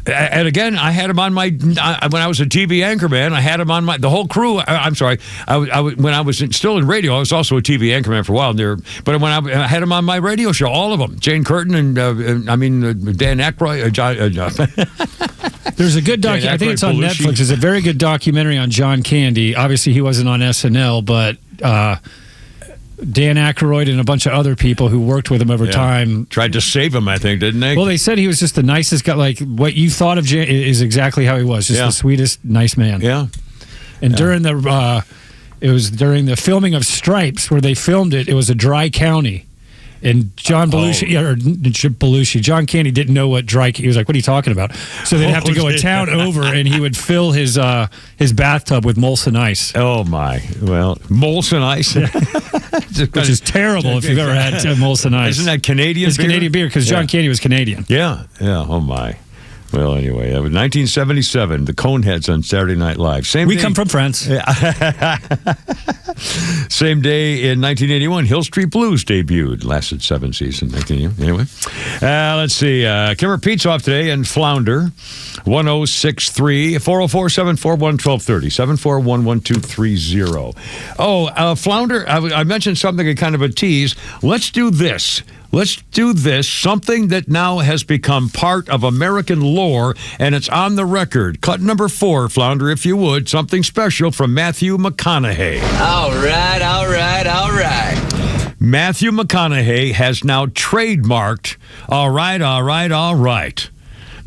And again, I had him on my, when I was a TV anchorman, I had him on the whole crew. I'm sorry. When I was still in radio, I was also a TV anchorman for a while there. But when I had him on my radio show, all of them, Jane Curtin and Dan Aykroyd. There's a good documentary. I think it's on Netflix. It's a very good documentary on John Candy. Obviously, he wasn't on SNL, but Dan Aykroyd and a bunch of other people who worked with him over time tried to save him, I think, didn't they? Well, they said he was just the nicest guy. Like, what you thought of Jay is exactly how he was. Just the sweetest, nice man. Yeah. And during the filming of Stripes, where they filmed it, it was a dry county. And John Belushi, John Candy didn't know what dry. He was like, "What are you talking about?" So they'd have to go a town over, and he would fill his bathtub with Molson Ice. Oh my! Well, Molson Ice, which is terrible if you've ever had Molson Ice. Isn't that Canadian? It's beer? Canadian beer because John Candy was Canadian. Yeah. Oh my. Well, anyway, that was 1977. The Coneheads on Saturday Night Live. We come from France. Same day in 1981, Hill Street Blues debuted. Lasted 7 seasons. Anyway, let's see. Kimmer Pete's off today and Flounder. 1063 404-741-1230 741-1230. Flounder, I mentioned something, kind of a tease. Let's do this. Something that now has become part of American lore, and it's on the record. Cut number 4, Flounder, if you would. Something special from Matthew McConaughey. All right. Matthew McConaughey has now trademarked All Right.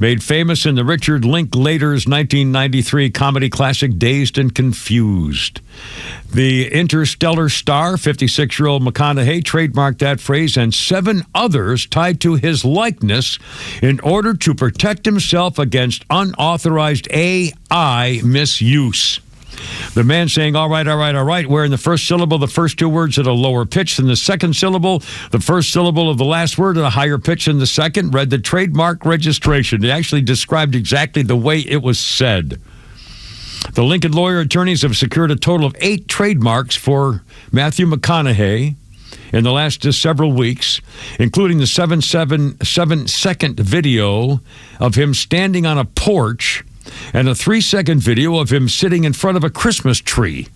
Made famous in the Richard Linklater's 1993 comedy classic Dazed and Confused. The Interstellar star, 56-year-old McConaughey, trademarked that phrase and 7 others tied to his likeness in order to protect himself against unauthorized AI misuse. The man saying, all right, where in the first syllable, the first 2 words at a lower pitch than the second syllable, the first syllable of the last word at a higher pitch than the second, read the trademark registration. It actually described exactly the way it was said. The Lincoln lawyer attorneys have secured a total of 8 trademarks for Matthew McConaughey in the last several weeks, including the 7-second video of him standing on a porch and a 3-second video of him sitting in front of a Christmas tree.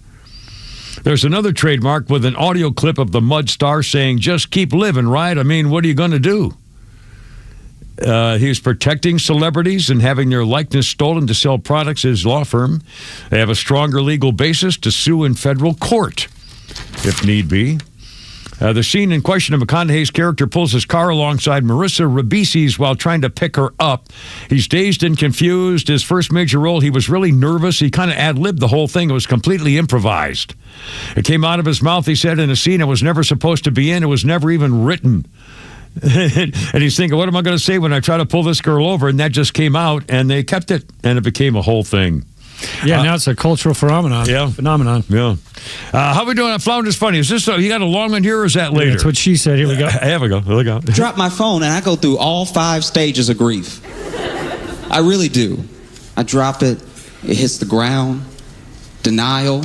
There's another trademark with an audio clip of the Mud Star saying, just keep living, right? I mean, what are you going to do? He was protecting celebrities and having their likeness stolen to sell products at his law firm. They have a stronger legal basis to sue in federal court, if need be. The scene in question of McConaughey's character pulls his car alongside Marissa Ribisi's while trying to pick her up. He's dazed and confused. His first major role, he was really nervous. He kind of ad-libbed the whole thing. It was completely improvised. It came out of his mouth, he said, in a scene it was never supposed to be in. It was never even written. And he's thinking, what am I going to say when I try to pull this girl over? And that just came out, and they kept it, and it became a whole thing. Yeah, now it's a cultural phenomenon. Yeah. Yeah. How we doing on Flounder's Funny? Is this you got a long one here, or is that later? That's what she said. Here we go. Here we go. Here we go. Drop my phone, and I go through all 5 stages of grief. I really do. I drop it. It hits the ground. Denial.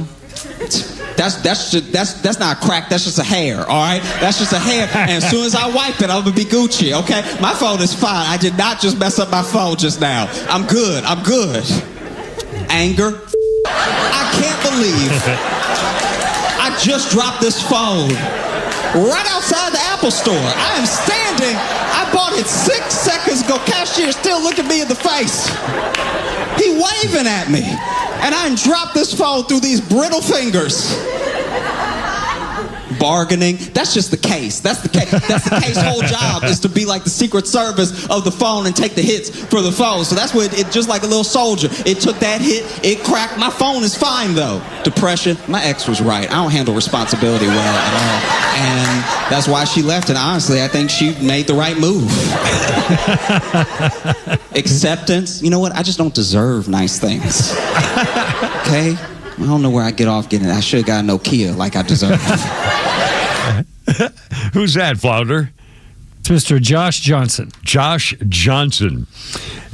That's not a crack. That's just a hair. All right. That's just a hair. And as soon as I wipe it, I'm gonna be Gucci. Okay. My phone is fine. I did not just mess up my phone just now. I'm good. I'm good. Anger. I can't believe I just dropped this phone right outside the Apple store. I am standing. I bought it 6 seconds ago. Cashier still looking me in the face. He waving at me. And I dropped this phone through these brittle fingers. Bargaining. That's just the case. That's the case. That's the case. Whole job is to be like the Secret Service of the phone and take the hits for the phone. So that's what it just like a little soldier. It took that hit. It cracked. My phone is fine though. Depression. My ex was right. I don't handle responsibility well at all. And that's why she left. And honestly, I think she made the right move. Acceptance. You know what? I just don't deserve nice things. Okay? I don't know where I get off getting it. I should have got a Nokia like I deserve. Who's that, Flounder? It's Mr. Josh Johnson. Josh Johnson.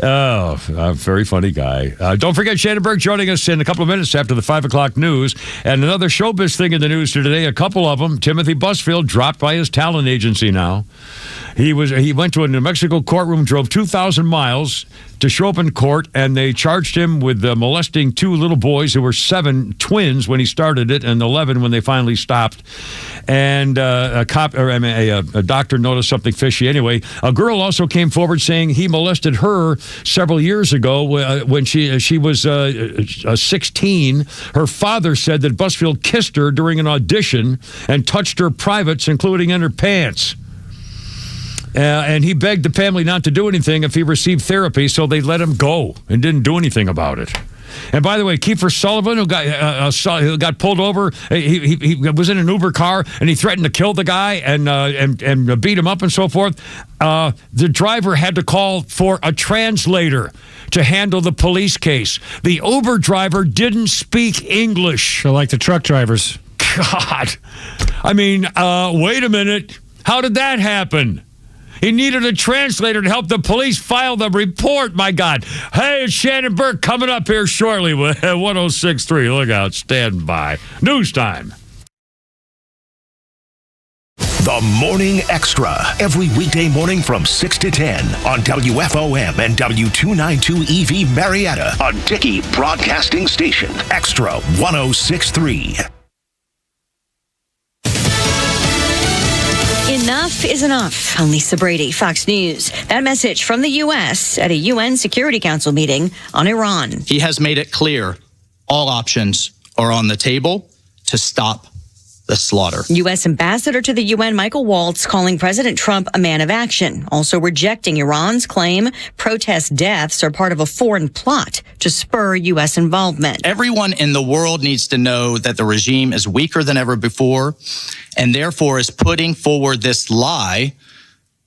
Oh, a very funny guy. Don't forget Shannon Burke joining us in a couple of minutes after the 5 o'clock news. And another showbiz thing in the news today, a couple of them. Timothy Busfield dropped by his talent agency now. He went to a New Mexico courtroom, drove 2,000 miles to show up in court, and they charged him with molesting 2 little boys who were 7 twins when he started it, and 11 when they finally stopped. And a doctor noticed something fishy. Anyway, a girl also came forward saying he molested her several years ago when she was 16. Her father said that Busfield kissed her during an audition and touched her privates, including in her pants. And he begged the family not to do anything if he received therapy, so they let him go and didn't do anything about it. And by the way, Kiefer Sullivan, who got pulled over, he was in an Uber car and he threatened to kill the guy and beat him up and so forth. The driver had to call for a translator to handle the police case. The Uber driver didn't speak English. So like the truck drivers. God. I mean, wait a minute. How did that happen? He needed a translator to help the police file the report, my God. Hey, it's Shannon Burke coming up here shortly with 106.3. Look out, stand by. News time. The Morning Extra, every weekday morning from 6 to 10 on WFOM and W292 EV Marietta, a Dickey Broadcasting Station. Extra 106.3. Enough is enough. I'm Lisa Brady, Fox News. That message from the U.S. at a UN Security Council meeting on Iran. He has made it clear all options are on the table to stop the slaughter. U.S. Ambassador to the UN, Michael Waltz, calling President Trump a man of action, also rejecting Iran's claim protest deaths are part of a foreign plot to spur U.S. involvement. Everyone in the world needs to know that the regime is weaker than ever before and therefore is putting forward this lie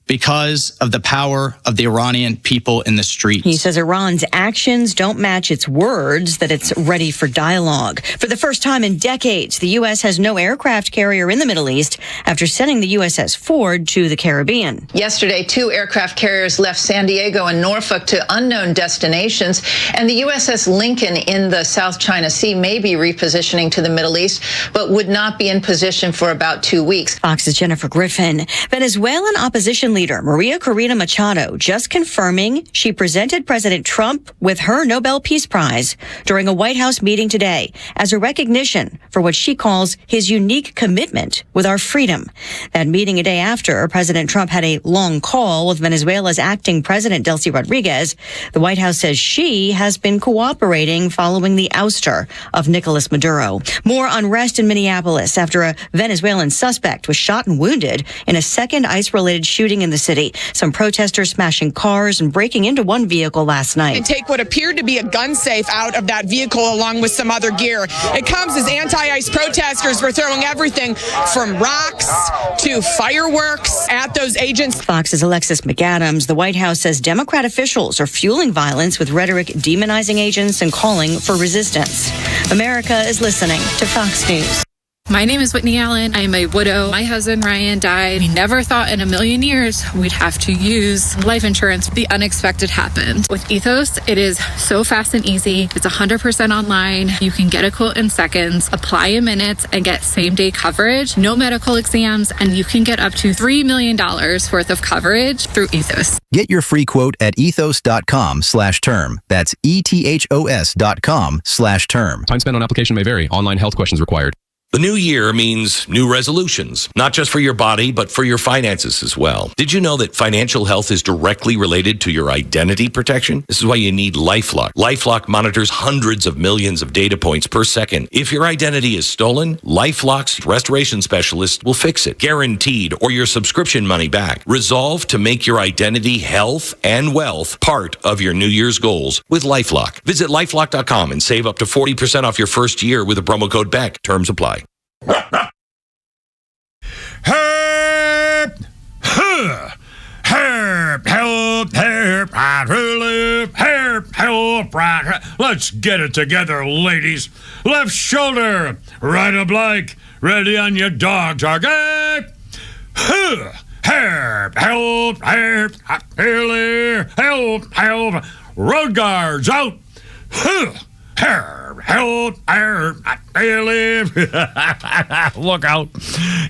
because of the power of the Iranian people in the streets. He says Iran's actions don't match its words, that it's ready for dialogue. For the first time in decades, the U.S. has no aircraft carrier in the Middle East after sending the USS Ford to the Caribbean. Yesterday, 2 aircraft carriers left San Diego and Norfolk to unknown destinations, and the USS Lincoln in the South China Sea may be repositioning to the Middle East, but would not be in position for about 2 weeks. Fox's Jennifer Griffin. Venezuelan opposition leader, Maria Corina Machado, just confirming she presented President Trump with her Nobel Peace Prize during a White House meeting today as a recognition for what she calls his unique commitment with our freedom. That meeting a day after President Trump had a long call with Venezuela's acting president, Delcy Rodriguez. The White House says she has been cooperating following the ouster of Nicolas Maduro. More unrest in Minneapolis after a Venezuelan suspect was shot and wounded in a second ICE-related shooting in the city. Some protesters smashing cars and breaking into one vehicle last night. And take what appeared to be a gun safe out of that vehicle along with some other gear. It comes as anti-ICE protesters were throwing everything from rocks to fireworks at those agents. Fox's Alexis McAdams. The White House says Democrat officials are fueling violence with rhetoric demonizing agents and calling for resistance. America is listening to Fox News. My name is Whitney Allen. I am a widow. My husband, Ryan, died. We never thought in a million years we'd have to use life insurance. The unexpected happened. With Ethos, it is so fast and easy. It's 100% online. You can get a quote in seconds, apply in minutes, and get same-day coverage. No medical exams, and you can get up to $3 million worth of coverage through Ethos. Get your free quote at ethos.com/term. That's ethos.com/term. Time spent on application may vary. Online health questions required. The new year means new resolutions, not just for your body, but for your finances as well. Did you know that financial health is directly related to your identity protection? This is why you need LifeLock. LifeLock monitors hundreds of millions of data points per second. If your identity is stolen, LifeLock's restoration specialist will fix it, guaranteed, or your subscription money back. Resolve to make your identity, health, and wealth part of your New Year's goals with LifeLock. Visit LifeLock.com and save up to 40% off your first year with the promo code BECK. Terms apply. Herp! Herp! Help! Herp! Herp! Help! Let's get it together, ladies. Left shoulder, right of like, ready on your dog target. Herp! Help! Herp! Help! Road guards out. Help! Look out.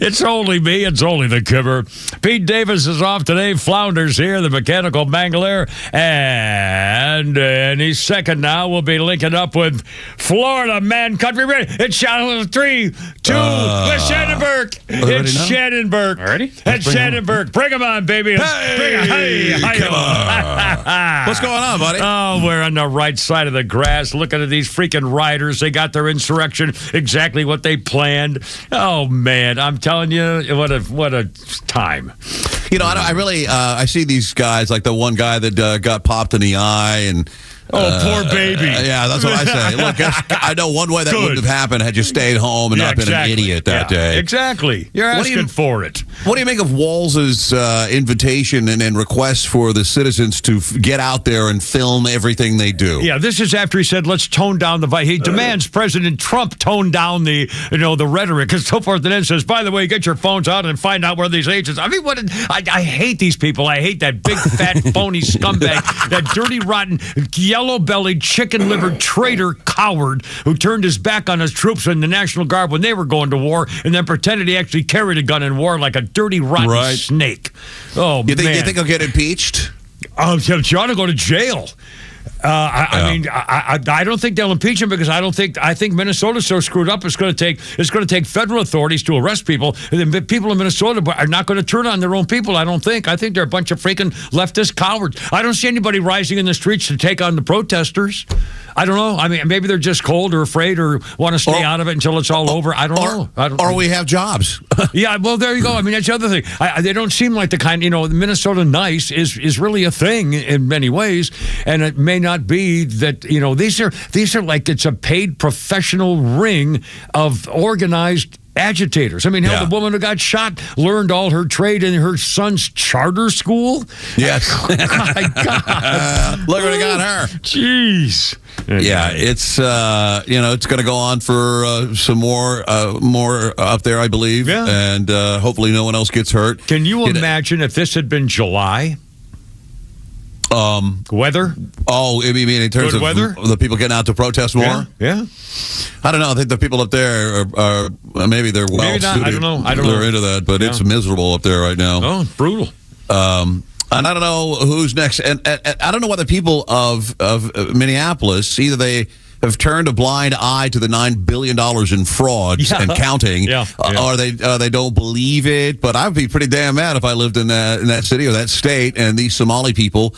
It's only me. It's only the Kipper. Pete Davis is off today. Flounders here, the mechanical mangler. And he's second now. We'll be linking up with Florida Man Country Radio. It's Channel 3, 2, Shannonburg. It's Shannonburg. Already? It's Shannonburg. Bring him on, baby. Hey, come on. What's going on, buddy? Oh, we're on the right side of the grass looking at these freaking riders. They got their insurrection exactly what they planned. Oh, man. I'm telling you, what a time. You know, I really I see these guys, like the one guy that got popped in the eye and... poor baby. Yeah, that's what I say. Look, I know one way that wouldn't have happened had you stayed home and not been an idiot that day. Exactly. You're asking for it. What do you make of Walz's invitation and request for the citizens to get out there and film everything they do? Yeah, this is after he said, let's tone down the... He demands President Trump tone down the rhetoric and so forth, and then says, by the way, get your phones out and find out where these agents... I mean, I hate these people. I hate that big, fat, phony scumbag, that dirty, rotten... yellow-bellied, chicken-livered traitor coward who turned his back on his troops in the National Guard when they were going to war and then pretended he actually carried a gun in war like a dirty, rotten snake. Oh, man. You think he'll get impeached? Oh, he ought to go to jail. I mean, I don't think they'll impeach him because I think Minnesota's so screwed up. It's going to take federal authorities to arrest people. And then people in Minnesota are not going to turn on their own people. I think they're a bunch of freaking leftist cowards. I don't see anybody rising in the streets to take on the protesters. I don't know. I mean, maybe they're just cold or afraid or want to stay out of it until it's all over. I don't know. Or we have jobs. Yeah, well, there you go. I mean, that's the other thing. They don't seem like the kind, Minnesota nice is really a thing in many ways, and it may not be that, these are like it's a paid professional ring of organized agitators. I mean, hell, the woman who got shot learned all her trade in her son's charter school. Yes. My God. Look what I got her. Jeez. Yeah, it's it's going to go on for some more up there, I believe, and hopefully no one else gets hurt. Can you imagine if this had been July? Weather? Oh, you mean in terms of weather? The people getting out to protest more? Yeah. I don't know. I think the people up there are maybe they're well suited. I don't know. They're into that, but it's miserable up there right now. Oh, brutal. And I don't know who's next. And I don't know whether people of Minneapolis, either they have turned a blind eye to the $9 billion in frauds and counting, or they don't believe it. But I'd be pretty damn mad if I lived in that city or that state, and these Somali people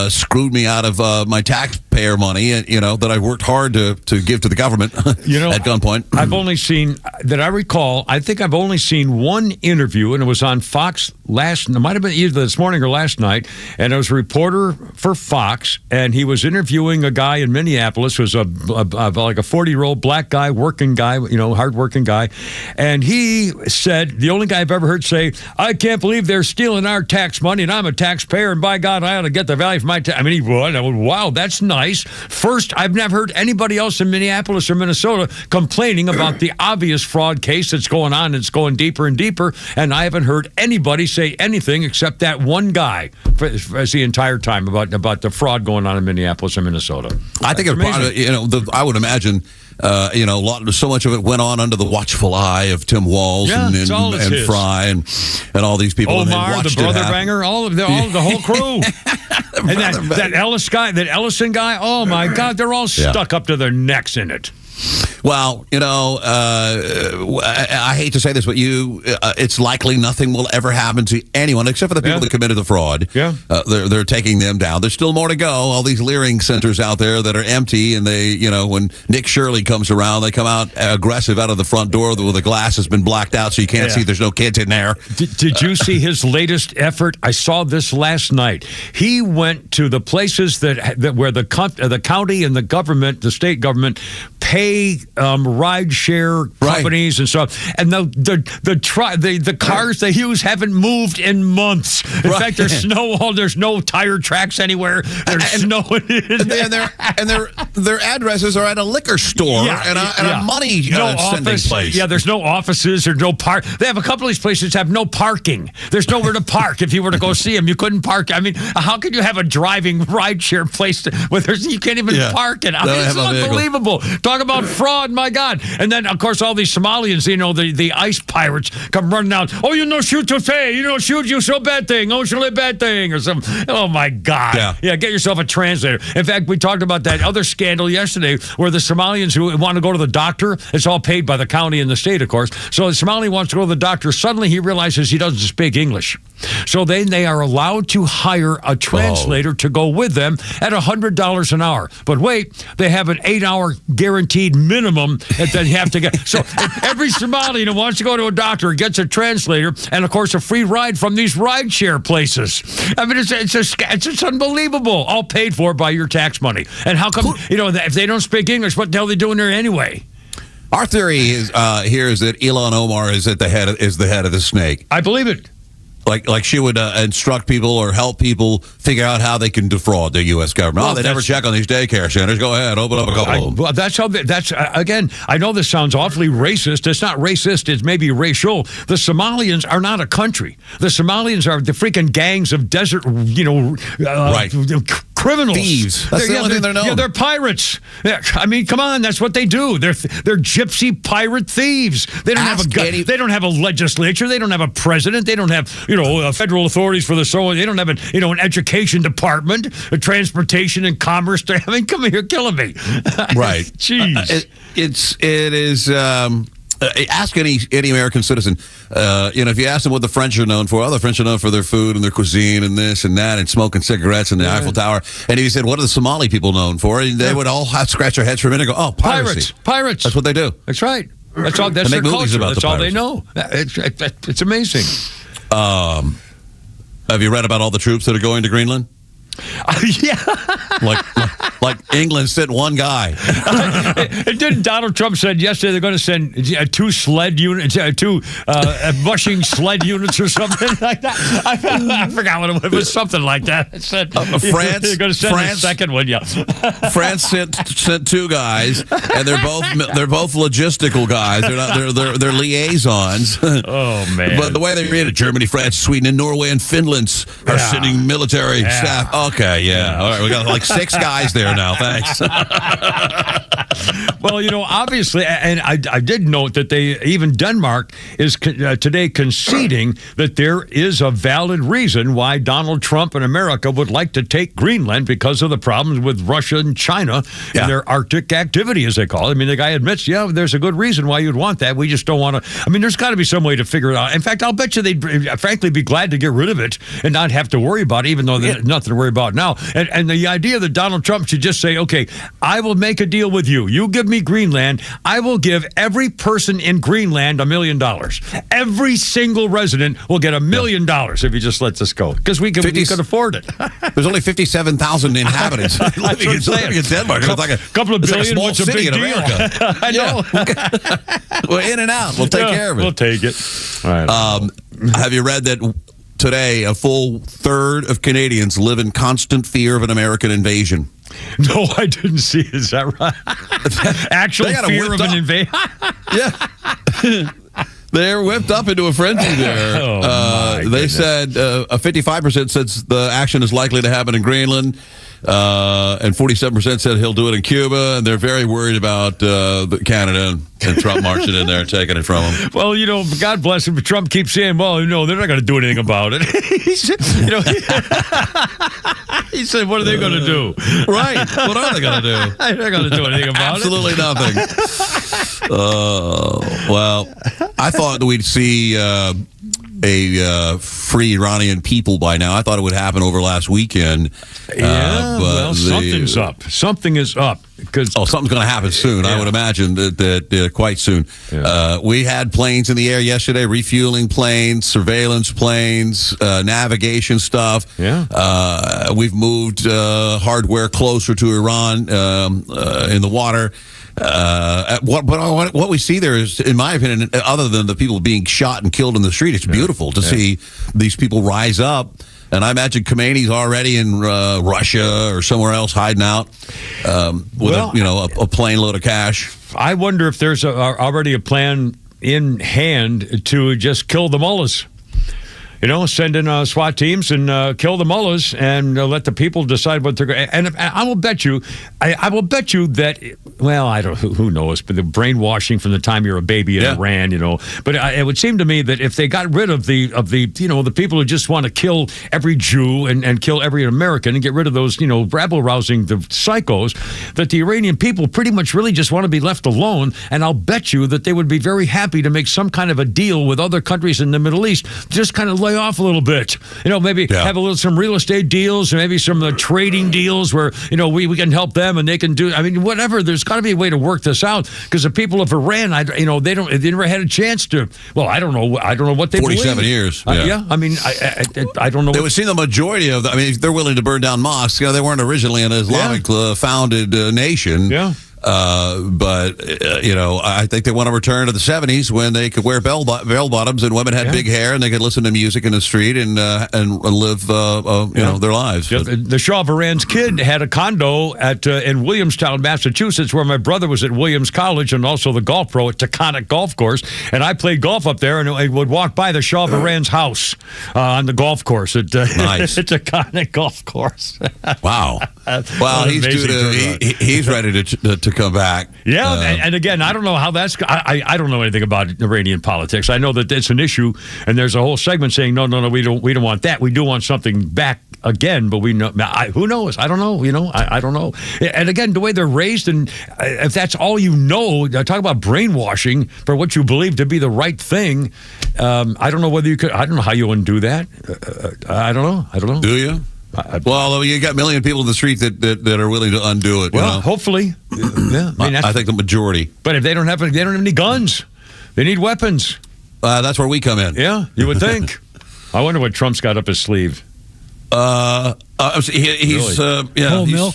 screwed me out of my taxpayer money, that I worked hard to give to the government at gunpoint. I've only seen, that I recall, I think I've only seen one interview, and it was on Fox it might have been either this morning or last night, and it was a reporter for Fox, and he was interviewing a guy in Minneapolis, who was like a 40-year-old black guy, working guy, hard-working guy, and he said, the only guy I've ever heard say, I can't believe they're stealing our tax money, and I'm a taxpayer, and by God, I ought to get the value for my tax. I mean, he would. I went, wow, that's nice. First, I've never heard anybody else in Minneapolis or Minnesota complaining about the obvious fraud case that's going on. It's going deeper and deeper, and I haven't heard anybody say anything except that one guy for the entire time about the fraud going on in Minneapolis and Minnesota. I think I would imagine. So much of it went on under the watchful eye of Tim Walz and Fry and all these people. Omar, the brother banger, all the whole crew. And that Ellison guy, oh my God, they're all stuck up to their necks in it. Well, I hate to say this, but it's likely nothing will ever happen to anyone except for the people that committed the fraud. Yeah. They're taking them down. There's still more to go. All these Leering centers out there that are empty, and they, when Nick Shirley comes around, they come out aggressive out of the front door where the glass has been blacked out so you can't see there's no kids in there. Did you see his latest effort? I saw this last night. He went to the places where the county and the government, the state government, pay ride share companies and stuff, and the cars they use haven't moved in months. In fact, there's no tire tracks anywhere. There's snow and their addresses are at a liquor store and a money sending place. Yeah, there's no offices or no park. They have a couple of these places have no parking. There's nowhere to park. If you were to go see them, you couldn't park. I mean, how could you have a driving ride share place where you can't even park it? I mean, it's unbelievable. Talk about fraud, my God. And then, of course, all these Somalians, the ICE pirates come running out. Oh, shoot to say, shoot you so bad thing. Oh, shoot a bad thing or something. Oh, my God. Yeah, get yourself a translator. In fact, we talked about that other scandal yesterday where the Somalians who want to go to the doctor, it's all paid by the county and the state, of course. So the Somali wants to go to the doctor. Suddenly he realizes he doesn't speak English. So then they are allowed to hire a translator to go with them at $100 an hour. But wait, they have an 8-hour guaranteed minimum that they have to get. So every Somali who wants to go to a doctor gets a translator and, of course, a free ride from these rideshare places. I mean, it's unbelievable. All paid for by your tax money. And how come, if they don't speak English, what the hell are they doing there anyway? Our theory is here is that Ilhan Omar is the head of the snake. I believe it. Like she would instruct people or help people figure out how they can defraud the U.S. government. Well, they never check on these daycare centers. Go ahead, open up a couple of them. Well, that's again, I know this sounds awfully racist. It's not racist. It's maybe racial. The Somalians are not a country. The Somalians are the freaking gangs of desert, criminals. Thieves. That's the only thing they're known. Yeah, they're pirates. Yeah, I mean, come on, that's what they do. They're gypsy pirate thieves. They don't have a gun. They don't have a legislature. They don't have a president. They don't have federal authorities for the soil. They don't have an education department, a transportation and commerce. I mean, come here, killing me. Right. Jeez. It is. Ask any American citizen. If you ask them what the French are known for, the French are known for their food and their cuisine and this and that and smoking cigarettes and the Eiffel Tower. And if you said, what are the Somali people known for? And they would all scratch their heads for a minute and go, oh, piracy. Pirates. That's what they do. That's right. That's all. That's their culture. That's all they know. It's amazing. Have you read about all the troops that are going to Greenland? Yeah. Like England sent one guy. Didn't Donald Trump said yesterday they're going to send two sled units, two mushing sled units or something like that? I forgot what it was. Something like that. It said France. They're going to send a second one. Yeah. France sent two guys, and they're both logistical guys. They're liaisons. Oh man! But the way they read it, Germany, France, Sweden, and Norway and Finland are sending military staff. Okay, yeah. All right, we got like 6 guys there now. Thanks. Well, obviously, and I did note that even Denmark is today conceding that there is a valid reason why Donald Trump and America would like to take Greenland because of the problems with Russia and China and their Arctic activity, as they call it. I mean, the guy admits, there's a good reason why you'd want that. We just don't want to. I mean, there's got to be some way to figure it out. In fact, I'll bet you they'd frankly be glad to get rid of it and not have to worry about it, even though there's nothing to worry about now. And the idea that Donald Trump should just say, okay, I will make a deal with you. You give me Greenland. I will give every person in Greenland $1 million. Every single resident will get $1 million if he just lets us go. Because we can afford it. There's only 57,000 inhabitants living in Denmark. It's like a couple of billion. What's a big deal? America. I know. We're in and out. We'll take care of it. We'll take it. All right. Have you read that today a full third of Canadians live in constant fear of an American invasion? No, I didn't see it. Is that right? Actual fear of an invasion? Yeah. They're whipped up into a frenzy there. They said 55% says the action is likely to happen in Greenland, and 47% said he'll do it in Cuba, and they're very worried about Canada and Trump marching in there and taking it from them. Well, God bless him, but Trump keeps saying, well, they're not going to do anything about it. He said, what are they going to do? Right. What are they going to do? They're not going to do anything about Absolutely nothing. Well, I thought we'd see a free Iranian people by now. I thought it would happen over last weekend. But something's up. Something is up. Something's going to happen soon. I would imagine that quite soon. Yeah. We had planes in the air yesterday, refueling planes, surveillance planes, navigation stuff. Yeah. We've moved hardware closer to Iran in the water. What we see there is, in my opinion, other than the people being shot and killed in the street, it's beautiful to see these people rise up. And I imagine Khomeini's already in Russia or somewhere else hiding out with a plane load of cash. I wonder if there's already a plan in hand to just kill the mullahs. Send in SWAT teams and kill the mullahs and let the people decide what they're going to. And I will bet you, I will bet you that, well, I don't, who knows, but the brainwashing from the time you're a baby in Iran, But it would seem to me that if they got rid of the people who just want to kill every Jew and kill every American and get rid of those, rabble-rousing the psychos, that the Iranian people pretty much really just want to be left alone. And I'll bet you that they would be very happy to make some kind of a deal with other countries in the Middle East, just kind of lay off a little bit, maybe have some real estate deals, or maybe some trading deals where we can help them and they can do. I mean, whatever. There's got to be a way to work this out because the people of Iran, they never had a chance to. Well, I don't know what they 47 believe. years. I mean, I don't know. They would see the majority of. They're willing to burn down mosques. They weren't originally an Islamic founded nation. Yeah. But I think they want to return to the 70s when they could wear bell bottoms and women had big hair and they could listen to music in the street and live their lives. The Shah of Iran's kid had a condo in Williamstown, Massachusetts, where my brother was at Williams College and also the golf pro at Taconic Golf Course. And I played golf up there and I would walk by the Shah of Iran's house on the golf course at Taconic Golf Course. Wow. Well, he's ready to come back. Yeah, and again, I don't know how that's. I don't know anything about Iranian politics. I know that it's an issue, and there's a whole segment saying no, we don't want that. We do want something back again, but we know. Who knows? I don't know. I don't know. And again, the way they're raised, and if that's all talk about brainwashing for what you believe to be the right thing. I don't know whether you could. I don't know how you undo that. I don't know. Do you? Well, you got a million people in the street that are willing to undo it. Well, hopefully, yeah. I think the majority. But if they don't have any guns, they need weapons. That's where we come in. Yeah, you would think. I wonder what Trump's got up his sleeve. He's whole milk.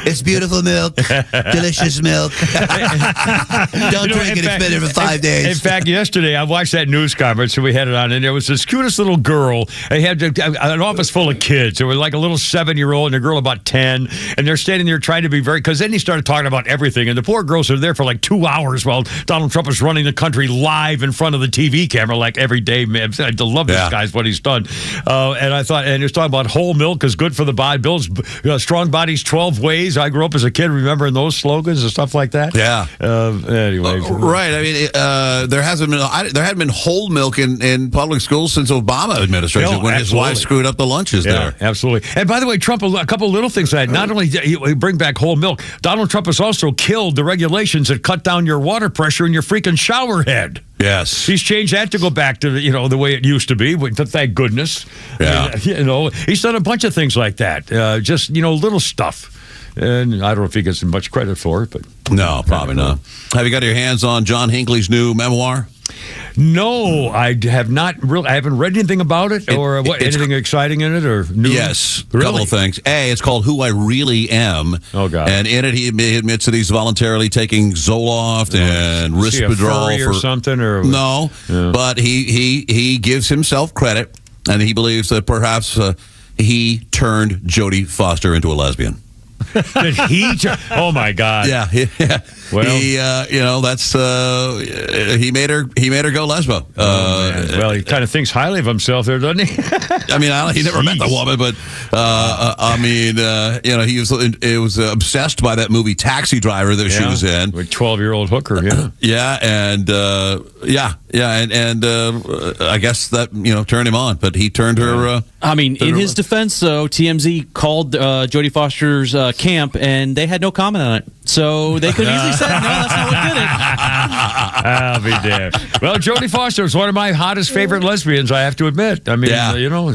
It's beautiful milk, delicious milk. Don't drink it; it's been there for 5 days. In fact, yesterday I watched that news conference, so we had it on, and there was this cutest little girl. They had an office full of kids. There was like a little 7-year-old and a girl about 10, and they're standing there trying to be because then he started talking about everything, and the poor girls are there for like 2 hours while Donald Trump is running the country live in front of the TV camera like every day. Man, I love this guy's what he's done, and I thought, and he was talking about whole milk is good for the body, builds strong bodies 12 ways. Geez, I grew up as a kid remembering those slogans and stuff like that. Yeah. Anyway. Right. I mean, there hadn't been whole milk in public schools since Obama administration when his wife screwed up the lunches there. Absolutely. And by the way, Trump, a couple of little things that not only did he bring back whole milk, Donald Trump has also killed the regulations that cut down your water pressure in your freaking shower head. Yes. He's changed that to go back to, the way it used to be, thank goodness. Yeah. He's done a bunch of things like that. Just, little stuff. And I don't know if he gets much credit for it, but... No, probably not. Have you got your hands on John Hinckley's new memoir? No, I have not really. I haven't read anything about it, or anything exciting in it, or new. Yes, really? A couple of things. It's called Who I Really Am. Oh God! And in it, he admits that he's voluntarily taking Zoloft and Risperdal or something, or no. Yeah. But he gives himself credit, and he believes that perhaps he turned Jodie Foster into a lesbian. Did he? Oh my God! Yeah. Well, he made her go lesbo. Well, he kind of thinks highly of himself there, doesn't he? I mean, he never met the woman, but he was obsessed by that movie Taxi Driver that she was in. With 12-year-old hooker, yeah. And I guess that turned him on, but he turned her. In his defense, though, TMZ called Jodie Foster's camp, and they had no comment on it. So they could easily say, no, that's not what did it. I'll be damned. Well, Jodie Foster is one of my hottest favorite lesbians, I have to admit. I mean,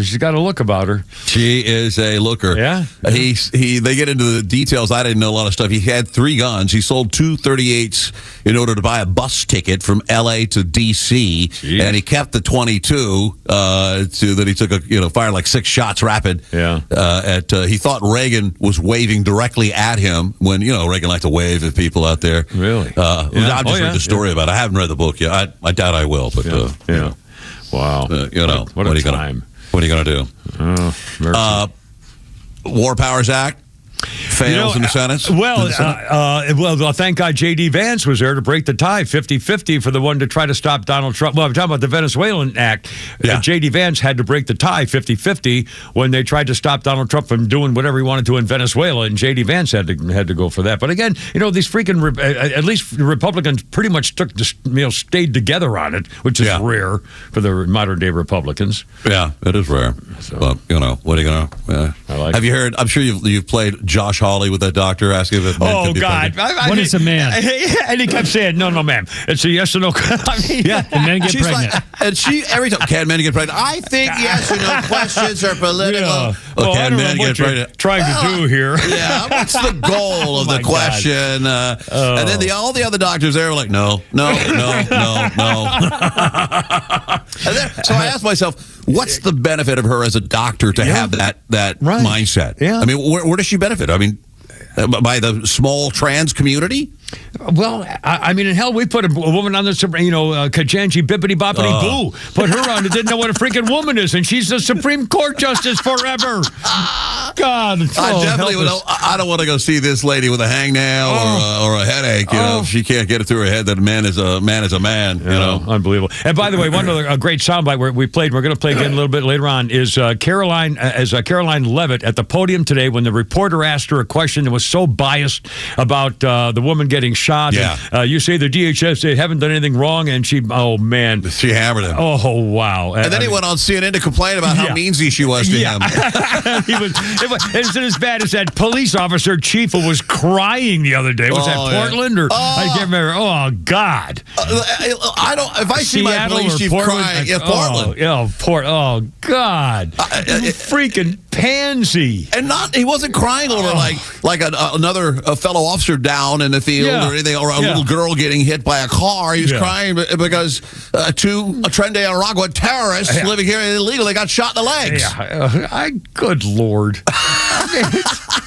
she's got a look about her. She is a looker. Yeah. They get into the details. I didn't know a lot of stuff. He had 3 guns. He sold 2 .38s in order to buy a bus ticket from L.A. to D.C. Jeez. And he kept the 22 that he took fired like 6 shots rapid. Yeah. He thought Reagan was waving directly at him when Reagan liked to wave at people out there. Really? I've just read the story about it. I haven't read the book yet. I doubt I will. But wow. What are you gonna do? War Powers Act fails in the Senate. Well, thank God J.D. Vance was there to break the tie 50-50 for the one to try to stop Donald Trump. Well, I'm talking about the Venezuelan Act. J.D. Vance had to break the tie 50-50 when they tried to stop Donald Trump from doing whatever he wanted to in Venezuela, and J.D. Vance had to go for that. But again, these freaking at least the Republicans pretty much stayed together on it, which is rare for the modern day Republicans. Yeah, it is rare. So, but what are you gonna? Have you heard? I'm sure you've played Josh Hawley with that doctor asking if men can be pregnant. What is a man? And he kept saying, no, ma'am. It's a yes or no. Can men get pregnant? And she every time, can men get pregnant? I think yes or no questions are political. Yeah. Well, can men get pregnant? Trying to do here. Yeah, what's the goal of the question? And then all the other doctors there were like, no. So I asked myself, what's the benefit of her as a doctor to have that mindset? Yeah. I mean, where does she benefit? I mean, by the small trans community? Well, I mean, in hell, we put a woman on the Supreme, Kajanji Bippity Boppity Boo. Put her on and didn't know what a freaking woman is, and she's the Supreme Court Justice forever. God. I don't want to go see this lady with a hangnail or a headache. If she can't get it through her head that a man is a man. Unbelievable. And by the way, one other great soundbite we played, we're going to play again a little bit later on, is Caroline Leavitt at the podium today when the reporter asked her a question that was so biased about the woman getting shot. Yeah. And, you say the DHS, they haven't done anything wrong, and she hammered him. Oh, wow. And then he went on CNN to complain about how meansy she was to him. It wasn't as bad as that police officer chief who was crying the other day. Was that Portland or I can't remember? Oh God! If I see my police chief crying, Portland. Oh God! Freaking pansy! And he wasn't crying over like another fellow officer down in the field or anything, or a little girl getting hit by a car. He was crying because 2 Tren de Aragua terrorists living here illegally got shot in the legs. Good Lord.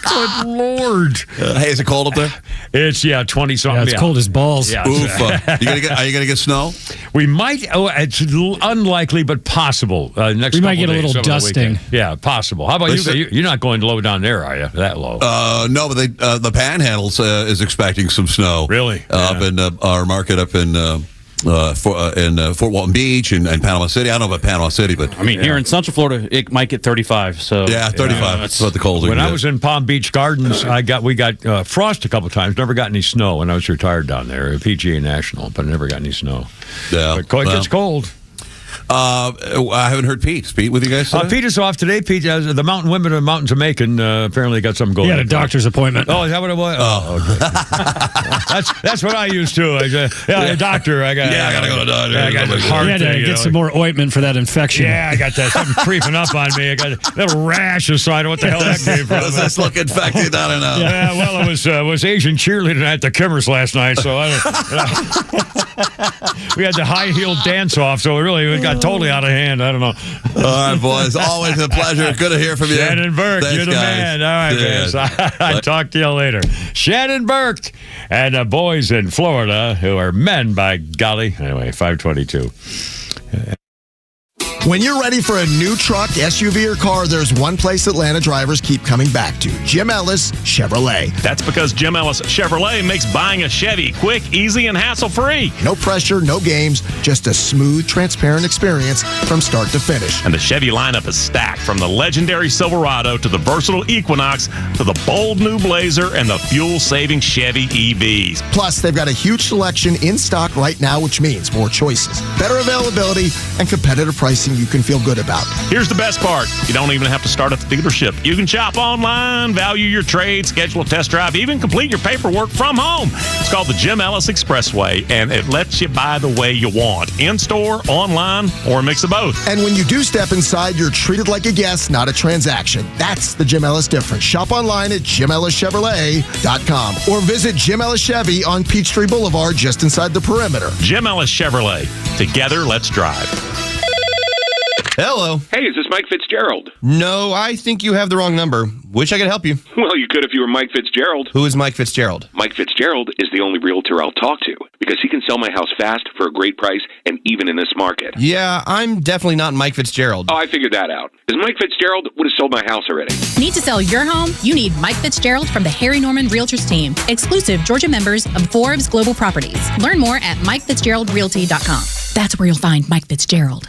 Good Lord. Hey, is it cold up there? It's 20-something. It's cold as balls. Yeah. Oof. Are you gonna get snow? We might. It's unlikely, but possible. Next we might get a little dusting. Yeah, possible. How about you? You're not going low down there, are you? That low? No, but the Panhandle is expecting some snow. Really? Up in our market up in in Fort Walton Beach and Panama City. I don't know about Panama City, but I mean, here in Central Florida, it might get 35. So yeah, 35. That's what the cold. When I was in Palm Beach Gardens, we got frost a couple times. Never got any snow when I was retired down there at PGA National, but I never got any snow. Yeah, but it gets cold. I haven't heard Pete. Is Pete with you guys today? Pete is off today. Pete, the mountain women of the mountains of Macon apparently got something going. He had a doctor's appointment. Oh, is that what it was? Okay. that's what I used to. A doctor. I gotta go to the doctor. I got this heart thing. You had to get some more ointment for that infection. Yeah, I got that something creeping up on me. I got a little rash aside. What the hell that came from? Does this look infected? I don't know. Yeah, well, it was Asian cheerleading at the Kimmers last night, so we had the high heeled dance off, so it got totally out of hand. I don't know. All right, boys. Always a pleasure. Good to hear from you. Shannon Burke, Thanks, you're the guys. man. All right, man. I'll talk to you later. Shannon Burke and the boys in Florida who are men, by golly. Anyway, 522. When you're ready for a new truck, SUV, or car, there's one place Atlanta drivers keep coming back to: Jim Ellis Chevrolet. That's because Jim Ellis Chevrolet makes buying a Chevy quick, easy, and hassle-free. No pressure, no games, just a smooth, transparent experience from start to finish. And the Chevy lineup is stacked, from the legendary Silverado to the versatile Equinox to the bold new Blazer and the fuel-saving Chevy EVs. Plus, they've got a huge selection in stock right now, which means more choices, better availability, and competitive pricing you can feel good about. Here's the best part. You don't even have to start at the dealership. You can shop online, value your trade, schedule a test drive, even complete your paperwork from home. It's called the Jim Ellis Expressway, and it lets you buy the way you want, in-store, online, or a mix of both. And when you do step inside, you're treated like a guest, not a transaction. That's the Jim Ellis difference. Shop online at JimEllisChevrolet.com or visit Jim Ellis Chevy on Peachtree Boulevard, just inside the perimeter. Jim Ellis Chevrolet. Together, let's drive. Hello. Hey, is this Mike Fitzgerald? No, I think you have the wrong number. Wish I could help you. Well, you could if you were Mike Fitzgerald. Who is Mike Fitzgerald? Mike Fitzgerald is the only realtor I'll talk to because he can sell my house fast for a great price and even in this market. Yeah, I'm definitely not Mike Fitzgerald. Oh, I figured that out. Because Mike Fitzgerald would have sold my house already. Need to sell your home? You need Mike Fitzgerald from the Harry Norman Realtors team. Exclusive Georgia members of Forbes Global Properties. Learn more at MikeFitzgeraldRealty.com. That's where you'll find Mike Fitzgerald.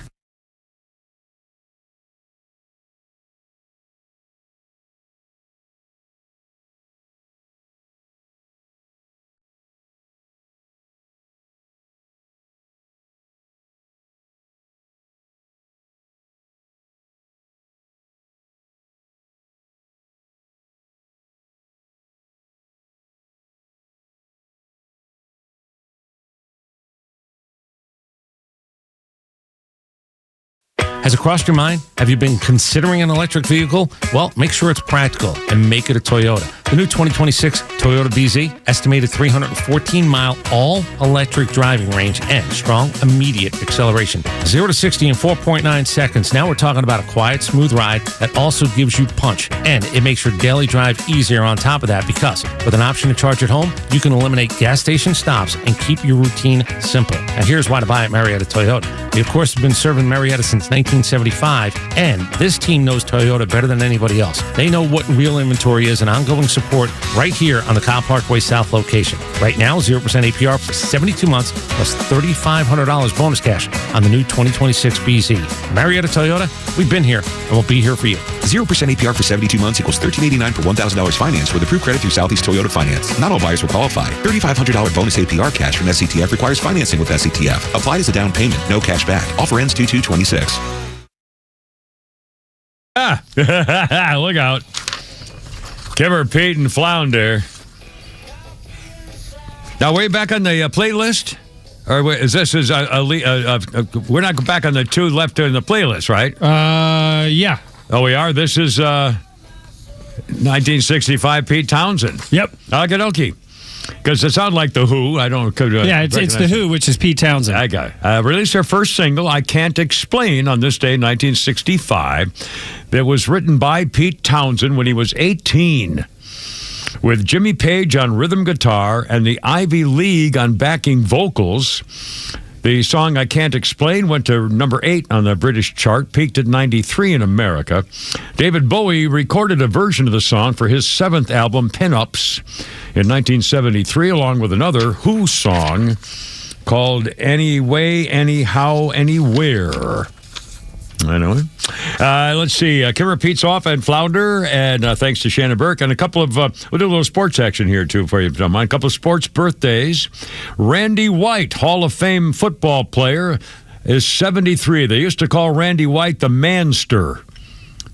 Has it crossed your mind? Have you been considering an electric vehicle? Well, make sure it's practical and make it a Toyota. The new 2026 Toyota BZ, estimated 314-mile all-electric driving range and strong immediate acceleration. 0 to 60 in 4.9 seconds. Now we're talking about a quiet, smooth ride that also gives you punch. And it makes your daily drive easier on top of that because with an option to charge at home, you can eliminate gas station stops and keep your routine simple. And here's why to buy at Marietta Toyota. We, of course, have been serving Marietta since 1975, and this team knows Toyota better than anybody else. They know what real inventory is and ongoing support right here on the Kyle Parkway South location. Right now, 0% APR for 72 months plus $3,500 bonus cash on the new 2026 BZ. Marietta Toyota, we've been here and we'll be here for you. 0% APR for 72 months equals $1,389 per $1,000 finance with approved credit through Southeast Toyota Finance. Not all buyers will qualify. $3,500 bonus APR cash from SCTF requires financing with SCTF. Applied as a down payment. No cash back. Offer ends 2/2/26. Look out. Kimmer, Pete, and Flounder. Now, way back on the playlist? Or is this we're not back on the two left in the playlist, right? Yeah. Oh, we are? This is 1965 Pete Townsend. Yep. Okie-dokie. Because it sounds like The Who. I don't. Yeah, it's The Who, which is Pete Townsend. I got it. Released their first single, I Can't Explain, on this day, 1965. That was written by Pete Townsend when he was 18, with Jimmy Page on rhythm guitar and the Ivy League on backing vocals. The song I Can't Explain went to number 8 on the British chart, peaked at 93 in America. David Bowie recorded a version of the song for his 7th album, Pin-Ups, in 1973, along with another Who song called Anyway, Anyhow, Anywhere. I know it. Let's see. Kimmer Pete's off and Flounder, and thanks to Shannon Burke. And a couple of, we'll do a little sports action here, too, for you, if you don't mind. A couple of sports birthdays. Randy White, Hall of Fame football player, is 73. They used to call Randy White the Manster,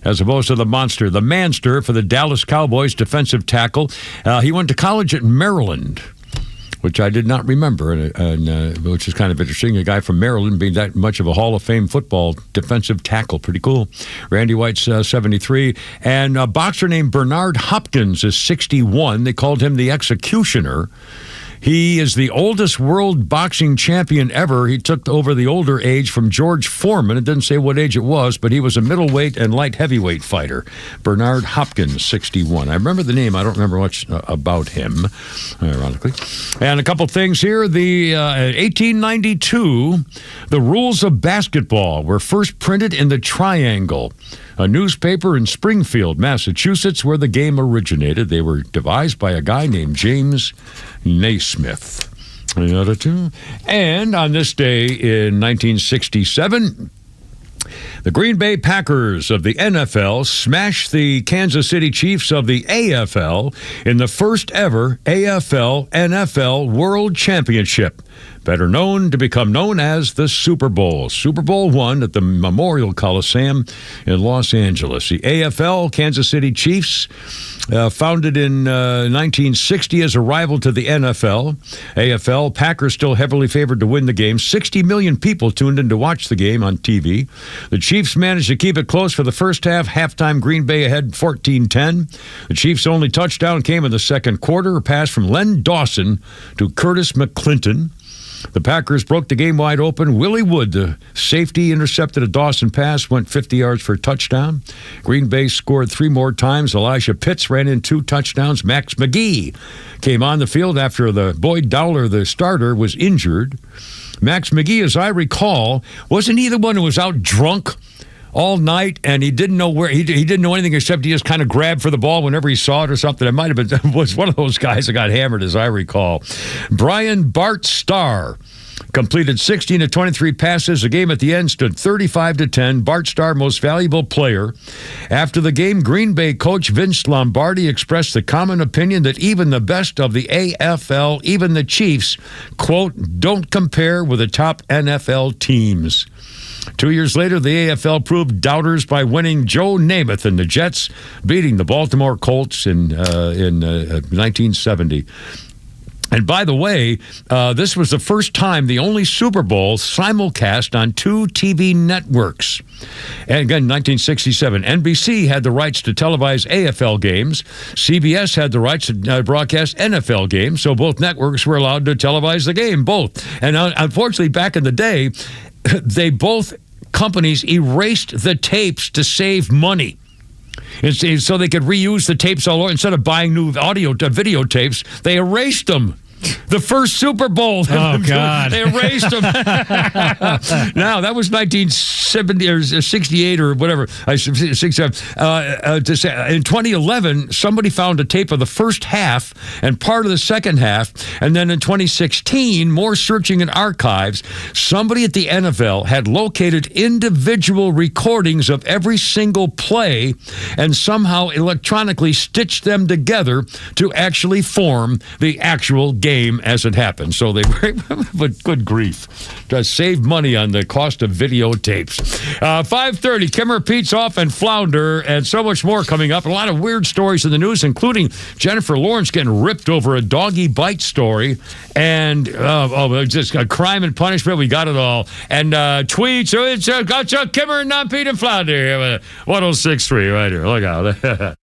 as opposed to the Monster. The Manster for the Dallas Cowboys defensive tackle. He went to college at Maryland, which I did not remember, and which is kind of interesting. A guy from Maryland being that much of a Hall of Fame football defensive tackle. Pretty cool. Randy White's 73. And a boxer named Bernard Hopkins is 61. They called him the Executioner. He is the oldest world boxing champion ever. He took over the older age from George Foreman. It didn't say what age it was, but he was a middleweight and light heavyweight fighter. Bernard Hopkins, 61. I remember the name. I don't remember much about him, ironically. And a couple things here. 1892, the rules of basketball were first printed in the Triangle, a newspaper in Springfield, Massachusetts, where the game originated. They were devised by a guy named James Naismith. Another two. And on this day in 1967, the Green Bay Packers of the NFL smashed the Kansas City Chiefs of the AFL in the first ever AFL-NFL World Championship, better known to become known as the Super Bowl. Super Bowl I at the Memorial Coliseum in Los Angeles. The AFL Kansas City Chiefs, founded in 1960 as a rival to the NFL. AFL, Packers still heavily favored to win the game. 60 million people tuned in to watch the game on TV. The Chiefs managed to keep it close for the first half. Halftime, Green Bay ahead 14-10. The Chiefs' only touchdown came in the second quarter, a pass from Len Dawson to Curtis McClinton. The Packers broke the game wide open. Willie Wood, the safety, intercepted a Dawson pass, went 50 yards for a touchdown. Green Bay scored 3 more times. Elijah Pitts ran in 2 touchdowns. Max McGee came on the field after the Boyd Dowler, the starter, was injured. Max McGee, as I recall, wasn't he the one who was out drunk all night, and he didn't know where he didn't know anything except he just kind of grabbed for the ball whenever he saw it or something. It might have been was one of those guys that got hammered, as I recall. Brian Bart Starr completed 16 of 23 passes. The game at the end stood 35-10. Bart Starr, most valuable player. After the game, Green Bay coach Vince Lombardi expressed the common opinion that even the best of the AFL, even the Chiefs, quote, don't compare with the top NFL teams. 2 years later, the AFL proved doubters by winning Joe Namath and the Jets, beating the Baltimore Colts in 1970. And by the way, this was the first time the only Super Bowl simulcast on 2 TV networks. And again, 1967, NBC had the rights to televise AFL games. CBS had the rights to broadcast NFL games, so both networks were allowed to televise the game, both. And unfortunately, back in the day, both companies erased the tapes to save money. So they could reuse the tapes all over. Instead of buying new videotapes, they erased them. The first Super Bowl. Oh, God. They erased them. Now, that was 1970 or 68 or whatever. 67. In 2011, somebody found a tape of the first half and part of the second half. And then in 2016, more searching in archives, somebody at the NFL had located individual recordings of every single play and somehow electronically stitched them together to actually form the actual game as it happened. So they were, but good grief, to save money on the cost of videotapes. 5:30, Kimmer Pete's off and Flounder, and so much more coming up. A lot of weird stories in the news, including Jennifer Lawrence getting ripped over a doggy bite story, and just a crime and punishment. We got it all. And tweets. So it's got Chuck Kimmer and Pete and Flounder here. 106.3 right here. Look out.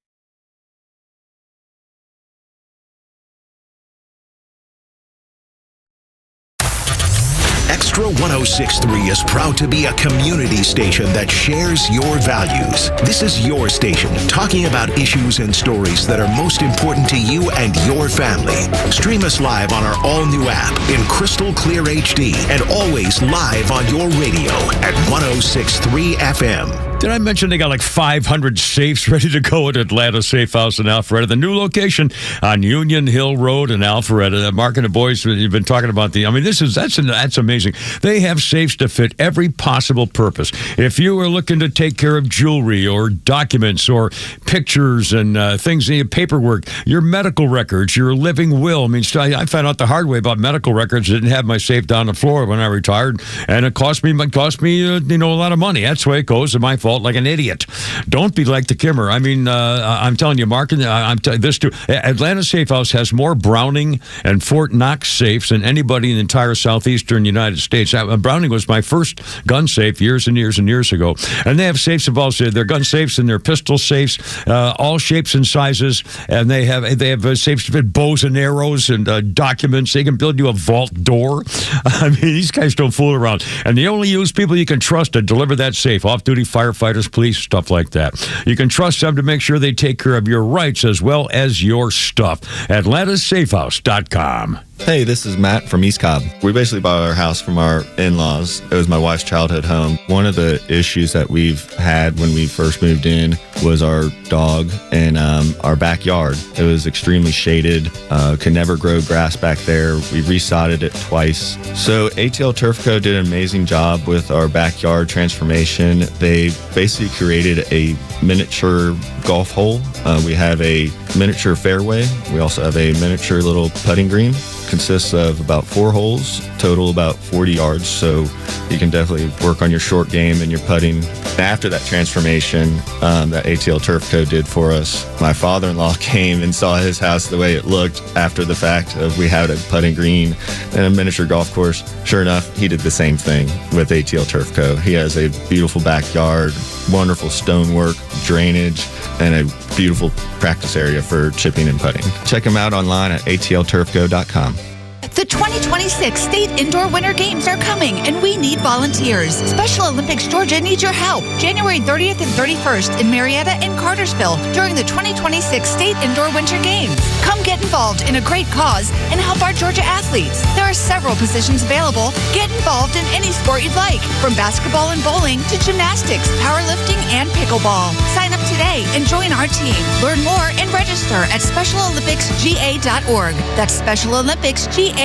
Extra 106.3 is proud to be a community station that shares your values. This is your station, talking about issues and stories that are most important to you and your family. Stream us live on our all-new app in crystal clear HD and always live on your radio at 106.3 FM. Did I mention they got like 500 safes ready to go at Atlanta Safe House in Alpharetta? The new location on Union Hill Road in Alpharetta. Mark and the boys, you've been talking about that's amazing. They have safes to fit every possible purpose. If you are looking to take care of jewelry or documents or pictures and things, paperwork, your medical records, your living will. I mean, I found out the hard way about medical records. I didn't have my safe down the floor when I retired, and it cost me a lot of money. That's the way it goes. It's my fault, like an idiot. Don't be like the Kimmer. I mean, I'm telling you, Mark, and I'm telling this too. Atlanta Safe House has more Browning and Fort Knox safes than anybody in the entire southeastern United States. Browning was my first gun safe years and years and years ago, and they have safes of all. Their gun safes and their pistol safes, all shapes and sizes, and they have safes to fit bows and arrows and documents. They can build you a vault door. I mean, these guys don't fool around, and they only use people you can trust to deliver that safe. Off-duty firefighters, police, stuff like that. You can trust them to make sure they take care of your rights as well as your stuff. AtlantaSafehouse.com. Hey, this is Matt from East Cobb. We basically bought our house from our in-laws. It was my wife's childhood home. One of the issues that we've had when we first moved in was our dog in our backyard. It was extremely shaded, could never grow grass back there. We resodded it twice. So ATL Turf Co. did an amazing job with our backyard transformation. They basically created a miniature golf hole. We have a miniature fairway. We also have a miniature little putting green. Consists of about 4 holes, total about 40 yards, so you can definitely work on your short game and your putting. After that transformation that ATL Turf Co. did for us, my father-in-law came and saw his house the way it looked after the fact of we had a putting green and a miniature golf course. Sure enough, he did the same thing with ATL Turf Co. He has a beautiful backyard, wonderful stonework, drainage, and a beautiful practice area for chipping and putting. Check him out online at atlturfco.com. The 2026 State Indoor Winter Games are coming, and we need volunteers. Special Olympics Georgia needs your help. January 30th and 31st in Marietta and Cartersville during the 2026 State Indoor Winter Games. Come get involved in a great cause and help our Georgia athletes. There are several positions available. Get involved in any sport you'd like, from basketball and bowling to gymnastics, powerlifting, and pickleball. Sign up today and join our team. Learn more and register at SpecialOlympicsGA.org. That's SpecialOlympicsGA.org.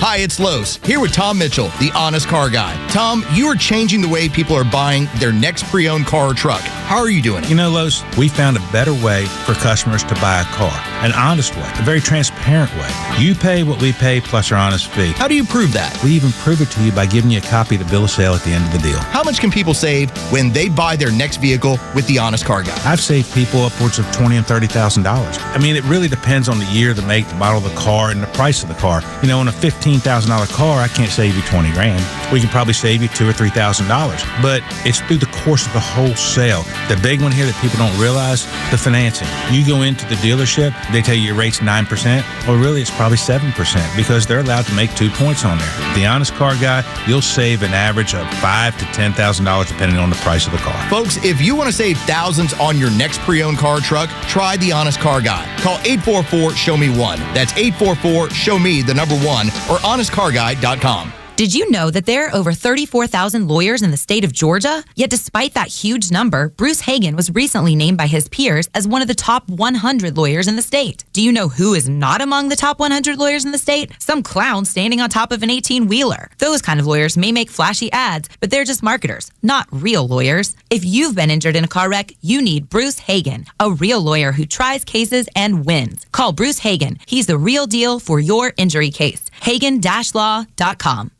Hi, it's Los, here with Tom Mitchell, the Honest Car Guy. Tom, you are changing the way people are buying their next pre-owned car or truck. How are you doing it? You know, Los, we found a better way for customers to buy a car. An honest way, a very transparent way. You pay what we pay plus our honest fee. How do you prove that? We even prove it to you by giving you a copy of the bill of sale at the end of the deal. How much can people save when they buy their next vehicle with the Honest Car Guy? I've saved people upwards of $20,000 and $30,000. I mean, it really depends on the year, the make, the model of the car, and the price of the car. You know, on a $15,000 car, I can't save you $20,000. We can probably save you $2,000 or $3,000. But it's through the course of the whole sale. The big one here that people don't realize, the financing. You go into the dealership, they tell you your rate's 9%, or really it's probably 7% because they're allowed to make 2 points on there. The Honest Car Guy, you'll save an average of $5,000 to $10,000 depending on the price of the car. Folks, if you want to save thousands on your next pre-owned car or truck, try the Honest Car Guy. Call 844-SHOW-ME-1. That's 844-SHOW-ME, the number 1, or honestcarguy.com. Did you know that there are over 34,000 lawyers in the state of Georgia? Yet despite that huge number, Bruce Hagen was recently named by his peers as one of the top 100 lawyers in the state. Do you know who is not among the top 100 lawyers in the state? Some clown standing on top of an 18-wheeler. Those kind of lawyers may make flashy ads, but they're just marketers, not real lawyers. If you've been injured in a car wreck, you need Bruce Hagen, a real lawyer who tries cases and wins. Call Bruce Hagen. He's the real deal for your injury case. Hagen-law.com.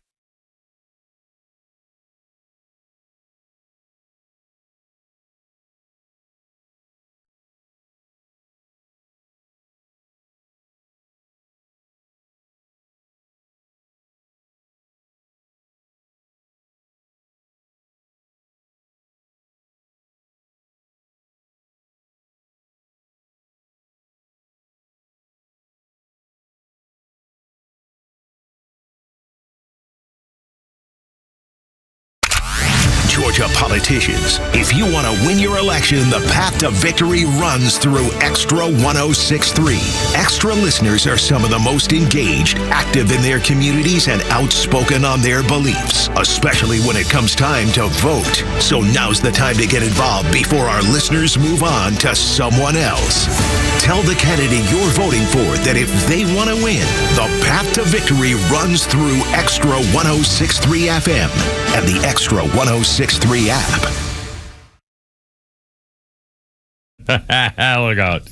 bunch of politicians. If you want to win your election, the path to victory runs through Extra 106.3. Extra listeners are some of the most engaged, active in their communities, and outspoken on their beliefs, especially when it comes time to vote. So now's the time to get involved before our listeners move on to someone else. Tell the candidate you're voting for that if they want to win, the path to victory runs through Extra 106.3 FM and the Extra 106.3 app. Look out.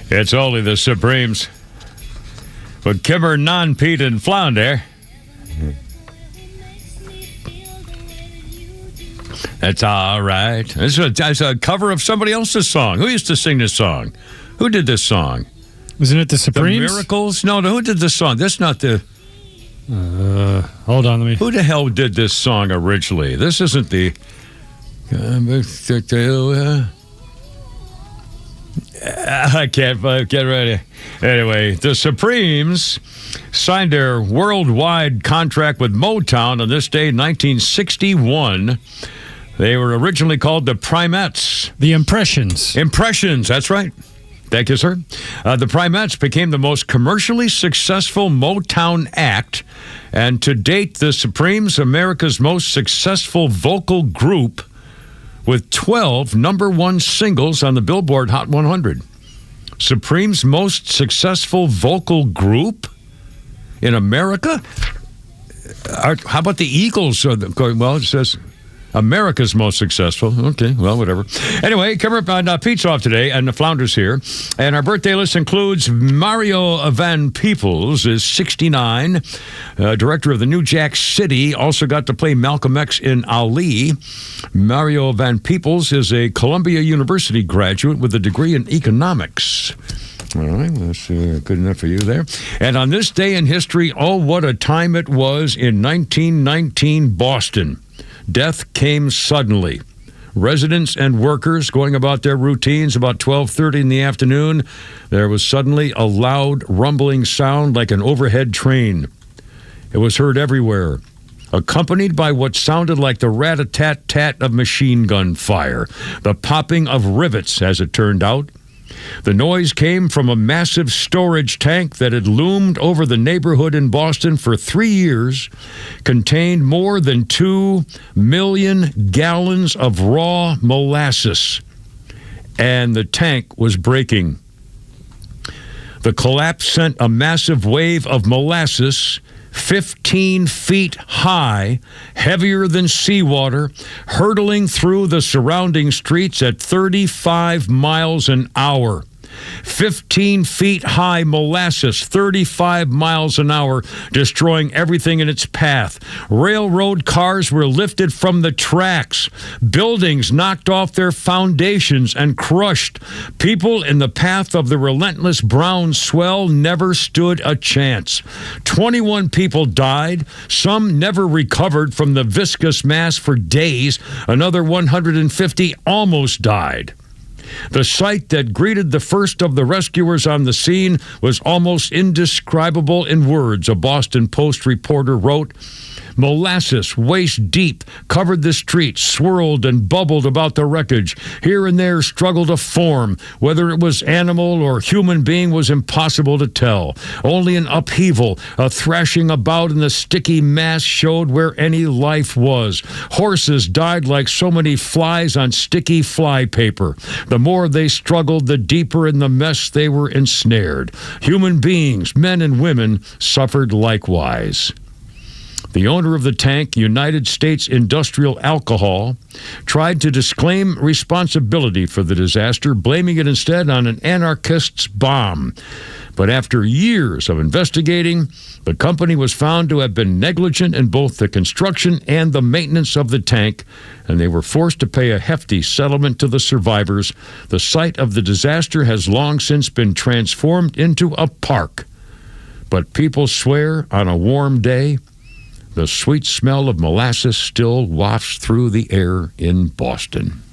It's only the Supremes. With Kimmer, Non, Pete, and Flounder. That's all right. That's a cover of somebody else's song. Who used to sing this song? Who did this song? Wasn't it the Supremes? The Miracles? No, who did this song? That's not the... hold on, let me... Who the hell did this song originally? This isn't the... I can't get ready. Anyway, the Supremes signed their worldwide contract with Motown on this day in 1961. They were originally called the Primettes. The Impressions. Impressions, that's right. Thank you, sir. The Primettes became the most commercially successful Motown act, and to date, the Supremes, America's most successful vocal group, with 12 number one singles on the Billboard Hot 100. Supreme's most successful vocal group in America? How about the Eagles? Well, it says America's most successful. Okay, well, whatever. Anyway, Kimmer and Pete's off today, and the Flounder's here. And our birthday list includes Mario Van Peebles is 69, director of the New Jack City, also got to play Malcolm X in Ali. Mario Van Peebles is a Columbia University graduate with a degree in economics. All right, that's good enough for you there. And on this day in history, oh, what a time it was in 1919 Boston. Death came suddenly. Residents and workers going about their routines about 12:30 in the afternoon, there was suddenly a loud rumbling sound like an overhead train. It was heard everywhere, accompanied by what sounded like the rat-a-tat-tat of machine gun fire, the popping of rivets, as it turned out. The noise came from a massive storage tank that had loomed over the neighborhood in Boston for 3 years, contained more than 2 million gallons of raw molasses, and the tank was breaking. The collapse sent a massive wave of molasses 15 feet high, heavier than seawater, hurtling through the surrounding streets at 35 miles an hour. 15 feet high molasses, 35 miles an hour, destroying everything in its path. Railroad cars were lifted from the tracks. Buildings knocked off their foundations and crushed. People in the path of the relentless brown swell never stood a chance. 21 people died. Some never recovered from the viscous mass for days. Another 150 almost died. The sight that greeted the first of the rescuers on the scene was almost indescribable in words, a Boston Post reporter wrote. Molasses, waist deep, covered the streets, swirled and bubbled about the wreckage. Here and there struggled a form. Whether it was animal or human being was impossible to tell. Only an upheaval, a thrashing about in the sticky mass showed where any life was. Horses died like so many flies on sticky fly paper. The more they struggled, the deeper in the mess they were ensnared. Human beings, men and women, suffered likewise. The owner of the tank, United States Industrial Alcohol, tried to disclaim responsibility for the disaster, blaming it instead on an anarchist's bomb. But after years of investigating, the company was found to have been negligent in both the construction and the maintenance of the tank, and they were forced to pay a hefty settlement to the survivors. The site of the disaster has long since been transformed into a park. But people swear on a warm day, the sweet smell of molasses still wafts through the air in Boston.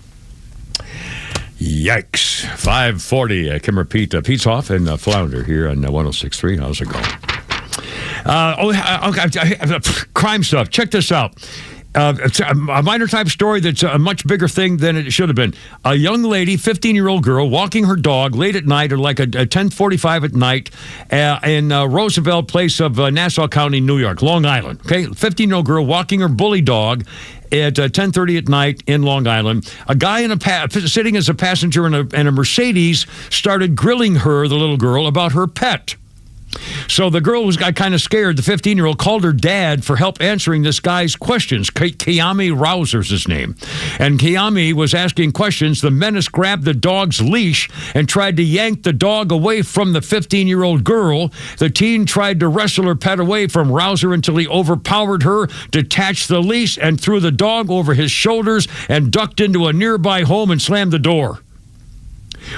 Yikes. 5:40. Kimmer Pete. Pete's off and Flounder here on 106.3. How's it going? Crime stuff. Check this out. It's a minor type story that's a much bigger thing than it should have been. A young lady, 15-year-old girl, walking her dog late at night, or like a 10:45 at night, in Roosevelt Place of Nassau County, New York, Long Island. Okay, 15-year-old girl walking her bully dog at 10:30 at night in Long Island. A guy sitting as a passenger in a Mercedes started grilling her, the little girl, about her pet. So the girl got kind of scared. The 15-year-old called her dad for help answering this guy's questions. Kiami Rouser's his name. And Kiami was asking questions. The menace grabbed the dog's leash and tried to yank the dog away from the 15-year-old girl. The teen tried to wrestle her pet away from Rouser until he overpowered her, detached the leash, and threw the dog over his shoulders and ducked into a nearby home and slammed the door.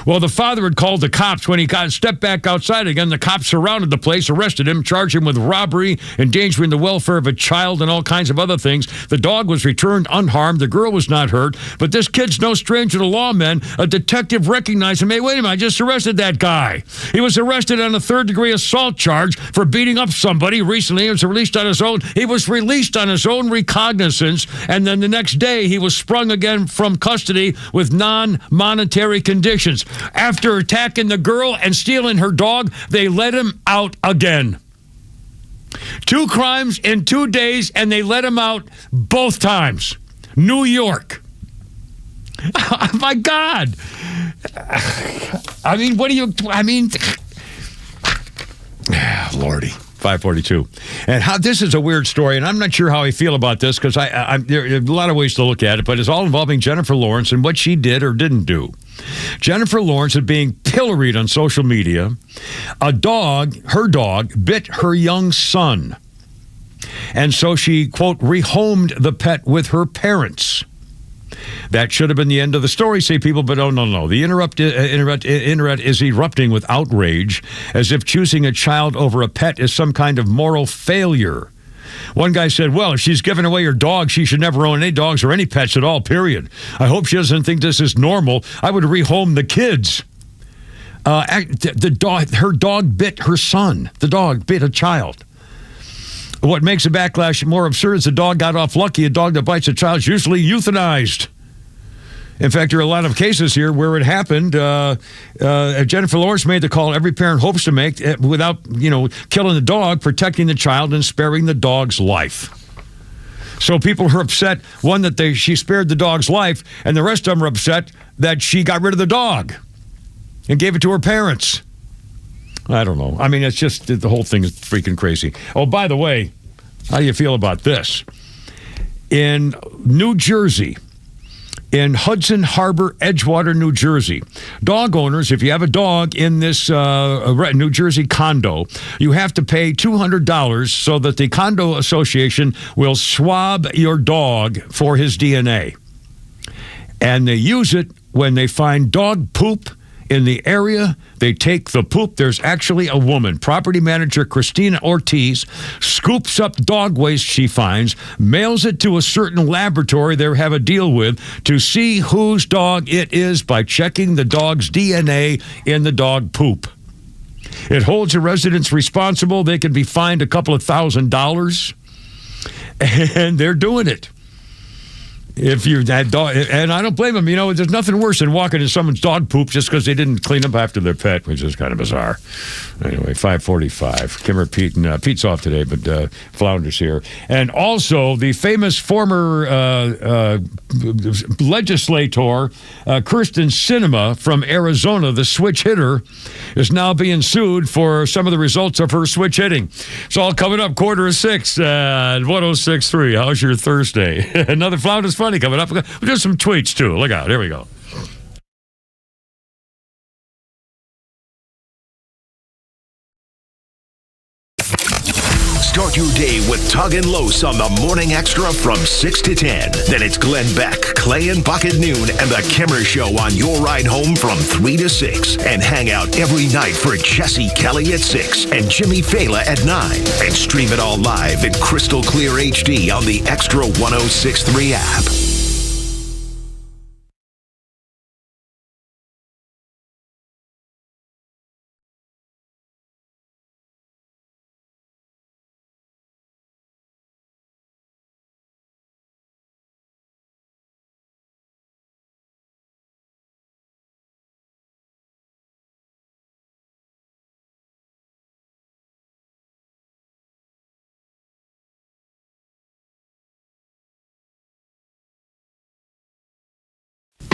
Well, the father had called the cops. When he stepped back outside again, the cops surrounded the place, arrested him, charged him with robbery, endangering the welfare of a child, and all kinds of other things. The dog was returned unharmed. The girl was not hurt. But this kid's no stranger to law, men. A detective recognized him. Hey, wait a minute, I just arrested that guy. He was arrested on a third-degree assault charge for beating up somebody recently. He was released on his own recognizance, and then the next day he was sprung again from custody with non-monetary conditions. After attacking the girl and stealing her dog, they let him out again. 2 crimes in 2 days, and they let him out both times. New York. Oh, my God. I mean, Lordy. 542. And this is a weird story, and I'm not sure how I feel about this, because there are a lot of ways to look at it, but it's all involving Jennifer Lawrence and what she did or didn't do. Jennifer Lawrence is being pilloried on social media. Her dog, bit her young son. And so she, quote, rehomed the pet with her parents. That should have been the end of the story, say people, but oh, no. The internet is erupting with outrage, as if choosing a child over a pet is some kind of moral failure. One guy said, well, if she's giving away her dog, she should never own any dogs or any pets at all, period. I hope she doesn't think this is normal. I would rehome the kids. Her dog bit her son. The dog bit a child. What makes the backlash more absurd is the dog got off lucky. A dog that bites a child is usually euthanized. In fact, there are a lot of cases here where it happened. Jennifer Lawrence made the call every parent hopes to make without, killing the dog, protecting the child, and sparing the dog's life. So people are upset, one, that she spared the dog's life, and the rest of them are upset that she got rid of the dog and gave it to her parents. I don't know. I mean, it's just, the whole thing is freaking crazy. Oh, by the way, how do you feel about this? In New Jersey, in Hudson Harbor, Edgewater, New Jersey, dog owners, if you have a dog in this New Jersey condo, you have to pay $200 so that the condo association will swab your dog for his DNA. And they use it when they find dog poop in the area. They take the poop. There's actually a woman, property manager Christina Ortiz, scoops up dog waste she finds, mails it to a certain laboratory they have a deal with to see whose dog it is by checking the dog's DNA in the dog poop. It holds the residents responsible. They can be fined a couple of $1,000, and they're doing it. If you're that dog, and I don't blame them, there's nothing worse than walking in someone's dog poop just because they didn't clean up after their pet, which is kind of bizarre. Anyway, 545. Kimmer, Pete, and Pete's off today, but Flounder's here. And also, the famous former legislator, Kirsten Sinema from Arizona, the switch hitter, is now being sued for some of the results of her switch hitting. It's all coming up 5:45 at 106.3. How's your Thursday? Another Flounder's Funny coming up. We'll do some tweets, too. Look out. Here we go. Start your day with Tug and Los on the Morning Extra from 6 to 10. Then it's Glenn Beck, Clay and Buck at noon, and the Kimmer Show on your ride home from 3 to 6. And hang out every night for Jesse Kelly at 6 and Jimmy Fela at 9. And stream it all live in crystal clear HD on the Extra 106.3 app.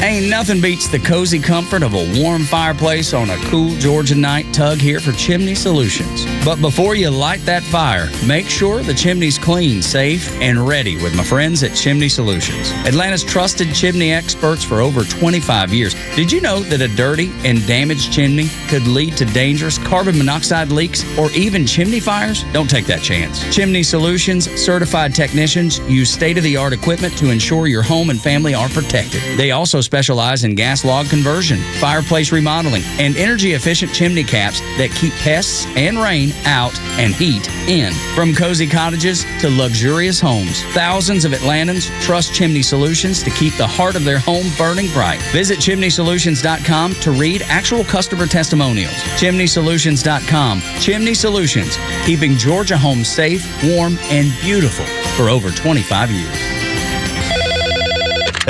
Ain't nothing beats the cozy comfort of a warm fireplace on a cool Georgia night. Tug here for Chimney Solutions. But before you light that fire, make sure the chimney's clean, safe, and ready with my friends at Chimney Solutions. Atlanta's trusted chimney experts for over 25 years. Did you know that a dirty and damaged chimney could lead to dangerous carbon monoxide leaks or even chimney fires? Don't take that chance. Chimney Solutions certified technicians use state-of-the-art equipment to ensure your home and family are protected. They also specialize in gas log conversion, fireplace remodeling, and energy-efficient chimney caps that keep pests and rain out and heat in. From cozy cottages to luxurious homes, thousands of Atlantans trust Chimney Solutions to keep the heart of their home burning bright. Visit chimneysolutions.com to read actual customer testimonials. Chimneysolutions.com. Chimney Solutions, keeping Georgia homes safe, warm, and beautiful for over 25 years.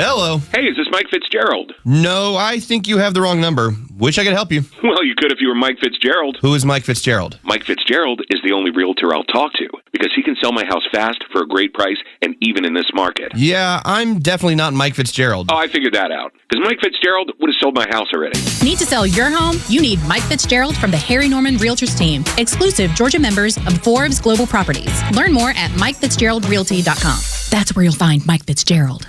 Hello. Hey, is this Mike Fitzgerald? No, I think you have the wrong number. Wish I could help you. Well, you could if you were Mike Fitzgerald. Who is Mike Fitzgerald? Mike Fitzgerald is the only realtor I'll talk to because he can sell my house fast for a great price and even in this market. Yeah, I'm definitely not Mike Fitzgerald. Oh, I figured that out because Mike Fitzgerald would have sold my house already. Need to sell your home? You need Mike Fitzgerald from the Harry Norman Realtors team, exclusive Georgia members of Forbes Global Properties. Learn more at MikeFitzgeraldRealty.com. That's where you'll find Mike Fitzgerald.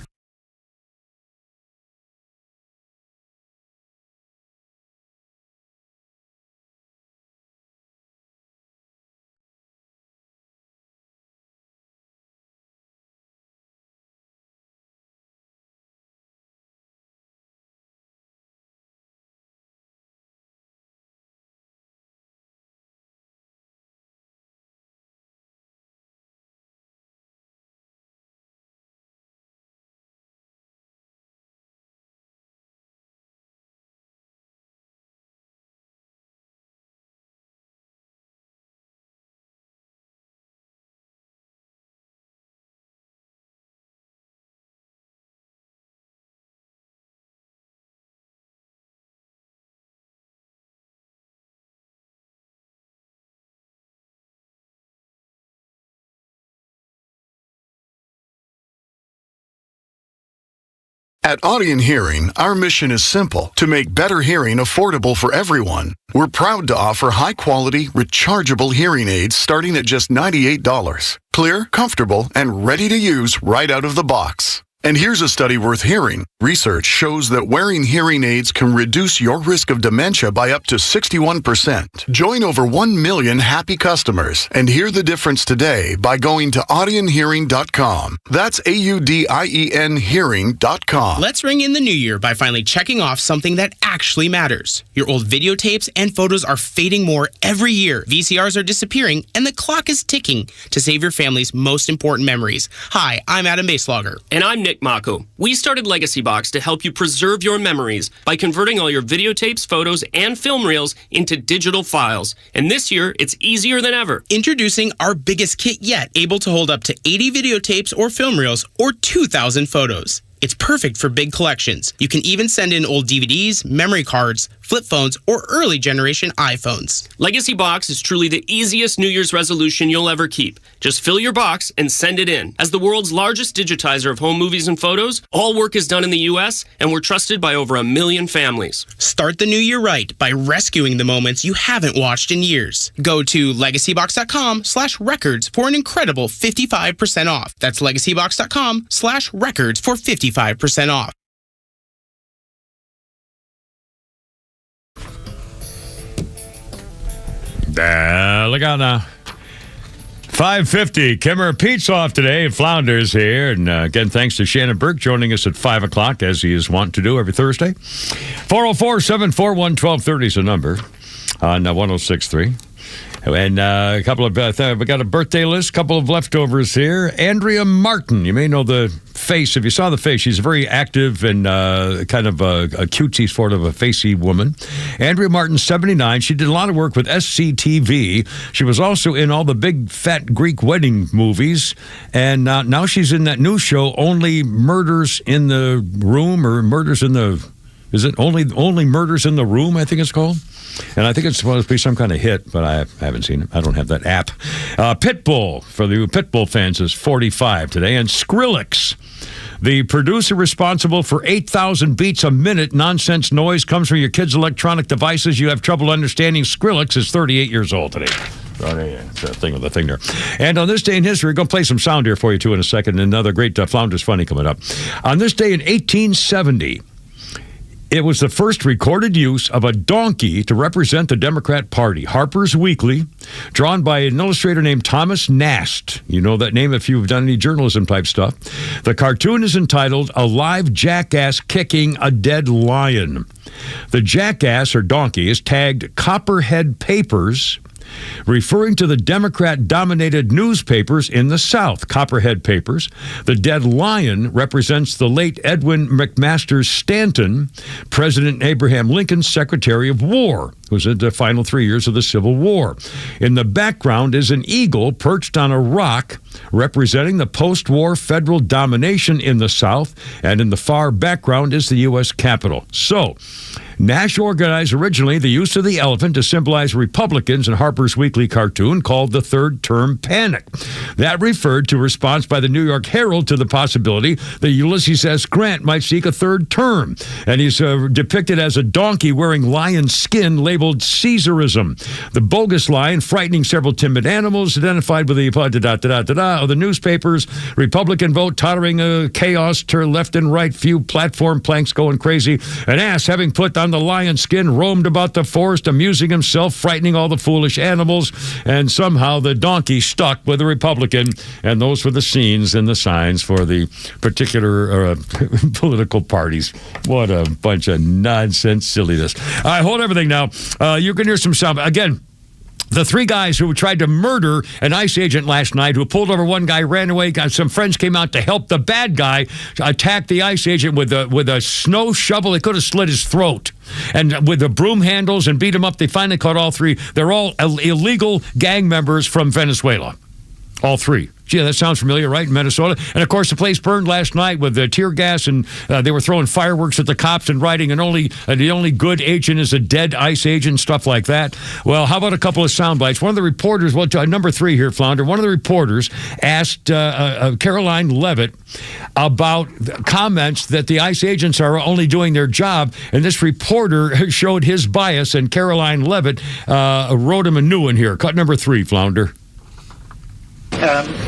At Audion Hearing, our mission is simple: to make better hearing affordable for everyone. We're proud to offer high-quality, rechargeable hearing aids starting at just $98. Clear, comfortable, and ready to use right out of the box. And here's a study worth hearing. Research shows that wearing hearing aids can reduce your risk of dementia by up to 61%. Join over 1 million happy customers and hear the difference today by going to audionhearing.com. That's AUDIEN hearing.com. Let's ring in the new year by finally checking off something that actually matters. Your old videotapes and photos are fading more every year. VCRs are disappearing and the clock is ticking to save your family's most important memories. Hi, I'm Adam Baselogger. And I'm Nick Mako. We started Legacy Box to help you preserve your memories by converting all your videotapes, photos, and film reels into digital files. And this year, it's easier than ever. Introducing our biggest kit yet, able to hold up to 80 videotapes or film reels or 2,000 photos. It's perfect for big collections. You can even send in old DVDs, memory cards, flip phones, or early generation iPhones. Legacy Box is truly the easiest New Year's resolution you'll ever keep. Just fill your box and send it in. As the world's largest digitizer of home movies and photos, all work is done in the U.S., and we're trusted by over 1 million families. Start the new year right by rescuing the moments you haven't watched in years. Go to legacybox.com/records for an incredible 55% off. That's legacybox.com/records for 55% off. Look out now. 5:50. Kimmer Pete's off today. Flounders here. And again, thanks to Shannon Burke joining us at 5 o'clock, as he is wont to do every Thursday. 404-741-1230 is the number on 106.3. And a couple of, we got a birthday list, couple of leftovers here. Andrea Martin, you may know the face. If you saw the face, she's a very active and kind of a cutesy sort of a facey woman. Andrea Martin, 79. She did a lot of work with SCTV. She was also in all the big fat Greek wedding movies. And now she's in that new show, Only Murders in the Room, or Murders in the... Is it Only Murders in the Room, I think it's called? And I think it's supposed to be some kind of hit, but I haven't seen it. I don't have that app. Pitbull, for the Pitbull fans, is 45 today. And Skrillex, The producer responsible for 8,000 beats a minute nonsense noise comes from your kids' electronic devices. You have trouble understanding. Skrillex is 38 years old today. It's a thing with the thing there. And on this day in history, we're going to play some sound here for you, too, in a second. Another great Flounders Funny coming up. On this day in 1870, it was the first recorded use of a donkey to represent the Democrat Party. Harper's Weekly, drawn by an illustrator named Thomas Nast. You know that name if you've done any journalism type stuff. The cartoon is entitled A Live Jackass Kicking a Dead Lion. The jackass, or donkey, is tagged Copperhead Papers, referring to the Democrat-dominated newspapers in the South. Copperhead Papers. The dead lion represents the late Edwin McMaster Stanton, President Abraham Lincoln's Secretary of War, who was in the final 3 years of the Civil War. In the background is an eagle perched on a rock, representing the post-war federal domination in the South, and in the far background is the U.S. Capitol. So, Nash organized originally the use of the elephant to symbolize Republicans in Harper's Weekly cartoon called the Third Term Panic. That referred to a response by the New York Herald to the possibility that Ulysses S. Grant might seek a third term. And he's depicted as a donkey wearing lion skin labeled Caesarism. The bogus lion frightening several timid animals identified with the of the newspapers. Republican vote tottering chaos to left and right, few platform planks going crazy. An ass having put on the lion skin roamed about the forest, amusing himself, frightening all the foolish animals, and somehow the donkey stuck with the Republican, and those were the scenes and the signs for the particular political parties. What a bunch of nonsense silliness. All right, hold everything now. You can hear some sound. Again, the three guys who tried to murder an ICE agent last night, who pulled over one guy, ran away, some friends came out to help the bad guy, attacked the ICE agent with a snow shovel. They could have slit his throat. And with the broom handles and beat him up, they finally caught all three. They're all illegal gang members from Venezuela. All three. Gee, that sounds familiar, right, in Minnesota? And, of course, the place burned last night with tear gas, and they were throwing fireworks at the cops and writing, the only good agent is a dead ICE agent, stuff like that. Well, how about a couple of sound bites? One of the reporters, number 3 here, Flounder, one of the reporters asked Caroline Levitt about comments that the ICE agents are only doing their job, and this reporter showed his bias, and Caroline Levitt wrote him a new one here. Cut number 3, Flounder.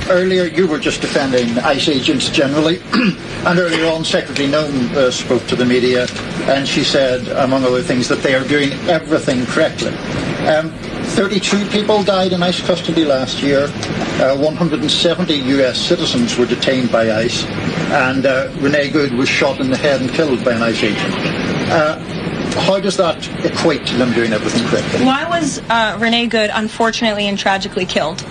Earlier, you were just defending ICE agents generally, and earlier on, Secretary Noem spoke to the media, and she said, among other things, that they are doing everything correctly. 32 people died in ICE custody last year. 170 U.S. citizens were detained by ICE, and Renee Good was shot in the head and killed by an ICE agent. How does that equate to them doing everything correctly? Why was Renee Good unfortunately and tragically killed?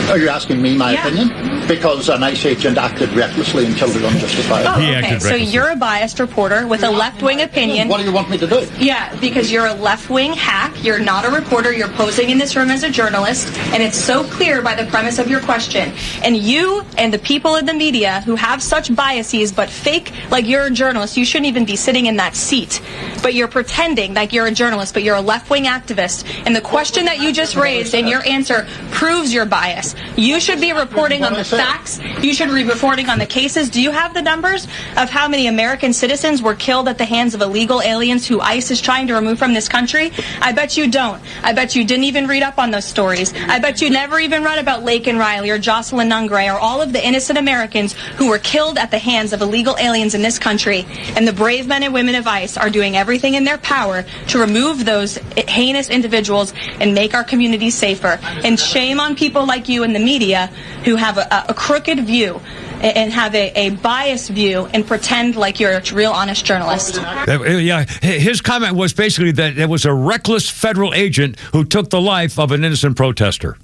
Are you asking me my opinion? Because an ICE agent acted recklessly and killed her unjustifiably. Oh, okay. So you're a biased reporter with a left-wing opinion. What do you want me to do? Yeah, because you're a left-wing hack. You're not a reporter. You're posing in this room as a journalist, and it's so clear by the premise of your question. And you and the people in the media who have such biases but fake like you're a journalist, you shouldn't even be sitting in that seat. But you're pretending like you're a journalist, but you're a left-wing activist. And the question that you just raised and your answer proves your bias. You should be reporting on the facts. You should be reporting on the cases. Do you have the numbers of how many American citizens were killed at the hands of illegal aliens who ICE is trying to remove from this country? I bet you don't. I bet you didn't even read up on those stories. I bet you never even read about Laken Riley or Jocelyn Nungray or all of the innocent Americans who were killed at the hands of illegal aliens in this country. And the brave men and women of ICE are doing everything in their power to remove those heinous individuals and make our communities safer. And shame on people like you in the media who have a crooked view and have a biased view and pretend like you're a real honest journalist. Yeah, his comment was basically that it was a reckless federal agent who took the life of an innocent protester.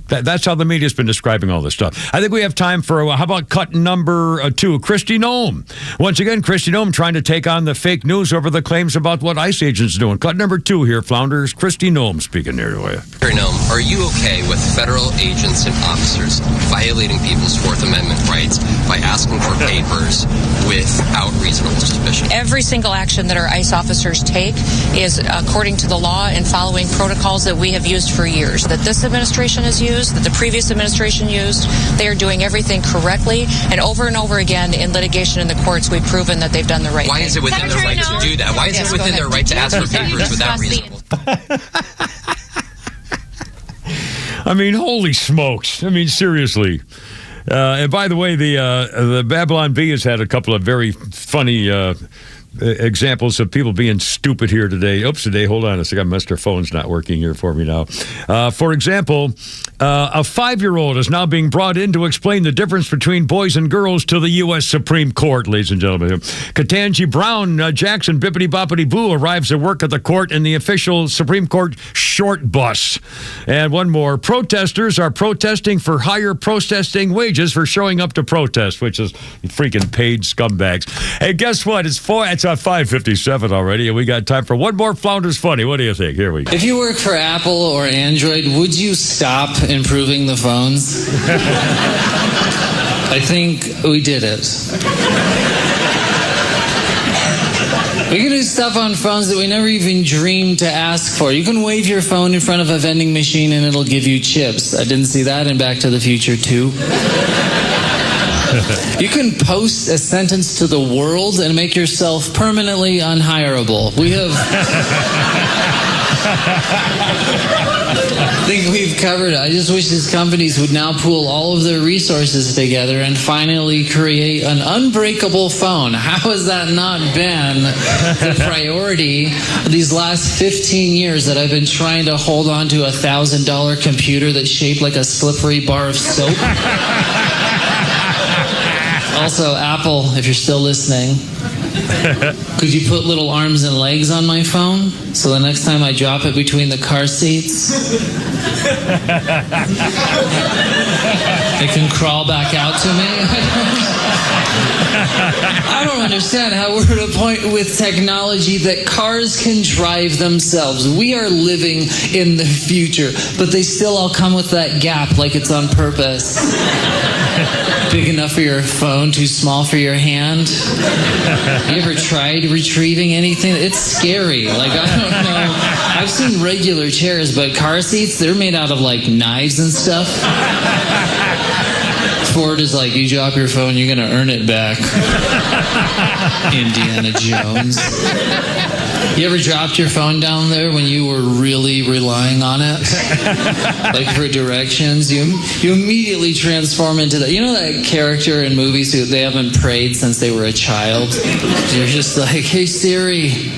That's how the media's been describing all this stuff. I think we have time for, how about cut number 2, Kristi Noem. Once again, Kristi Noem trying to take on the fake news over the claims about what ICE agents doing. Cut number 2 here, Flounders. Kristi Noem speaking there to you. Noem, are you okay with federal agents and officers violating people's Fourth Amendment rights by asking for papers without reasonable suspicion? Every single action that our ICE officers take is according to the law and following protocols that we have used for years, that this administration has used used, that the previous administration used. They are doing everything correctly, and over again in litigation in the courts, we've proven that they've done the right thing. Why is it within their right to do that? Why is it within their right to ask for papers without reasonable? I mean, holy smokes. I mean, seriously. And by the way, the Babylon Bee has had a couple of very funny examples of people being stupid here today. Oops, today, hold on a second. Mr. Phone's not working here for me now. For example, a 5-year-old is now being brought in to explain the difference between boys and girls to the U.S. Supreme Court, ladies and gentlemen. Ketanji Brown Jackson Bippity Boppity Boo arrives at work at the court in the official Supreme Court short bus. And one more. Protesters are protesting for higher protesting wages for showing up to protest, which is freaking paid scumbags. Hey, guess what? It's 5:57 already, and we got time for one more Flounders Funny. What do you think? Here we go. If you work for Apple or Android, would you stop improving the phones? I think we did it. We can do stuff on phones that we never even dreamed to ask for. You can wave your phone in front of a vending machine and it'll give you chips. I didn't see that in Back to the Future 2. You can post a sentence to the world and make yourself permanently unhireable. We have... I think we've covered it. I just wish these companies would now pool all of their resources together and finally create an unbreakable phone. How has that not been the priority these last 15 years that I've been trying to hold on to a $1,000 computer that's shaped like a slippery bar of soap? Also, Apple, if you're still listening, could you put little arms and legs on my phone so the next time I drop it between the car seats, it can crawl back out to me? I don't understand how we're at a point with technology that cars can drive themselves. We are living in the future, but they still all come with that gap like it's on purpose. Big enough for your phone, too small for your hand. You ever tried retrieving anything? It's scary. Like, I don't know. I've seen regular chairs, but car seats, they're made out of like knives and stuff. Ford is like, you drop your phone, you're going to earn it back. Indiana Jones. You ever dropped your phone down there when you were really relying on it? Like for directions? You immediately transform into that. You know that character in movies who they haven't prayed since they were a child? You're just like, hey Siri,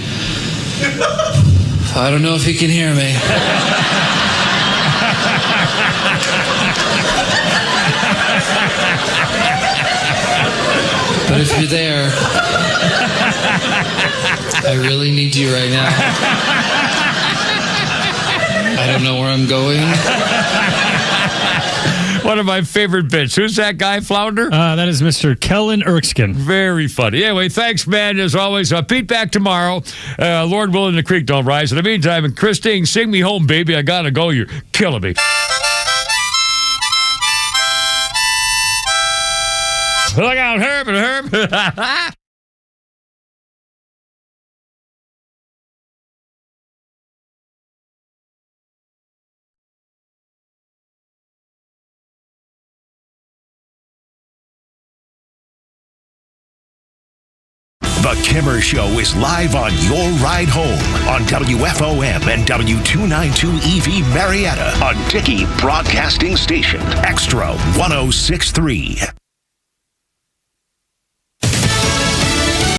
I don't know if you can hear me. But if you're there, I really need you right now. I don't know where I'm going. One of my favorite bits. Who's that guy, Flounder? That is Mr. Kellen Erskine. Very funny. Anyway, thanks, man, as always. Pete back tomorrow. Lord willing, the creek don't rise. In the meantime, Christine, sing me home, baby. I gotta go. You're killing me. Look out, Herb and Herb. The Kimmer Show is live on your ride home on WFOM and W292 EV Marietta on Dickey Broadcasting Station, Extra 1063.